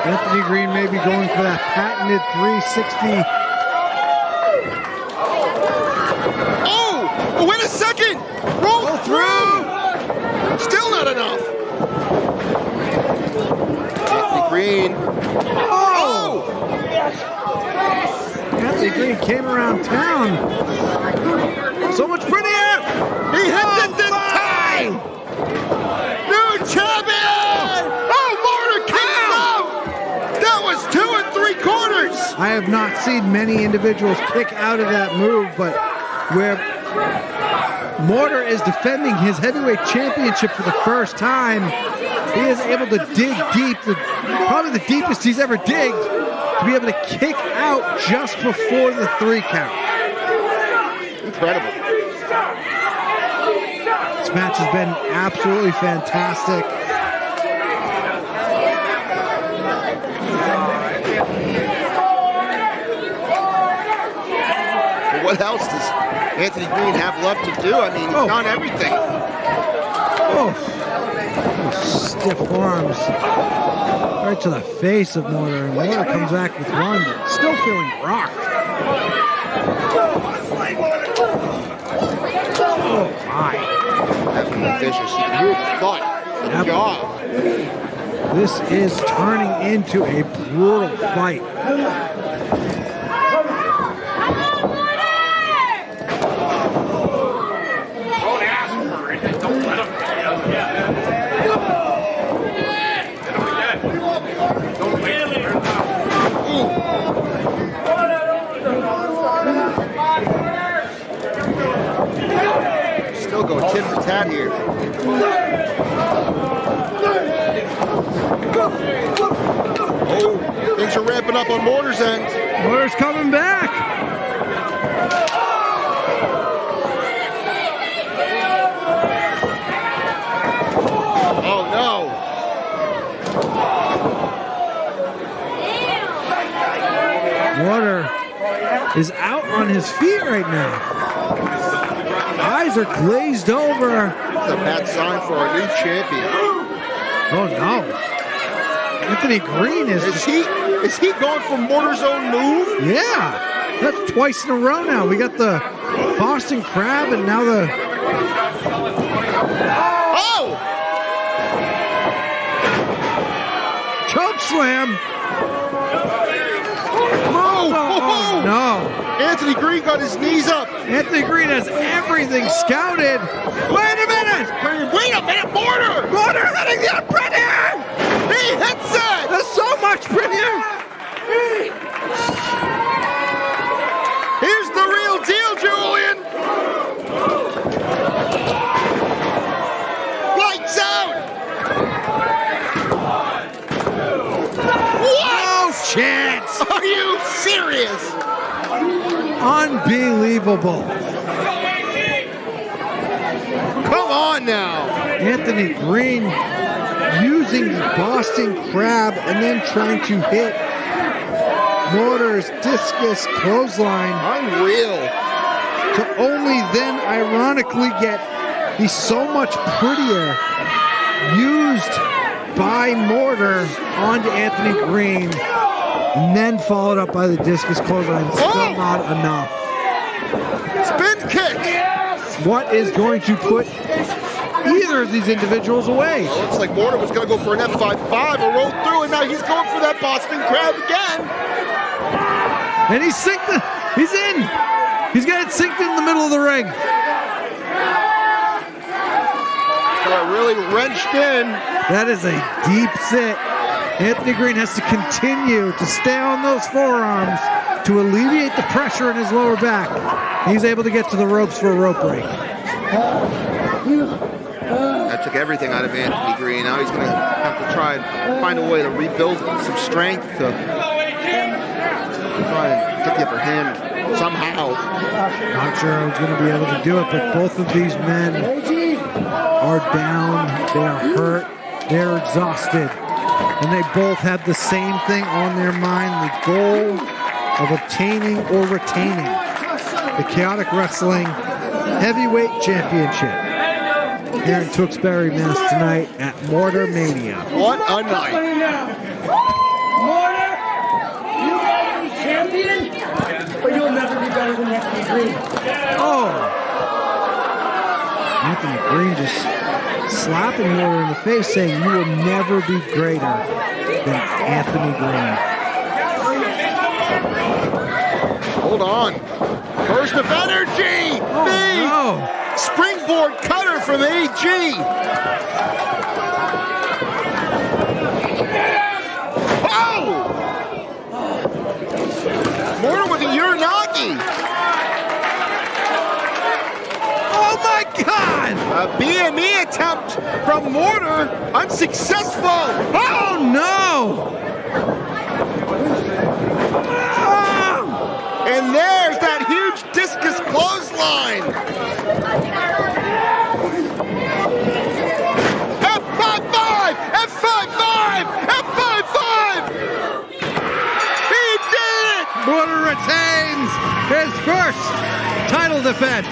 Anthony Green may be going for that patented 360. Oh, wait a second. Roll through. Still not enough. Anthony Green. Oh! Anthony Green came around town. So much prettier. He hits it this time. New champion. Oh, Mortar kicks out. That was 2 3/4. I have not seen many individuals kick out of that move, but where Mortar is defending his heavyweight championship for the first time, he is able to dig deep, probably the deepest he's ever digged, to be able to kick out just before the 3 count. Incredible. This match has been absolutely fantastic. But what else does Anthony Green have left to do? I mean, he's done everything. Oh, stiff arms right to the face of Mortar, and Mortar comes back with one, but still feeling rocked. Oh my! Definitely vicious. Huge thought. Good job. This is turning into a brutal fight. Still go tit for tat here. Oh, things are ramping up on Mortar's end. Mortar's coming back. Oh no. Mortar is out on his feet right now. Eyes are glazed over. That's a bad sign for our new champion. Oh no. Anthony Green is he going for Mortar's own move? Yeah. That's twice in a row now. We got the Boston Crab and now the choke slam. Oh, no. Anthony Green got his knees up. Anthony Green has everything scouted. Wait a minute. Wait a minute, Mortar. Mortar hitting the prettier. He hits it. There's so much prettier. Here's the real deal, Julian. Lights out. What? No chance. Are you serious? Unbelievable. Come on now. Anthony Green using the Boston Crab and then trying to hit Mortar's discus clothesline. Unreal. To only then ironically get the so much prettier used by Mortar onto Anthony Green, and then followed up by the discus clothesline. Still not enough. Spin kick. What is going to put either of these individuals away. Well, looks like Mortar was going to go for an F5-5, or roll through, and now he's going for that Boston Crab again. And he's synced. He's in. He's got it synced in the middle of the ring. Got really wrenched in. That is a deep sit. Anthony Green has to continue to stay on those forearms to alleviate the pressure in his lower back. He's able to get to the ropes for a rope break. That took everything out of Anthony Green. Now he's going to have to try and find a way to rebuild some strength to try and get the upper hand somehow. Not sure I was going to be able to do it, but both of these men are down, they are hurt, they're exhausted, and they both have the same thing on their mind, the goal of obtaining or retaining the Chaotic Wrestling Heavyweight Championship here in Tewksbury, Mass tonight at MORTARMANIA. What a night. Mortar, you want to be champion, but you'll never be better than Anthony Green. Oh! Anthony Green just slapping Mortar in the face, saying you will never be greater than Anthony Green. Hold on. Burst of energy! Oh, no. Springboard cutter from AG. Oh! Mortar with a Uranagi. Oh my God! A BME attempt from Mortar, unsuccessful. Oh no! Oh! And there's that huge discus clothesline. F5-5! F5-5! F5-5! He did it! Mortar retains his first title defense.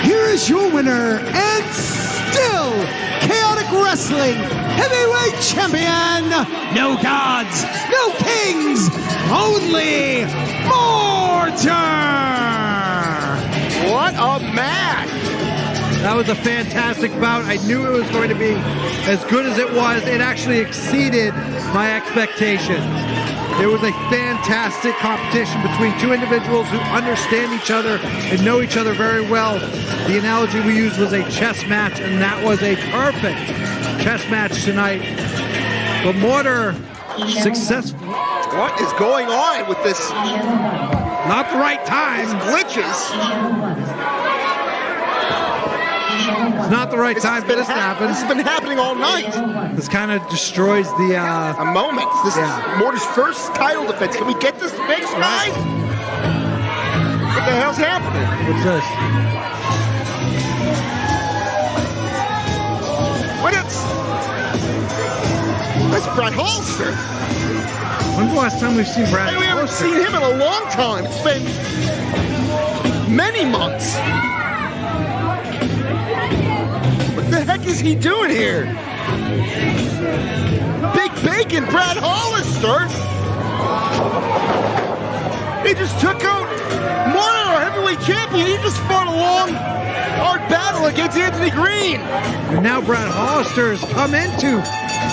Here is your winner and still Chaotic Wrestling Heavyweight Champion. No gods, no kings, only Mortar. What a match! That was a fantastic bout. I knew it was going to be as good as it was. It actually exceeded my expectations. It was a fantastic competition between two individuals who understand each other and know each other very well. The analogy we used was a chess match, and that was a perfect chess match tonight. But Mortar successful. What is going on with this? Not the right time. Glitches. It's not the right time for this to happen. This has been happening all night. This kind of destroys the a moment. This is Mortar's first title defense. Can we get this fixed, right? What the hell's happening? What's this? That's Brad Hollister. When's the last time we've seen Brad We haven't Hollister? seen him in a long time. It's been many months. What the heck is he doing here? Big Bacon, Brad Hollister. He just took out Mortar, our heavyweight champion. He just fought a long, hard battle against Anthony Green. And now Brad Hollister has come in to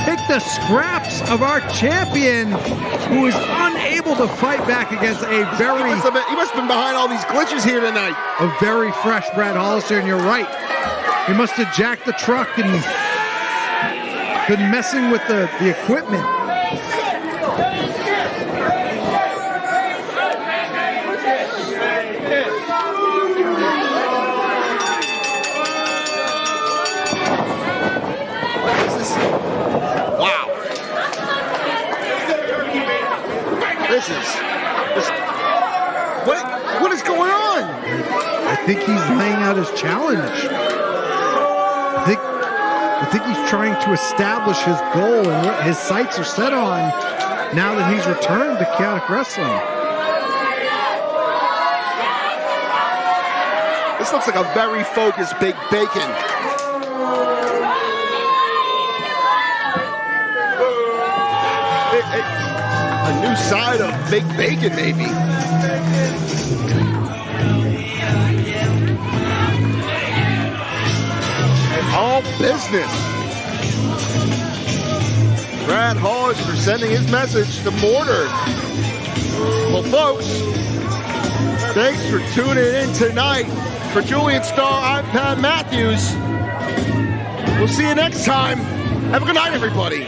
take the scraps of our champion, who is unable to fight back against a very... He must have been behind all these glitches here tonight. A very fresh Brad Hollister, and you're right. He must have jacked the truck and been messing with the equipment. Wow. This is what is going on? I think he's laying out his challenge. I think he's trying to establish his goal and what his sights are set on now that he's returned to Chaotic Wrestling. This looks like a very focused Big Bacon. A new side of Big Bacon, maybe. all business. Brad Hall is presenting his message to Mortar. Well, folks, thanks for tuning in tonight. For Julian Starr, I'm Pat Matthews. We'll see you next time. Have a good night, everybody.